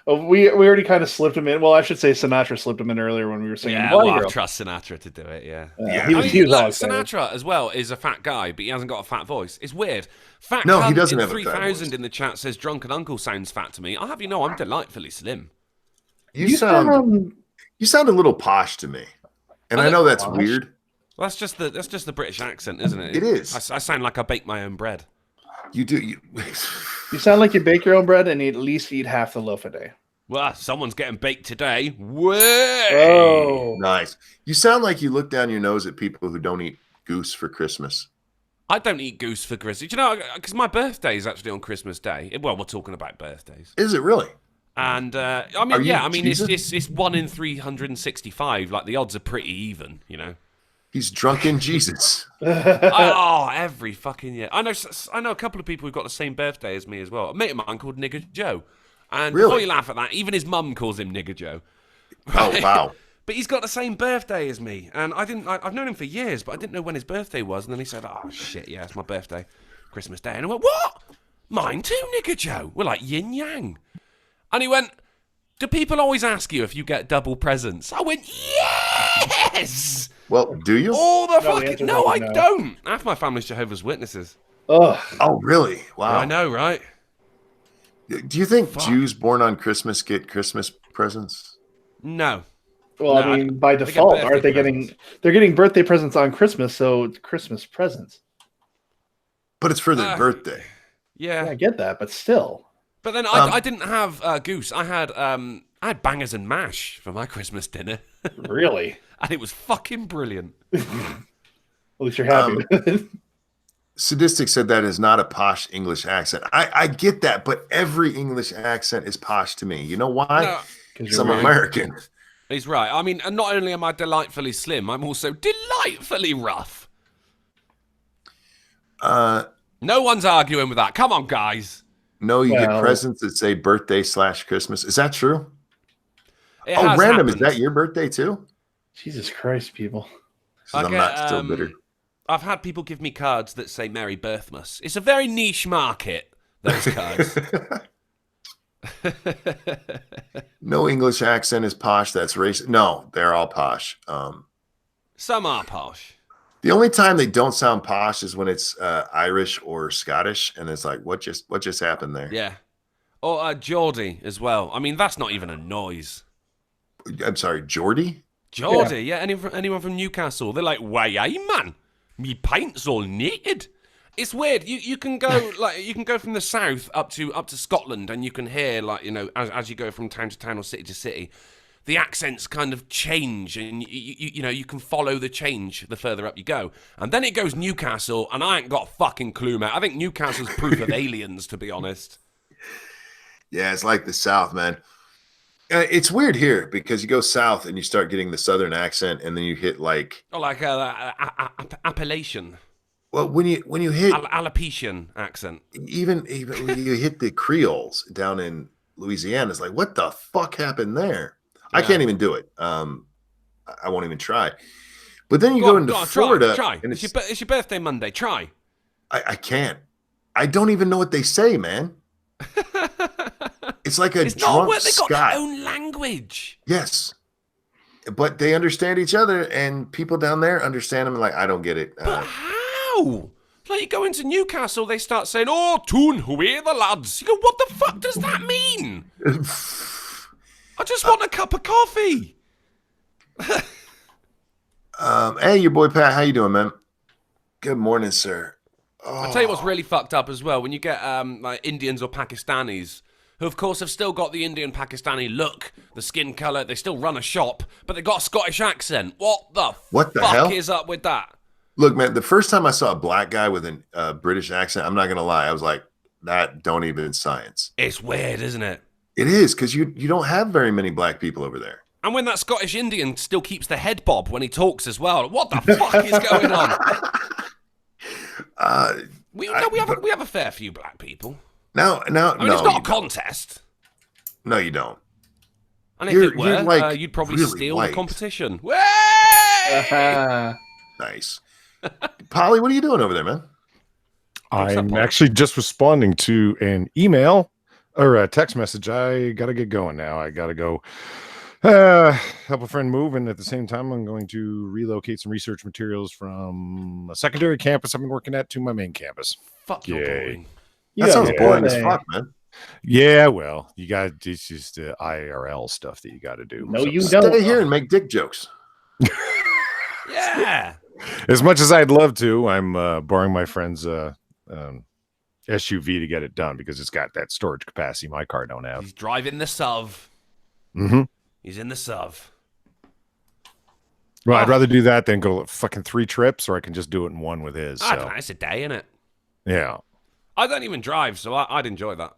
We already kind of slipped him in. Well, I should say Sinatra slipped him in earlier when we were singing Yeah, Blonde well, I Girl. trust Sinatra to do it, yeah. Yeah. He I was, mean, he was look, all excited. Sinatra as well is a fat guy, but he hasn't got a fat voice. It's weird. Fat No, he cunt doesn't in have a fat 3000 voice. in the chat says drunken uncle sounds fat to me. I'll have you know I'm delightfully slim. You sound a little posh to me, and I I look know that's posh? weird. Well, that's just the British accent, isn't it? It is. I sound like I bake my own bread. You do. You, You sound like you bake your own bread and you at least eat half the loaf a day. Well, someone's getting baked today. Way! Oh. nice. You sound like you look down your nose at people who don't eat goose for Christmas. I don't eat goose for Christmas. Do you know, because my birthday is actually on Christmas Day. Well, we're talking about birthdays. Is it really? And, Are I you mean, Jesus? it's 1 in 365. Like, the odds are pretty even, you know? He's drunken Jesus. Oh, every fucking year. I know a couple of people who've got the same birthday as me as well. A mate of mine called Nigger Joe. And Really? before you laugh at that, even his mum calls him Nigger Joe. Oh, wow. But he's got the same birthday as me. And I've known him for years, but I didn't know when his birthday was. And then he said, oh, shit, yeah, it's my birthday. Christmas Day. And I went, what? Mine too, Nigger Joe. We're like yin yang. And he went, do people always ask you if you get double presents? I went, yes! Well, do you? All the the fucking... answer's No, I always no. don't. Half my family's Jehovah's Witnesses. Ugh. Oh, really? Wow. I know, right? Do you think Fuck. Jews born on Christmas get Christmas presents? No. Well, No, I mean, by get default, birthday aren't they presents. they're getting birthday presents on Christmas, so it's Christmas presents. But it's for their birthday. Yeah. Yeah, I get that, but still. But then I didn't have goose. I had bangers and mash for my Christmas dinner. Really? And it was fucking brilliant. At least you're happy. Sadistic said that is not a posh English accent. I get that, but every English accent is posh to me. You know why? No, 'Cause Because I'm you're American. he's right. I mean, and not only am I delightfully slim, I'm also delightfully rough. No one's arguing with that. Come on, guys. No, you get Well- presents that say birthday / Christmas. Is that true? It Oh, has random. Is happened. that your birthday too? Jesus Christ, people. 'Cause I'm not still bitter. I've had people give me cards that say Merry Birthmas. It's a very niche market, those cards. No English accent is posh. That's racist. No, they're all posh. Some are posh. The only time they don't sound posh is when it's Irish or Scottish, and it's like, what just happened there? Yeah. Or Geordie as well. I mean, that's not even a noise. I'm sorry, Geordie? Geordie, yeah. Anyone from Newcastle, they're like, "Why, aye, man? Me pint's all naked." It's weird. You can go you can go from the south up to Scotland, and you can hear as you go from town to town or city to city, the accents kind of change, and you can follow the change the further up you go. And then it goes Newcastle, and I ain't got a fucking clue, mate. I think Newcastle's proof of aliens, to be honest. Yeah, it's like the South, man. It's weird here because you go south and you start getting the Southern accent, and then you hit like, Or like Appalachian, well, when you hit Alapetian accent. even when you hit the Creoles down in Louisiana, it's like, what the fuck happened there? I Yeah. can't even do it. I won't even try. But then you go into Florida, Try. and It's your birthday Monday. Try. I can't. I don't even know what they say, man. It's like a It's not drunk what they got Scot. their own language. Yes, but they understand each other, and people down there understand them. Like, I don't get it. But how? Like, you go into Newcastle, they start saying, "Oh, tune, away the lads." You go, "What the fuck does that mean?" I just want a cup of coffee. Hey, your boy Pat, how you doing, man? Good morning, sir. I'll tell you what's really fucked up as well. When you get like Indians or Pakistanis, who of course have still got the Indian Pakistani look, the skin colour, they still run a shop, but they got a Scottish accent. What the What the fuck hell? is up with that? Look, man, the first time I saw a black guy with a British accent, I'm not gonna lie, I was like, that don't even science. It's weird, isn't it? It is, because you don't have very many black people over there. And when that Scottish Indian still keeps the head bob when he talks as well. What the fuck is going on? We have a fair few black people. No, I mean, it's not a contest. No, you don't. And if You're it were, like you'd probably really steal white. the competition. Way! Nice. Polly, what are you doing over there, man? I'm Paul? actually just responding to an email or a text message. I got to get going now. I got to go help a friend move. And at the same time, I'm going to relocate some research materials from a secondary campus I've been working at to my main campus. Fuck, you're Yay. boring. That sounds boring as birthday. fuck, man. Yeah, well, you got it's just the IRL stuff that you got to do. No, you Stay don't. here and make dick jokes. Yeah. As much as I'd love to, I'm borrowing my friend's SUV to get it done because it's got that storage capacity my car don't have. He's driving the SUV. Mm-hmm. He's in the SUV. Well, I'd rather do that than go fucking 3 trips, or I can just do it in one with his. I don't So know. It's a day, innit? yeah. I don't even drive, so I'd enjoy that.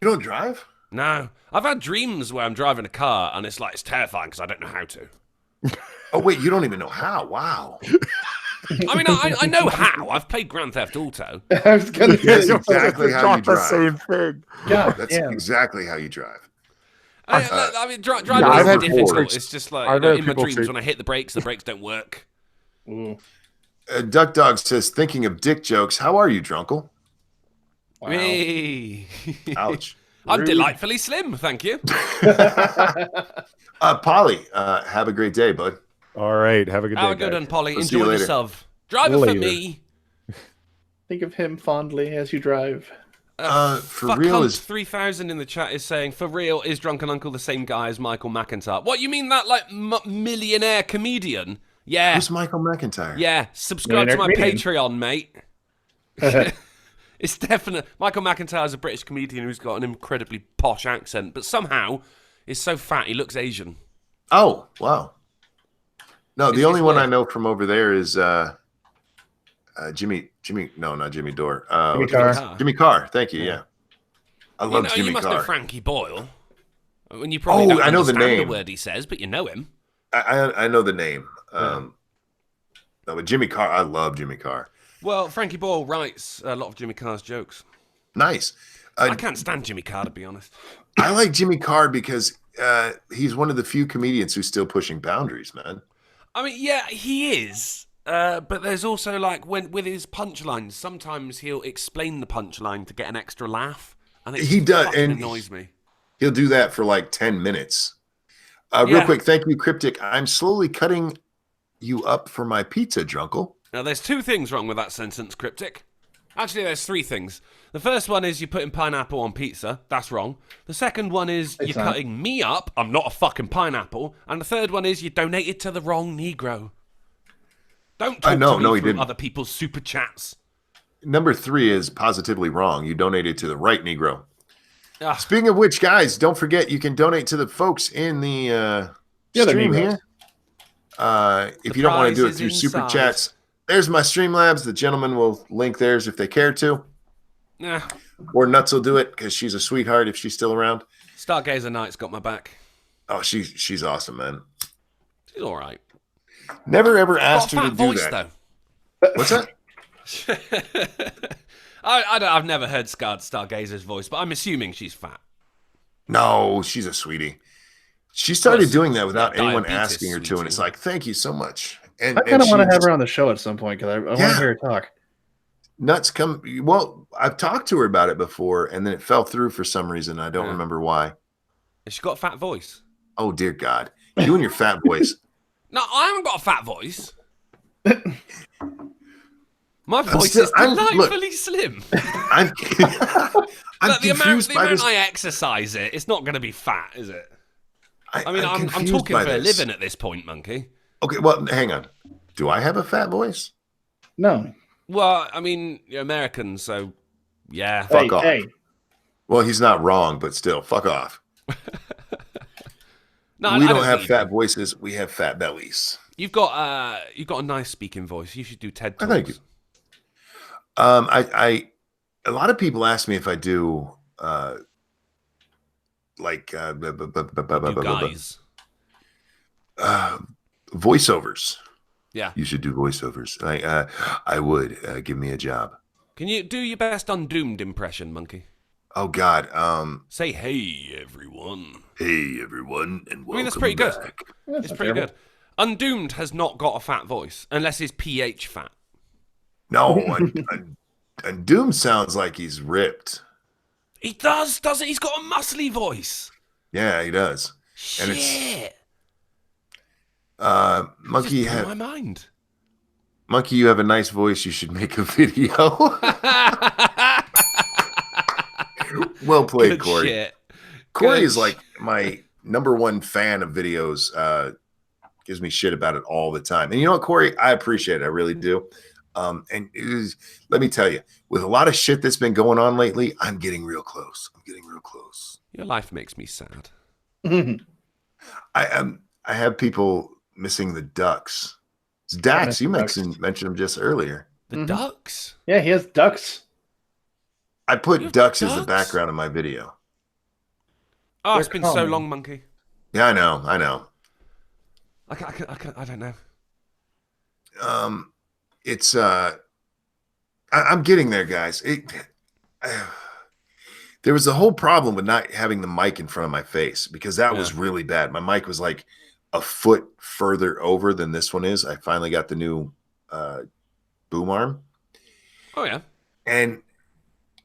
You don't drive? No. I've had dreams where I'm driving a car and it's terrifying because I don't know how to. Oh wait, you don't even know how? Wow. I mean, I know how. I've played Grand Theft Auto. I was gonna That's say, exactly how you the drive. same thing. God That's damn. exactly how you drive. I mean, driving I've is had difficult. people- It's just like I've had in my people dreams say- when I hit the brakes don't work. Ooh, Duck Dog says, thinking of dick jokes, how are you, Drunkle? wow. Hey. Ouch. I'm Rude. delightfully slim, thank you. Polly, have a great day, bud. All right. Have a good day. Have a good guys. one, Polly. We'll see you Enjoy later. yourself. Drive it for Later. me. Think of him fondly as you drive. For Fuck real Hunt is 3000 in the chat is saying, for real, is Drunken Uncle the same guy as Michael McIntyre? What, you mean that, like, millionaire comedian? Yeah. who's Michael McIntyre? Yeah. Subscribe to my Millionaire Patreon, mate. It's definite. Michael McIntyre is a British comedian who's got an incredibly posh accent, but somehow is so fat he looks Asian. Oh, wow. No, It's the only just one I weird. know from over there is Jimmy. No, not Jimmy Dore. Jimmy what's Carr. his- Jimmy Carr. Thank you. Yeah, I love you Jimmy must know Carr. Frankie Boyle. When you probably Oh, don't I know the understand name. the word he says, but you know him. I know the name. Yeah. No, but Jimmy Carr. I love Jimmy Carr. Well, Frankie Boyle writes a lot of Jimmy Carr's jokes. Nice. I can't stand Jimmy Carr, to be honest. I like Jimmy Carr because he's one of the few comedians who's still pushing boundaries, man. I mean, yeah, he is. But there's also, like, when with his punchlines, sometimes he'll explain the punchline to get an extra laugh. And it He does, fucking and annoys me. He'll do that for like 10 minutes. Real Yeah. quick, thank you, Cryptic. I'm slowly cutting you up for my pizza, Drunkle. Now, there's two things wrong with that sentence, Cryptic. Actually, there's three things. The first one is you're putting pineapple on pizza. That's wrong. The second one is It's you're not. cutting me up. I'm not a fucking pineapple. And the third one is you donated to the wrong Negro. Don't talk no, to me no, he through didn't. other people's super chats. Number 3 is positively wrong. You donated to the right Negro. Ugh. Speaking of which, guys, don't forget you can donate to the folks in the other stream Negroes. here. If The you don't want to do it prize through is super inside. chats, there's my Streamlabs. The gentleman will link theirs if they care to. Nah. Or Nuts will do it because she's a sweetheart if she's still around. Stargazer Knight's got my back. Oh, she's awesome, man. She's all right. Never ever Got a asked her fat to do voice, that. though. What's that? I've never heard Stargazer's voice, but I'm assuming she's fat. No, she's a sweetie. She started Well, doing that without yeah, anyone diabetes, asking her to, and sweetie. it's like, thank you so much. And I kind of want to she have just- her on the show at some point because I want to Yeah. hear her talk. Nuts come. Well, I've talked to her about it before, and then it fell through for some reason. I don't Yeah. remember why. Has she got a fat voice? Oh dear God, you and your fat voice. No, I haven't got a fat voice. My voice still- is I'm- look. delightfully slim. I'm, I'm But the amount confused by this. I exercise it, it's not going to be fat, is it? I mean, I'm confused talking by for a this. living at this point, Monkey. Okay, well, hang on. Do I have a fat voice? No. Well, I mean, you're American, so yeah. Fuck off. Hey, Well, he's not wrong, but still, fuck off. No, We I don't have think fat voices. We have fat bellies. You've got a nice speaking voice. You should do TED Oh, Talks. thank you. A lot of people ask me if I do like You guys. voiceovers. Yeah. You should do voiceovers. I would give me a job. Can you do your best Undoomed impression, Monkey? Oh God. Say, hey, everyone. Hey everyone, and welcome that's pretty good. back. that's It's not pretty terrible. good. Undoomed has not got a fat voice, unless his PH fat. No, and Doom sounds like he's ripped. He does, doesn't he? He's got a muscly voice. Yeah, he does. Shit. And it's- Just Monkey, blew my mind. Monkey, you have a nice voice. You should make a video. Well played, Good Corey. shit. Corey Good is like my #1 fan of videos. Gives me shit about it all the time. And you know what, Corey? I appreciate it. I really do. And let me tell you, with a lot of shit that's been going on lately, I'm getting real close. Your life makes me sad. I have people missing the ducks. It's Dax, you Ducks. mentioned him just earlier. The Mhm. ducks? Yeah, he has ducks. I put You have ducks as the ducks? background of my video. Oh, it's They're been so common. long, Monkey. Yeah, I know. I don't know. It's I'm getting there, guys. There was a whole problem with not having the mic in front of my face because that was really bad. My mic was like a foot further over than this one is. I finally got the new boom arm. Oh yeah. And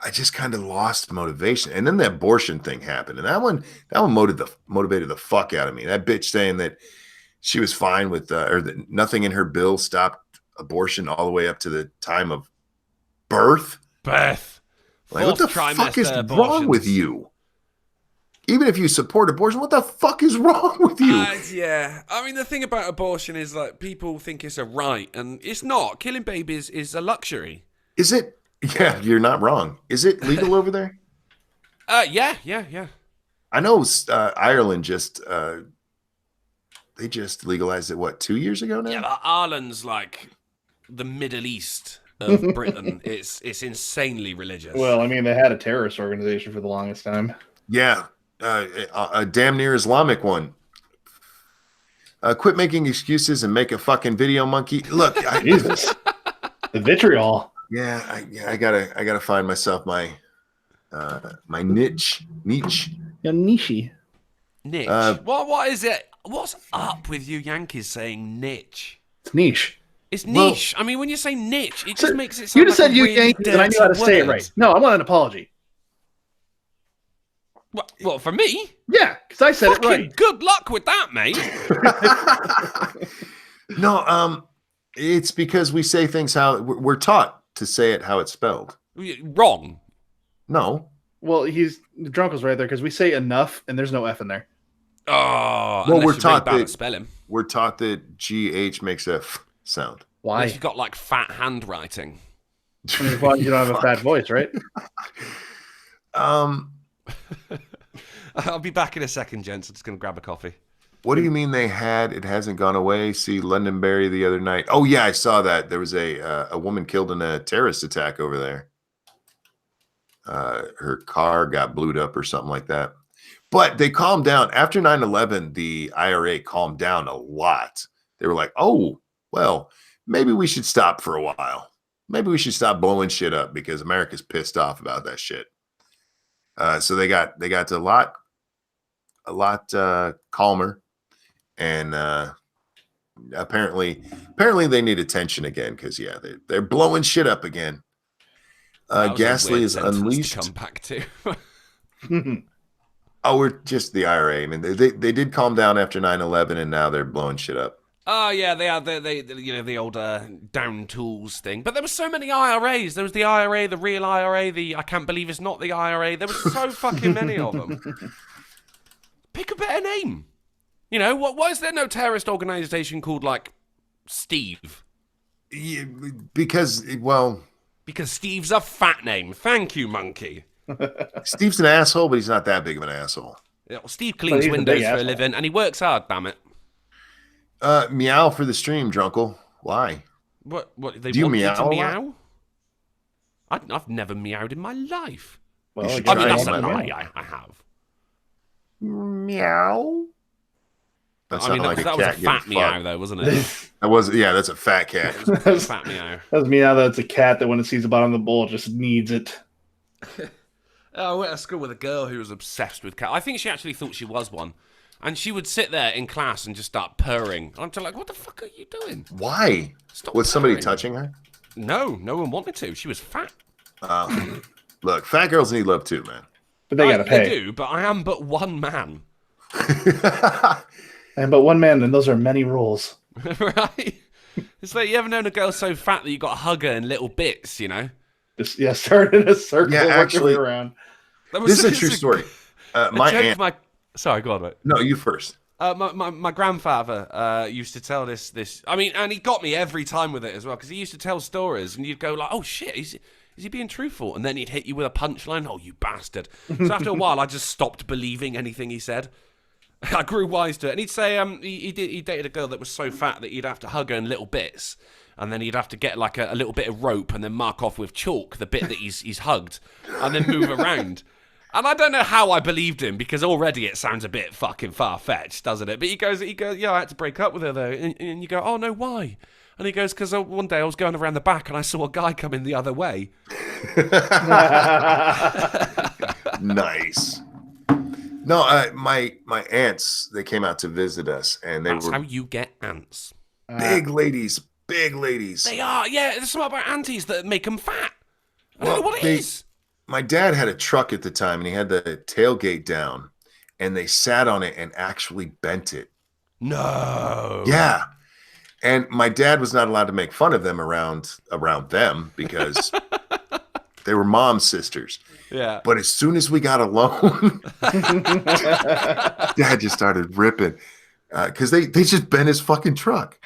I just kind of lost motivation. And then the abortion thing happened. And that one motivated the fuck out of me. That bitch saying that she was fine with or that nothing in her bill stopped abortion all the way up to the time of birth. Like, what the fuck is wrong with you? Even if you support abortion, what the fuck is wrong with you? Yeah. I mean, the thing about abortion is like people think it's a right, and it's not. Killing babies is a luxury. Is it? Yeah, you're not wrong. Is it legal over there? Yeah. I know Ireland just they just legalized it. What, 2 years ago now? Yeah, but Ireland's like the Middle East of Britain. It's insanely religious. Well, I mean, they had a terrorist organization for the longest time. Yeah, a damn near Islamic one. Quit making excuses and make a fucking video monkey. Look, Jesus, the vitriol. Yeah, I gotta find myself my my niche. Yeah, niche. Niche. What is it? What's up with you Yankees saying niche? It's niche. It's niche. I mean, when you say niche, it just makes it sound you just like said a you really Yankees, and I knew how to say it right. No, I want an apology. What for me? Yeah, because I said Fucking it right. Good luck with that, mate. No, it's because we say things how we're taught to say it how it's spelled. Wrong. No. Well, Drunk was right there because we say enough, and there's no F in there. Oh, well, we're taught that spelling. We're taught that GH makes a F sound. Why? Unless you've got like fat handwriting. Well, you don't have a fat voice, right? I'll be back in a second, gents. I'm just going to grab a coffee. What do you mean they had? It hasn't gone away. See Londonderry the other night. Oh yeah, I saw that. There was a woman killed in a terrorist attack over there. Her car got blew up or something like that. But they calmed down after 9/11. The IRA calmed down a lot. They were like, "Oh, well, maybe we should stop for a while. Maybe we should stop blowing shit up because America's pissed off about that shit." So they got a lot calmer, and apparently they need attention again because they're blowing shit up again. Ghastly is unleashed. To come back to. Oh, we're just the IRA. I mean, they did calm down after 9/11, and now they're blowing shit up. Oh yeah, they are. They the old down tools thing. But there were so many IRAs. There was the IRA, the real IRA, the I can't believe it's not the IRA. There were so fucking many of them. Pick a better name. You know what? Why is there no terrorist organization called like Steve? Yeah, because Steve's a fat name. Thank you, monkey. Steve's an asshole, but he's not that big of an asshole. Yeah, well, Steve cleans windows for a living, and he works hard. Damn it. Meow for the stream, Drunkle. Why? What? They Do you want you meow to a meow? I've never meowed in my life. Well, I mean, that's a lie. I have. Meow. I mean, that was a fat meow, though, wasn't it? That's a fat cat. That was a fat meow. That's meow. That's a cat that when it sees the bottom of the bowl just needs it. I went to school with a girl who was obsessed with cats. I think she actually thought she was one. And she would sit there in class and just start purring. I'm just like, what the fuck are you doing? Why? Was somebody touching her? No one wanted to. She was fat. Look, fat girls need love too, man. But they gotta pay. They do, but I am but one man. I am but one man, and those are many rules. Right? It's like, you ever known a girl so fat that you got to hug her in little bits, you know? Just, start in a circle, actually, around. This is a true story. My aunt... Sorry, go on, mate. No, you first. My grandfather used to tell this. I mean, and he got me every time with it as well, because he used to tell stories, and you'd go like, "Oh shit, is he being truthful?" And then he'd hit you with a punchline. "Oh, you bastard!" So after a while, I just stopped believing anything he said. I grew wise to it, and he'd say, he dated a girl that was so fat that he'd have to hug her in little bits, and then he'd have to get like a little bit of rope and then mark off with chalk the bit that he's hugged, and then move around. And I don't know how I believed him, because already it sounds a bit fucking far-fetched, doesn't it? But he goes, yeah, I had to break up with her, though. And you go, oh, no, why? And he goes, because one day I was going around the back and I saw a guy coming the other way. Nice. No, my aunts, they came out to visit us, and That's were how you get ants. big ladies. They are, yeah. There's something about aunties that make them fat. I don't Well, know what it is. My dad had a truck at the time, and he had the tailgate down, and they sat on it and actually bent it. No. Yeah. And my dad was not allowed to make fun of them around them because they were mom's sisters. Yeah. But as soon as we got alone, Dad just started ripping because they just bent his fucking truck.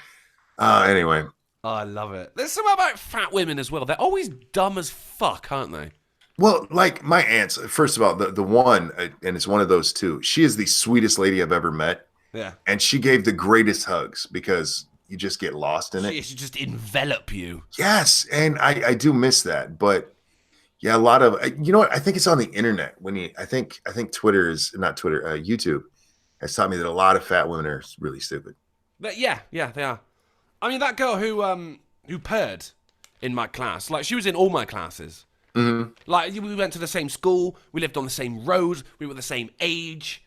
Anyway. Oh, I love it. There's something about fat women as well. They're always dumb as fuck, aren't they? Well, like my aunts, first of all, the one, and it's one of those two, she is the sweetest lady I've ever met. Yeah. And she gave the greatest hugs because you just get lost in it. She just envelop you. Yes. And I do miss that. But yeah, a lot of, you know what? I think it's on the internet I think Twitter is not Twitter, YouTube has taught me that a lot of fat women are really stupid. But yeah, they are. I mean, that girl who purred in my class, like she was in all my classes. Mm-hmm. Like we went to the same school, we lived on the same road, we were the same age,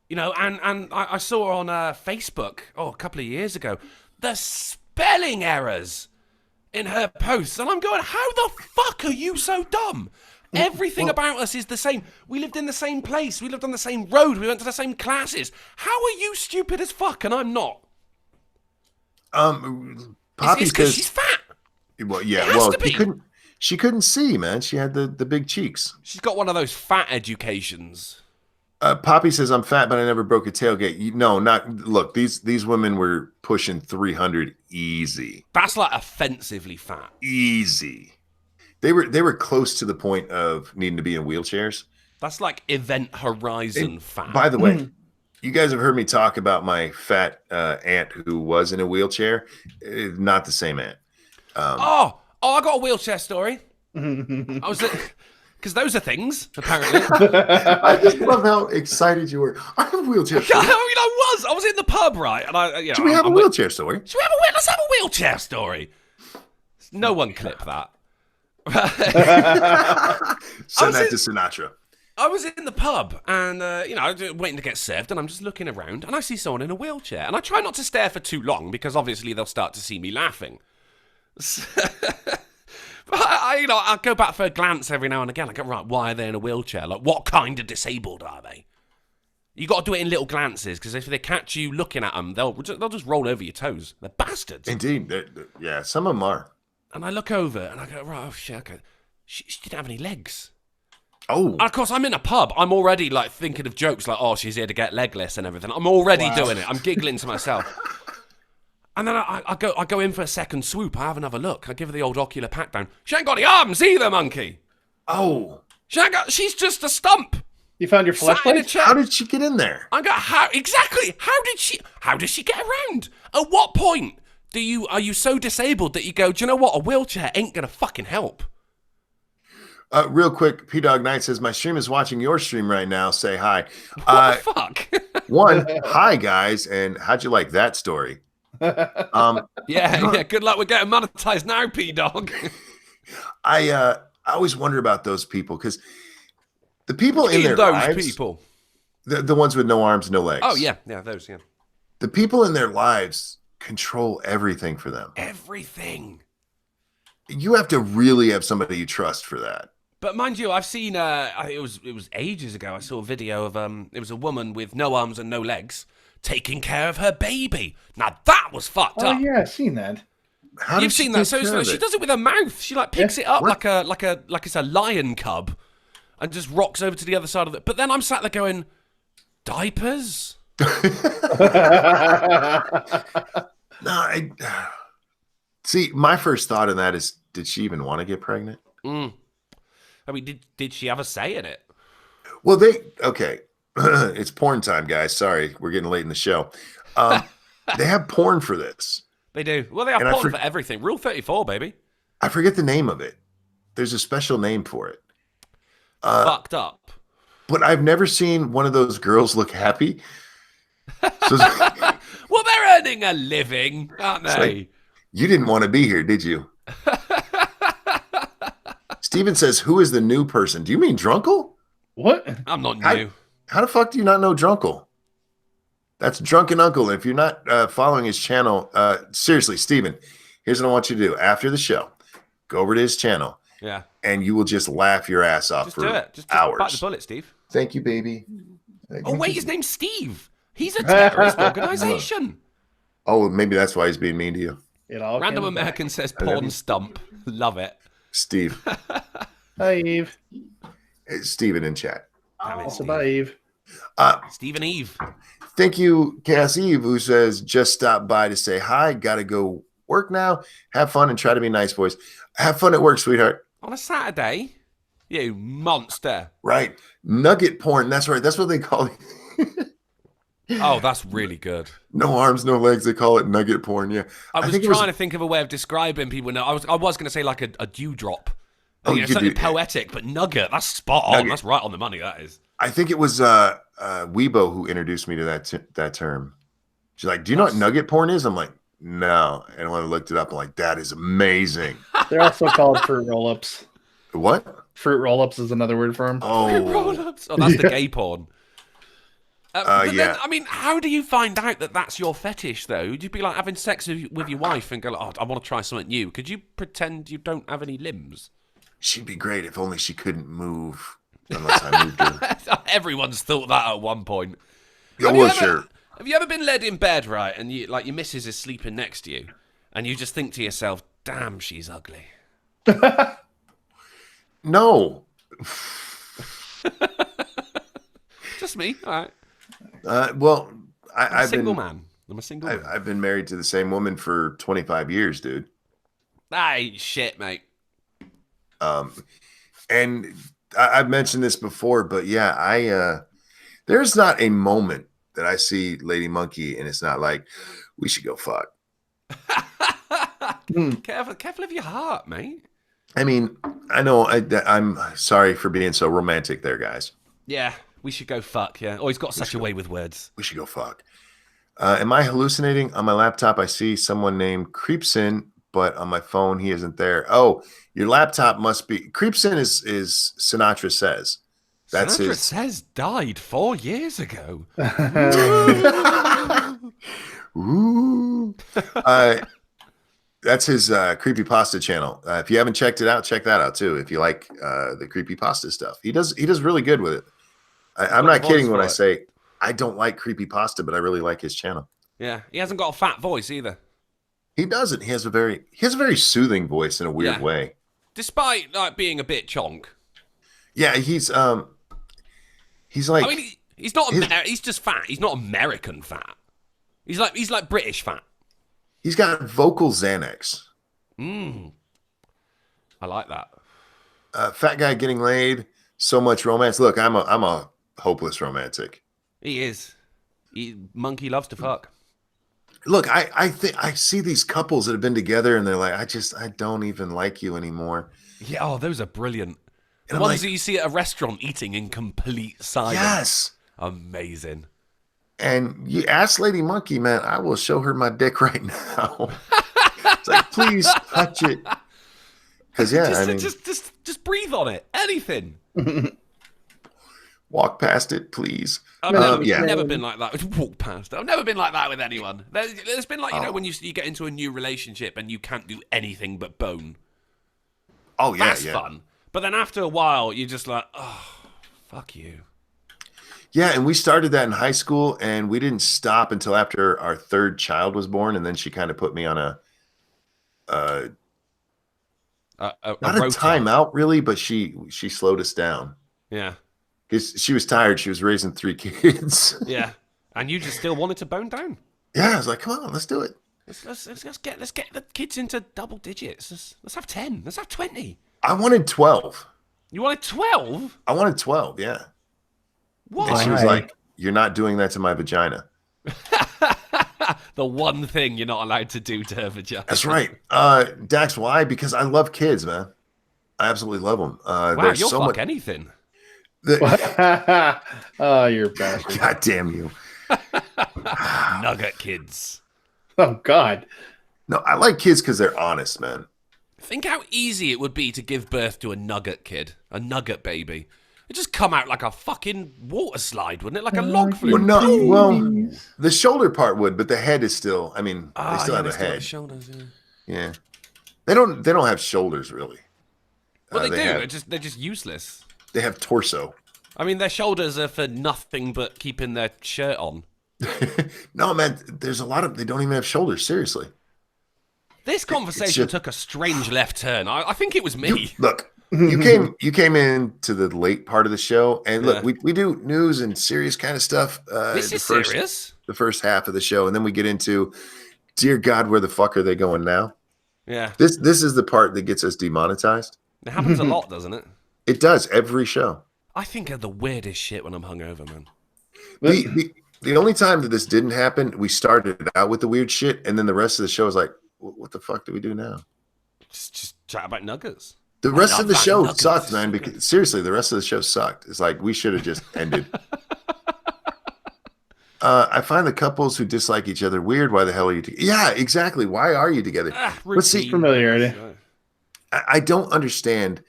you know. And I saw her on Facebook a couple of years ago. The spelling errors in her posts, and I'm going, how the fuck are you so dumb? Everything about us is the same. We lived in the same place. We lived on the same road. We went to the same classes. How are you stupid as fuck and I'm not? Poppy, it's because she's fat. Well, yeah. It has to be. She couldn't see, man. She had the big cheeks. She's got one of those fat educations. Poppy says, I'm fat, but I never broke a tailgate. No, not look. These women were pushing 300 easy. That's like offensively fat. Easy. They were close to the point of needing to be in wheelchairs. That's like Event Horizon fat. By the way, you guys have heard me talk about my fat aunt who was in a wheelchair. Not the same aunt. Oh, I got a wheelchair story. I was because those are things apparently. I just love how excited you were. I have a wheelchair story. I was in the pub, right? And Should we have a wheelchair story? Let's have a wheelchair story. No one clip that. Send that to Sinatra. I was in the pub and, I was waiting to get served, and I'm just looking around and I see someone in a wheelchair. And I try not to stare for too long because obviously they'll start to see me laughing. But I'll go back for a glance every now and again. I go, right, why are they in a wheelchair? Like, what kind of disabled are they? You got to do it in little glances because if they catch you looking at them, they'll just roll over your toes. They're bastards. Indeed. Yeah, some of them are. And I look over and I go, right, oh shit, okay. She didn't have any legs. Oh. And of course, I'm in a pub. I'm already like thinking of jokes like, oh, she's here to get legless and everything. I'm already doing it. I'm giggling to myself. And then I go in for a second swoop. I have another look. I give her the old ocular pat down. She ain't got any arms either, monkey. Oh. She's just a stump. You found your flashlight? How did she get in there? Exactly. How does she get around? At what point are you so disabled that you go, do you know what? A wheelchair ain't gonna fucking help. Real quick, P-Dog Knight says, my stream is watching your stream right now. Say hi. What the fuck? One, hi, guys. And how'd you like that story? Yeah. Good luck with getting monetized now, P-Dog. I always wonder about those people because the people in their lives, people, the ones with no arms, no legs. Oh yeah, those. Yeah, the people in their lives control everything for them. Everything. You have to really have somebody you trust for that. But mind you, I've seen. It was ages ago. I saw a video of it was a woman with no arms and no legs taking care of her baby. Now that was fucked up. Oh yeah, I've seen that. You've seen that? So she does it with her mouth. She like picks it up like it's a lion cub, and just rocks over to the other side of it. But then I'm sat there going, diapers. No, see. My first thought in that is, did she even want to get pregnant? I mean, did she have a say in it? Well, okay. It's porn time, guys. Sorry, we're getting late in the show. They have porn for this. They do. Well, they have porn for everything. Rule 34, baby. I forget the name of it. There's a special name for it. Fucked up. but I've never seen one of those girls look happy. So Well, they're earning a living, aren't It's they? like, you didn't want to be here, did you? Steven says, who is the new person? Do you mean Drunkle? What? I'm not How- new. How the fuck do you not know Drunkle? That's Drunken Uncle. If you're not following his channel, seriously, Steven, here's what I want you to do. After the show, go over to his channel, Yeah. and you will just laugh your ass off Just for do it. Just hours. bite the bullet, Steve. Thank you, baby. Oh, wait, his name's Steve. He's a terrorist organization. Oh, maybe that's why he's being mean to you. It all Random came back. American says I love porn you. stump. Love it. Steve. Hi, Eve. It's Steven in chat. Damn it, Oh. Steve. Bye, Eve. Steve and Eve. Thank you, Cass Eve, who says, just stop by to say hi. Gotta go work now. Have fun and try to be nice, boys. Have fun at work, sweetheart. On a Saturday? You monster. Right. Nugget porn. That's right. That's what they call it. Oh, that's really good. No arms, no legs. They call it nugget porn. Yeah. I was think it trying to think of a way of describing people. No, I was going to say like a dewdrop. Oh, You know, you could something do- poetic, but nugget, that's spot on. Nugget. That's right on the money, that is. I think it was Weibo who introduced me to that term. She's like, "Do you know what nugget porn is?" I'm like, "No." And when I looked it up, I'm like, "That is amazing." They're also called fruit roll-ups. What? Fruit roll-ups is another word for them. Oh, Roll-ups. Oh, that's the Yeah. gay porn. But yeah. then, I mean, how do you find out that that's your fetish, though? Would you be like having sex with your wife and go, oh, I want to try something new? Could you pretend you don't have any limbs? she'd be great if only she couldn't move unless I moved her. Everyone's thought that at one point. Yeah, Have you well, ever- sure. Have you ever been led in bed, right, and you like your missus is sleeping next to you, and you just think to yourself, damn, she's ugly. No. Just me, all right. Well, I'm a I've single been man. I'm a single man. I've been married to the same woman for 25 years, dude. That ain't shit, mate. And I've mentioned this before, but yeah, there's not a moment that I see Lady Monkey and it's not like we should go fuck. Careful of your heart, mate. I mean, I know I'm sorry for being so romantic there, guys. Yeah, we should go fuck, yeah. Oh, he's got such a way with words. We should go fuck. Am I hallucinating? On my laptop, I see someone named Creepsin, but on my phone, he isn't there. Oh, your laptop must be Creepsin is Sinatra Says. That's Sandra his. Says died 4 years ago. Ooh. That's his creepypasta channel. If you haven't checked it out, check that out too. If you like the creepypasta stuff, he does really good with it. I'm not got a kidding voice when for I it. say I don't like creepypasta, but I really like his channel. Yeah, he hasn't got a fat voice either. He doesn't. He has a very soothing voice in a weird Yeah. way. Despite like being a bit chonk. Yeah, he's like I mean, he's not. his- He's just fat. He's not American fat. He's like British fat. he's got vocal Xanax. I like that. Fat guy getting laid, so much romance. Look, I'm a hopeless romantic. He is. Monkey loves to fuck. Look, I think I see these couples that have been together and they're like, I don't even like you anymore. Yeah. Oh, those are brilliant. The And I'm ones like, that you see at a restaurant eating in complete silence. yes. Amazing. And you ask Lady Monkey, man, I will show her my dick right now. It's like, please touch it. Because yeah, I mean, just breathe on it. Anything. walk past it, please. I've Yeah. never been like that. Walk past. I've never been like that with anyone. There's been like, you know, Oh. when you get into a new relationship and you can't do anything but bone. Oh yeah, That's yeah. fun. But then after a while, you're just like, oh, fuck you. Yeah, and we started that in high school, and we didn't stop until after our third child was born, and then she kind of put me on a A not a road timeout really, but she slowed us down Yeah. because she was tired. She was raising 3 kids. Yeah. And you just still wanted to bone down. Yeah, I was like, come on, let's do it. Let's get the kids into double digits. Let's have 10. Let's have 20. I wanted 12. You wanted 12? I wanted 12. Yeah, What? and she was Why? like, "You're not doing that to my vagina." The one thing you're not allowed to do to her vagina. That's right, Dax. Why? Because I love kids, man. I absolutely love them. Wow, There's you'll so fuck much. anything. Oh, you're a bastard. God damn you. Nugget kids. Oh, God. No, I like kids because they're honest, man. Think how easy it would be to give birth to a nugget kid, a nugget baby. It'd just come out like a fucking water slide, wouldn't it? Like a log flume. Well, the shoulder part would, but the head is still. I mean, they still have a still head. have shoulders, yeah. Yeah, they don't have shoulders really. Well, they do. have- They're just useless. They have torso. I mean, their shoulders are for nothing but keeping their shirt on. No, man. There's a lot of. They don't even have shoulders. Seriously. This conversation just- took a strange left turn. I think it was me. You came into the late part of the show, and look, we do news and serious kind of stuff. This is serious. The first half of the show, and then we get into, dear God, where the fuck are they going now? Yeah. This is the part that gets us demonetized. It happens a lot, doesn't it? It does every show. I think of the weirdest shit when I'm hungover, man. The only time that this didn't happen, we started out with the weird shit, and then the rest of the show is like, what the fuck do we do now? Just chat about nuggets. The rest love of the that show nuggets. sucked, man. Because seriously, the rest of the show sucked. It's like we should have just ended. I find the couples who dislike each other weird. Why the hell are you together? Yeah, exactly. Why are you together? Let's see. Familiarity. I don't understand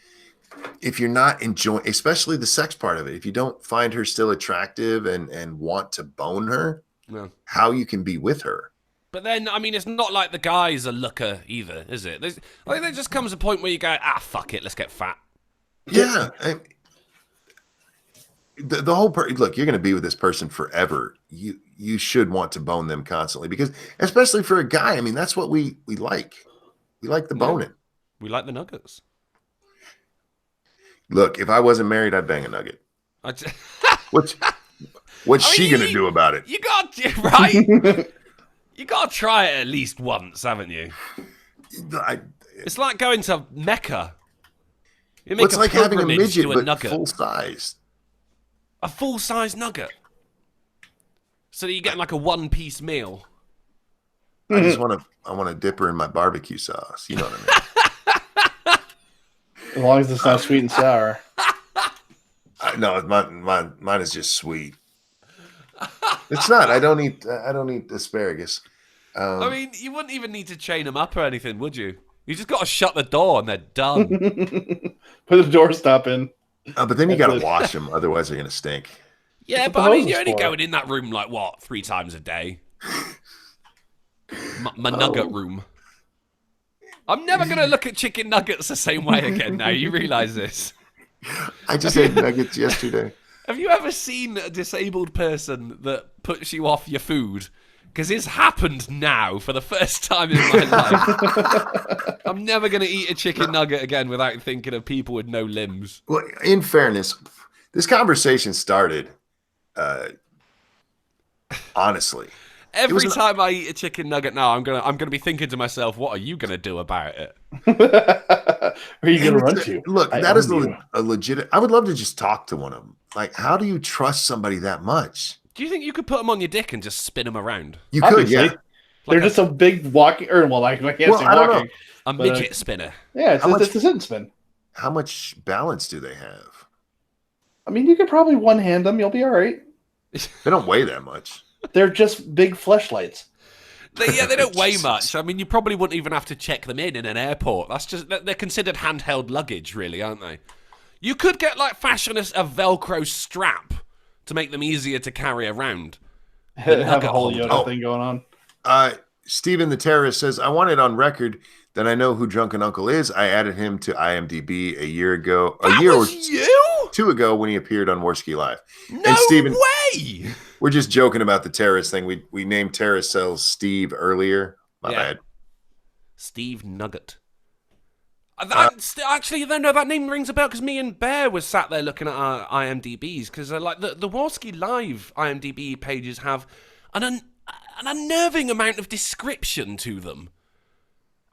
if you're not enjoying, especially the sex part of it. If you don't find her still attractive and want to bone her, No. how you can be with her. But then, I mean, it's not like the guy's a looker either, is it? I think there just comes a point where you go, fuck it, let's get fat. Yeah. The whole look, you're going to be with this person forever. You should want to bone them constantly because, especially for a guy, I mean, that's what we like. We like the boning. We like the nuggets. Look, if I wasn't married, I'd bang a nugget. What's she going to do about it? You got right. You got to try it at least once, haven't you? It's like going to Mecca. You make It's like having a pilgrimage midget, to a but nugget. full size. A full-size nugget. So that you're getting like a one-piece meal. I just want to dip her in my barbecue sauce. You know what I mean? As long as it's not sweet and sour. No, mine is just sweet. It's not. I don't eat asparagus. I mean, you wouldn't even need to chain them up or anything, would you? You just got to shut the door and they're done. Put a doorstop in. But then you got to wash them, otherwise they're gonna stink. Yeah, What but the I mean, hose you're is only for? going in that room like what, 3 times a day? My nugget room. I'm never gonna look at chicken nuggets the same way again. Now you realise this. I just ate nuggets yesterday. Have you ever seen a disabled person that puts you off your food? Because it's happened now for the first time in my life. I'm never going to eat a chicken nugget again without thinking of people with no limbs. Well, in fairness, this conversation started honestly. Every time I eat a chicken nugget now, I'm gonna be thinking to myself, what are you gonna do about it? Where are you going to run to? Look, I that is own you. a legit. I would love to just talk to one of them. Like, how do you trust somebody that much? Do you think you could put them on your dick and just spin them around? You could, Obviously. yeah. They're Like just a big walking, or well, I can't say I don't walking. A But, midget spinner. Yeah, it's How much- a sit and spin. How much balance do they have? I mean, you could probably one hand them. You'll be all right. They don't weigh that much. They're just big fleshlights. They don't weigh Jesus. much. I mean, you probably wouldn't even have to check them in an airport. They're considered handheld luggage, really, aren't they? You could get like fashion a Velcro strap to make them easier to carry around. Have a nugget whole holder. Yoda thing going on. Steven the Terrorist says, I want it on record that I know who Drunken Uncle is. I added him to IMDb a year ago. That was you? 2 ago when he appeared on Warski Live. No And Steven, way! we're just joking about the terrorist thing. We named Terrorist Cells Steve earlier. My Yeah. bad. Steve Nugget. Actually, no, that name rings a bell because me and Bear was sat there looking at our IMDb's because like the Warski Live IMDb pages have an unnerving amount of description to them.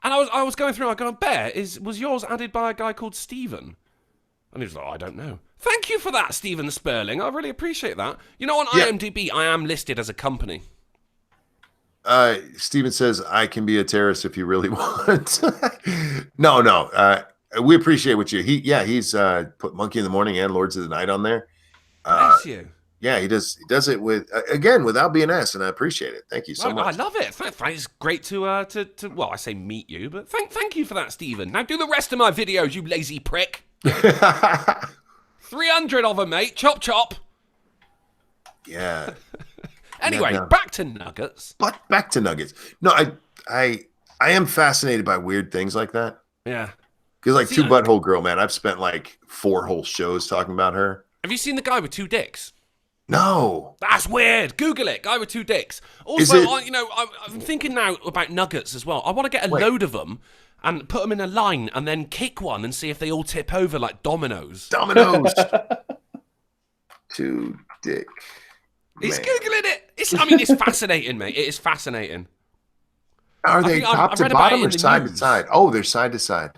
And I was going through, I go, Bear, was yours added by a guy called Steven? And he was like, I don't know. Thank you for that, Stephen Sperling. I really appreciate that. You know, on Yeah. IMDb, I am listed as a company. Steven says, I can be a terrorist if you really want. No. We appreciate what he's put Monkey in the Morning and Lords of the Night on there. Bless you. Yeah, he does it with again without being asked, and I appreciate it. Thank you so much. I love it. It's great to well, I say meet you, but thank you for that, Stephen. Now do the rest of my videos, you lazy prick. 300 of them, mate. Chop chop. Yeah. Anyway, Yeah. back to nuggets. But back to nuggets. No, I am fascinated by weird things like that. Yeah. Because like See, Two Butthole Girl, man, I've spent like 4 whole shows talking about her. Have you seen the guy with 2 dicks? No. That's weird. Google it. Guy with 2 dicks. Is Also, it- I'm thinking now about nuggets as well. I want to get a load of them and put them in a line and then kick one and see if they all tip over like dominoes. Dominoes. 2 dick. He's man. Googling it. It's fascinating, mate. It is fascinating. Are they think I top to read about bottom it or in the side to news. side? Oh, they're side to side.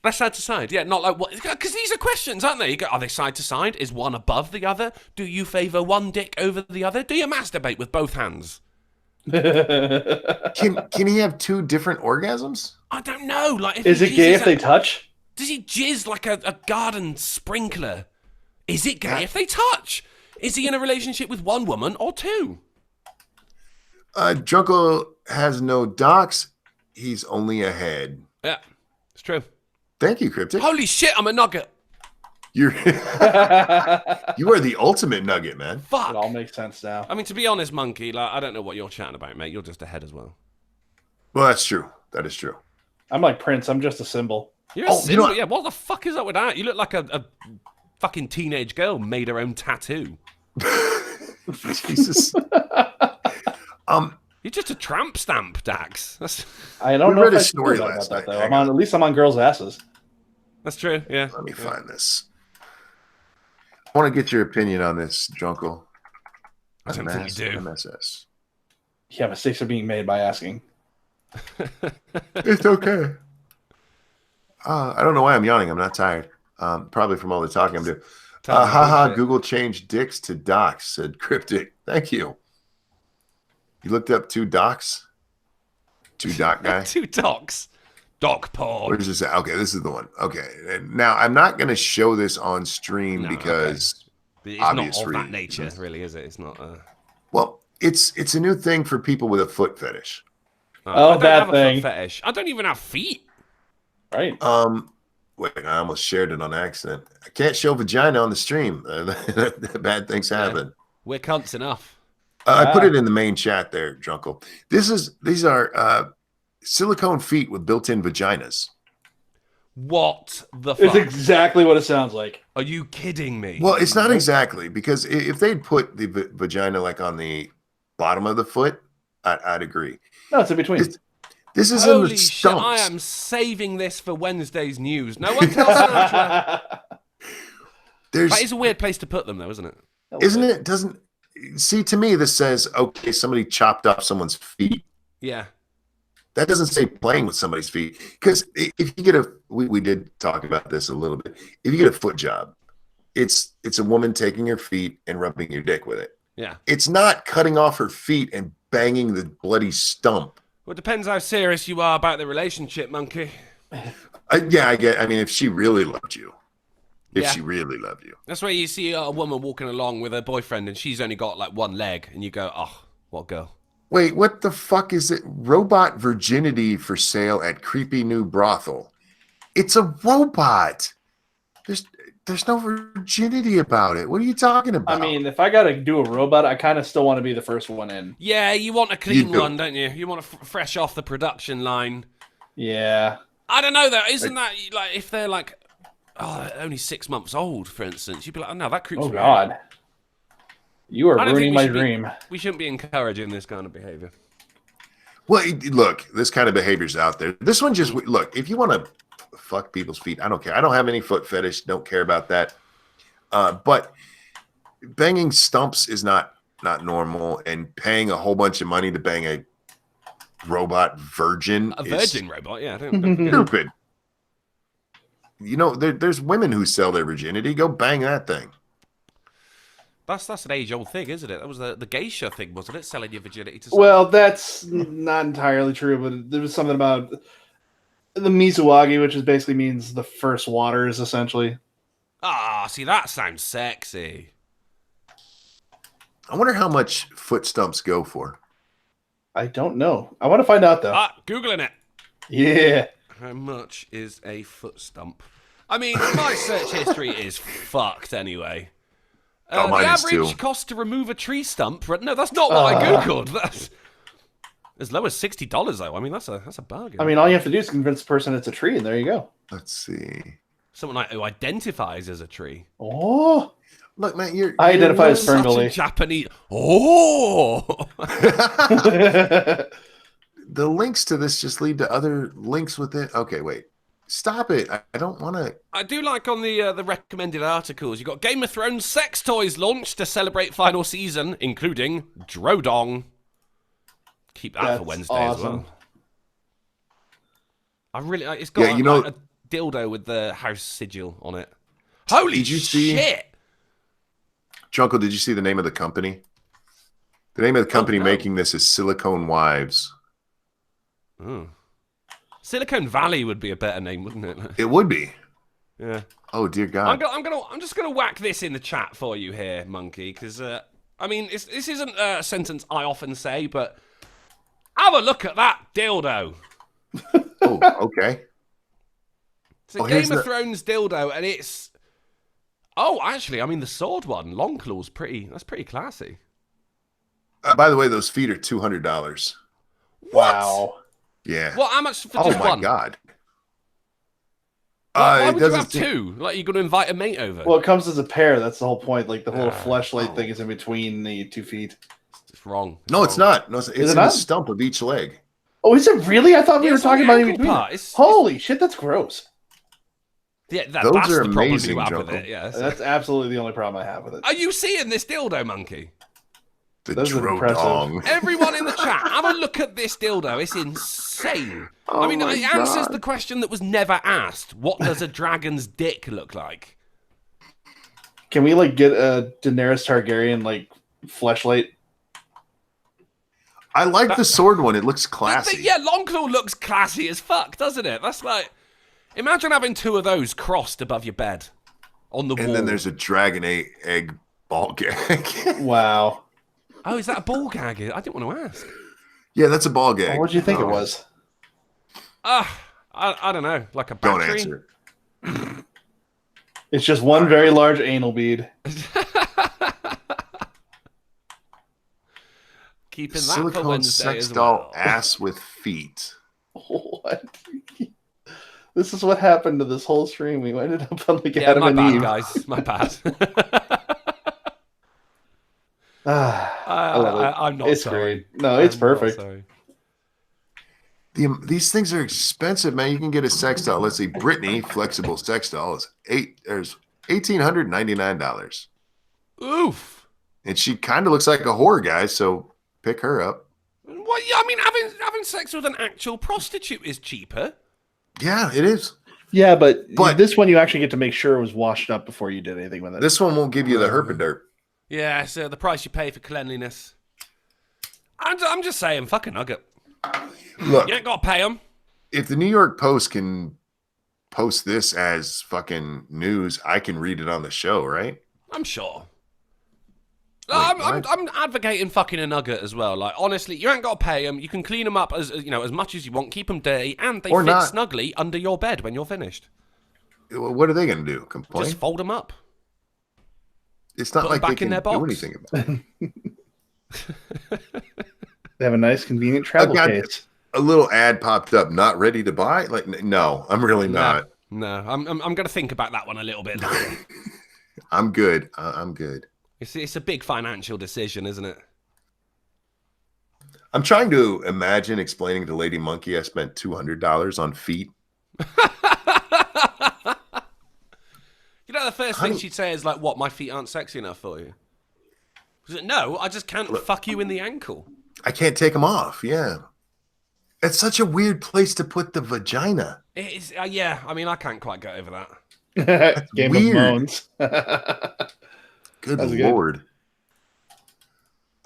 They're side to side, yeah, not like what? Because these are questions, aren't they? You go, are they side to side? Is one above the other? Do you favour one dick over the other? Do you masturbate with both hands? Can he have 2 different orgasms? I don't know. Like, if Is he it gay jizzes if they touch? Does he jizz like a garden sprinkler? Is it gay if they touch? Is he in a relationship with one woman or 2? Drunkle has no docs. He's only a head. Yeah, it's true. Thank you, Cryptic. Holy shit, I'm a nugget. You're It you are the ultimate nugget, man. Fuck. all makes sense now. I mean, to be honest, Monkey, like, I don't know what you're chatting about, mate. You're just a head as well. Well, that's true. That is true. I'm like Prince. I'm just a symbol. You're a Oh, you symbol. know- Yeah, what the fuck is up with that? You look like a fucking teenage girl made her own tattoo. Jesus. You're just a tramp stamp, Dax. I don't We know read if a I story feel last about that, night. though. Hang At least I'm on girls' asses. That's true, yeah. Let me find this. I want to get your opinion on this, Drunkle. I don't think you do. MSS. Yeah, mistakes are being made by asking. It's okay. I don't know why I'm yawning. I'm not tired. Probably from all the talking I'm doing. Haha, Google changed dicks to docs, said Cryptic. Thank you. You looked up 2 docs? 2 doc guy? 2 docs. Doc porn. Where's this at? Okay, this is the one. Okay. And now I'm not going to show this on stream No, because It's obvious not of that reasons. nature, really, is it? It's not. well, it's a new thing for people with a foot fetish. Oh, I don't that have a foot thing. fetish. I don't even have feet. Right. Wait, I almost shared it on accident. I can't show vagina on the stream. Bad things happen. We're cunts enough. I put it in the main chat there, Drunkle. These are silicone feet with built-in vaginas. What the It's fuck? exactly what it sounds like. Are you kidding me? Well, it's not exactly, because if they'd put the vagina like on the bottom of the foot, I'd agree. No, it's in between. This is in Holy the shit, stumps. I am saving this for Wednesday's news. No one tells Sandra. That is a weird place to put them, though, isn't it? Isn't it? Doesn't see, to me this says, okay, somebody chopped off someone's feet. Yeah. That doesn't say playing with somebody's feet. Because if you get we did talk about this a little bit. If you get a foot job, it's a woman taking her feet and rubbing your dick with it. Yeah. It's not cutting off her feet and banging the bloody stump. Well, it depends how serious you are about the relationship, Monkey. Yeah, I mean, if she really loved you. If Yeah. she really loved you. That's where you see a woman walking along with her boyfriend and she's only got like one leg and you go, oh, what girl? Wait, what the fuck is it? Robot virginity for sale at creepy new brothel. It's a robot. There's no virginity about it. What are you talking about? I mean, if I got to do a robot, I kind of still want to be the first one in. Yeah, you want a clean do. one, don't you? You want fresh off the production line. Yeah. I don't know, though. Isn't that like if they're like, oh, they're only 6 months old, for instance? You'd be like, oh, no, that creeps Oh, me God. out. You are I don't ruining think we my should be- dream. We shouldn't be encouraging this kind of behavior. Well, look, this kind of behavior's out there. This one just look. If you want to fuck people's feet, I don't care. I don't have any foot fetish. Don't care about that. But banging stumps is not normal, and paying a whole bunch of money to bang a robot virgin A is virgin robot, yeah. Don't forget. stupid. You know, there's women who sell their virginity. Go bang that thing. That's an age-old thing, isn't it? That was the geisha thing, wasn't it? Selling your virginity to Well, that's not entirely true, but there was something about the Mizuwagi, which is basically means the first waters, essentially. Ah, see, that sounds sexy. I wonder how much foot stumps go for. I don't know. I want to find out though. Googling it. Yeah. How much is a foot stump? I mean, my search history is fucked anyway. The mine is average too. cost to remove a tree stump. No, that's not what I googled. That's as low as $60 though. I mean, that's a bargain. I mean, all you have to do is convince the person it's a tree, and there you go. Let's see. Someone who identifies as a tree. Oh, Look, man, I identify as Such Ferngully. a Japanese. Oh. The links to this just lead to other links within. Okay, wait. Stop it. I don't want to. I do like on the recommended articles. You got Game of Thrones sex toys launched to celebrate final season, including Drodong. Keep that for Wednesday as well. I really, it's got a dildo with the house sigil on it. Holy Did you see- shit! Jungle, did you see the name of the company? The name of the company no. making this is Silicone Wives. Oh. Silicon Valley would be a better name, wouldn't it? It would be. Yeah. Oh dear God. I'm just gonna whack this in the chat for you here, Monkey, because I mean this isn't a sentence I often say, but have a look at that dildo. Oh, okay. It's a Game of Thrones dildo, and it's. Oh, actually, I mean the sword one, Longclaw's that's pretty classy. By the way, those feet are $200. Wow. Yeah. What? How much for Oh just my one? God. Why It would you doesn't have seem- two? Like you're gonna invite a mate over? Well, it comes as a pair. That's the whole point. Like the little Ah, fleshlight thing is in between the 2 feet. It's wrong. No, it's wrong. not. No, it's in the not? stump of each leg. Oh, is it really? I thought we Yeah, were it's on talking the about in ankle between. part. Holy shit, that's gross. Yeah, Those that's are the problem amazing, you have with Jungle. it. Yeah. That's absolutely the only problem I have with it. Are you seeing this dildo, Monkey? The Those are impressive. Drodong. Everyone in the chat, have a look at this dildo. It's insane. Oh I mean, my it answers God. the question that was never asked. What does a dragon's dick look like? Can we like get a Daenerys Targaryen like fleshlight? I like the sword one. It looks classy. Yeah, Longclaw looks classy as fuck, doesn't it? That's like, imagine having two of those crossed above your bed on the wall. And then there's a dragon egg ball gag. Wow. Oh, is that a ball gag? I didn't want to ask. Yeah, that's a ball gag. What did you think Oh, it was? I don't know, like a Don't battery. answer it. It's just one very large anal bead. Keeping that for Silicone Wednesday sex as doll well. ass with feet. What? This is what happened to this whole stream. We ended up on like Yeah, Adam my and bad, Eve. guys. My bad. I love it. I'm not It's sorry. great. No, it's I'm not perfect. sorry. These things are expensive, man. You can get a sex doll. Let's see, Brittany flexible sex doll is there's $1,899, Oof. and she kind of looks like a whore, guys. So pick her up. Well, yeah, I mean, having sex with an actual prostitute is cheaper. Yeah, it is. Yeah, but But- this one you actually get to make sure it was washed up before you did anything with it. This one won't give you the herpaderp. Yeah, so the price you pay for cleanliness. I'm just saying, fuck a nugget. Look, You ain't got to pay them. if the New York Post can post this as fucking news, I can read it on the show, right? I'm sure. Wait, I'm advocating fucking a nugget as well. Like, honestly, you ain't got to pay them. You can clean them up as much as you want. Keep them dirty, and they Or fit not. snugly under your bed when you're finished. What are they going to do? Complain? Just fold them up. It's not put 'em like they back in can their do box. anything about it. They have a nice, convenient travel got case. A little ad popped up. Not ready to buy? Like, no, I'm really not. No, I'm going to think about that one a little bit longer. I'm good. I'm good. It's a big financial decision, isn't it? I'm trying to imagine explaining to Lady Monkey I spent $200 on feet. You know, the first thing she'd say is like, "What? My feet aren't sexy enough for you?" Was it, no, I just can't fuck you in the ankle. I can't take them off. Yeah. It's such a weird place to put the vagina. It is, yeah. I mean, I can't quite get over that. Game weird. of Moans. Good That's good. Lord.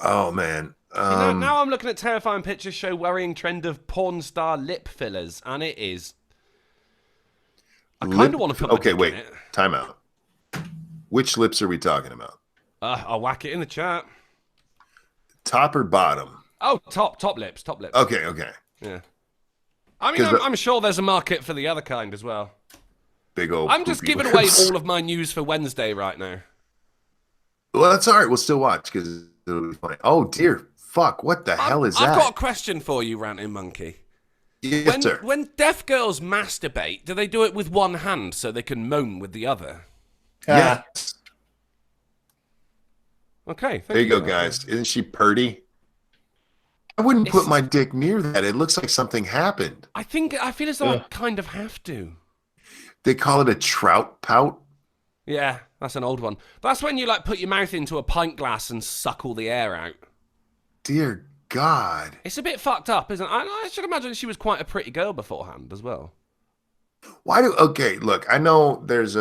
Oh, man. Now I'm looking at terrifying pictures show worrying trend of porn star lip fillers, and it is. I kind of want to put my Okay, dick wait. in it. Time out. Which lips are we talking about? I'll whack it in the chat. top or bottom? Oh, top lips. Okay, okay. Yeah. I mean, I'm sure there's a market for the other kind as well. Big old. I'm just giving away all of my news for Wednesday right now. Well, that's all right. We'll still watch because it'll be funny. Oh dear, fuck! What the hell is that? I've got a question for you, Ranting Monkey. Yes, sir. When deaf girls masturbate, do they do it with one hand so they can moan with the other? Yes. Okay. There you go, guys. Isn't she purty? I wouldn't put my dick near that. It looks like something happened. I feel as though I kind of have to. They call it a trout pout. Yeah, that's an old one. That's when you like put your mouth into a pint glass and suck all the air out. Dear God. It's a bit fucked up, isn't it? I should imagine she was quite a pretty girl beforehand as well. Okay, look, I know there's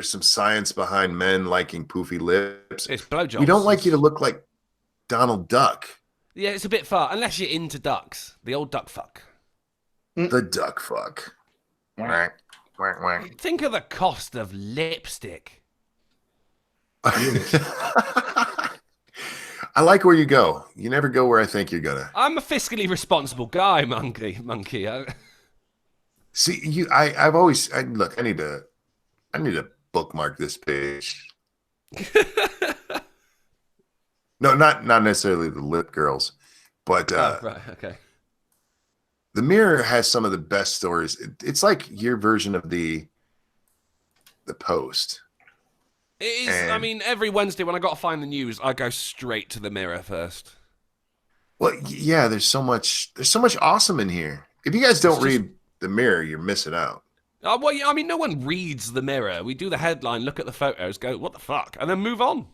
some science behind men liking poofy lips. It's blowjobs. We don't like you to look like Donald Duck. Yeah, it's a bit far, unless you're into ducks. The old duck fuck. The duck fuck. Whack, whack, whack. Think of the cost of lipstick. I like where you go. You never go where I think you're gonna. I'm a fiscally responsible guy, monkey. See, I've always look. I need to bookmark this page. No, not necessarily the lip girls, but right, okay. The Mirror has some of the best stories. It's like your version of the Post. It is. I mean, every Wednesday when I got to find the news, I go straight to the Mirror first. Well, yeah, there's so much awesome in here. If you guys don't read the Mirror, you're missing out. Well, I mean, no one reads the Mirror. We do the headline, look at the photos, go, what the fuck, and then move on.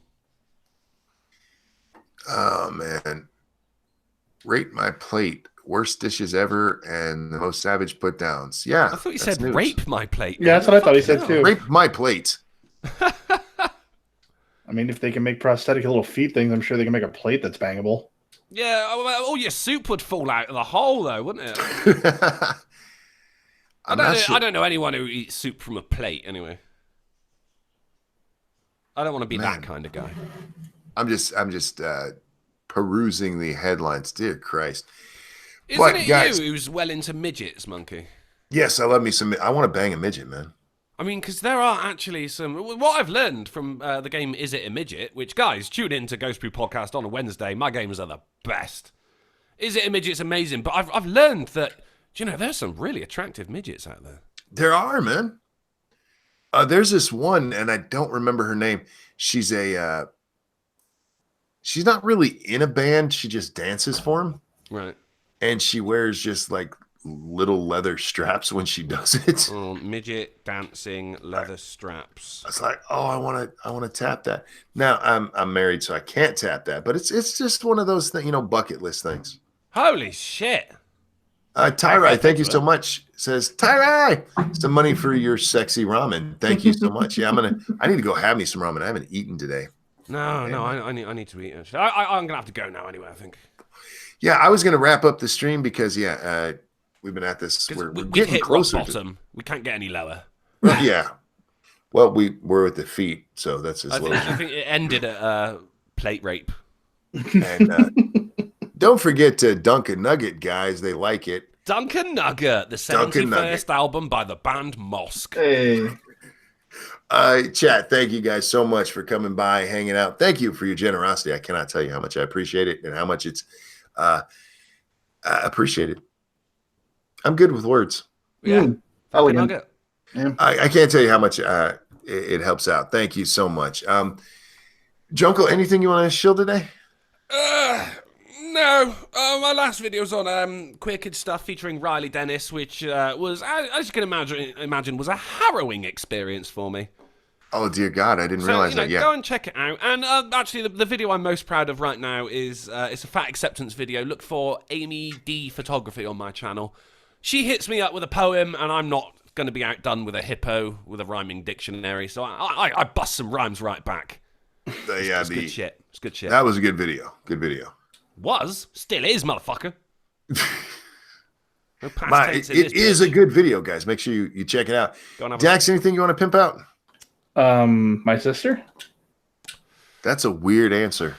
Oh man, rate my plate. Worst dishes ever and the most savage put downs. Yeah, I thought you said news. Rape my plate. Yeah, that's what I thought he said too. Rape my plate. I mean, if they can make prosthetic little feet things, I'm sure they can make a plate that's bangable. Yeah, all your soup would fall out of the hole, though, wouldn't it? I don't know anyone who eats soup from a plate, anyway. I don't want to be that kind of guy. I'm just perusing the headlines. Dear Christ. Isn't it guys, you who's well into midgets, Monkey? Yes, I love me some. I want to bang a midget, man. I mean, because there are actually some. What I've learned from the game Is It a Midget? Which, guys, tune in to Ghost Brew Podcast on a Wednesday. My games are the best. Is It a Midget's amazing, but I've learned that, there's some really attractive midgets out there. There are, man. There's this one, and I don't remember her name. She's not really in a band. She just dances for him. Right. And she wears just like little leather straps when she does it. Oh, midget dancing leather straps. I was like, oh, I want to tap that. Now I'm married, so I can't tap that. But it's just one of those bucket list things. Holy shit! Tyrai, thank you so much. Says Tyrai, some money for your sexy ramen. Thank you so much. Yeah, I need to go have me some ramen. I haven't eaten today. No, I need to eat. Actually, I'm gonna have to go now anyway. I think. Yeah, I was gonna wrap up the stream because we've been at this. We're getting hit closer. Rock bottom. We can't get any lower. Yeah. Well, we're at the feet, so that's as low. I think it ended at plate rape. And don't forget to Dunkin' Nugget, guys. They like it. Dunkin' Nugget, the 71st album by the band Mosque. Hey. Chat, thank you guys so much for coming by, hanging out. Thank you for your generosity. I cannot tell you how much I appreciate it and how much it's appreciated. I'm good with words. Yeah. Nugget. Yeah. I can't tell you how much it helps out. Thank you so much. Junko, anything you want to shill today? No. My last video was on Queer Kid Stuff featuring Riley Dennis, which was, as you can imagine, was a harrowing experience for me. Oh, dear God, I didn't realize that yet. Go and check it out. And actually, the video I'm most proud of right now is it's a fat acceptance video. Look for Amy D Photography on my channel. She hits me up with a poem, and I'm not going to be outdone with a hippo with a rhyming dictionary. So I bust some rhymes right back. It's good shit. It's good shit. That was a good video. Good video. Still is, motherfucker. No it is a good video, guys. Make sure you check it out. Dax, anything you want to pimp out? My sister. That's a weird answer.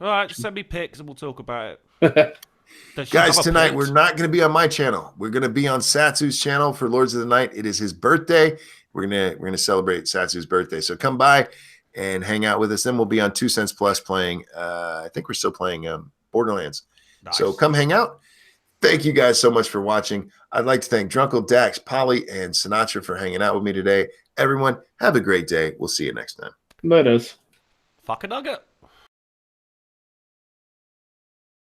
All right, send me pics and we'll talk about it. Does she Guys, have a tonight point? we're not going to be on my channel. We're going to be on Satsu's channel for Lords of the Night. It is his birthday. We're gonna celebrate Satsu's birthday. So come by and hang out with us. Then we'll be on 2 Cents Plus playing. I think we're still playing Borderlands. Nice. So come hang out. Thank you guys so much for watching. I'd like to thank Drunkle, Dax, Polly, and Sinatra for hanging out with me today. Everyone, have a great day. We'll see you next time. That is. Fuck a nugget.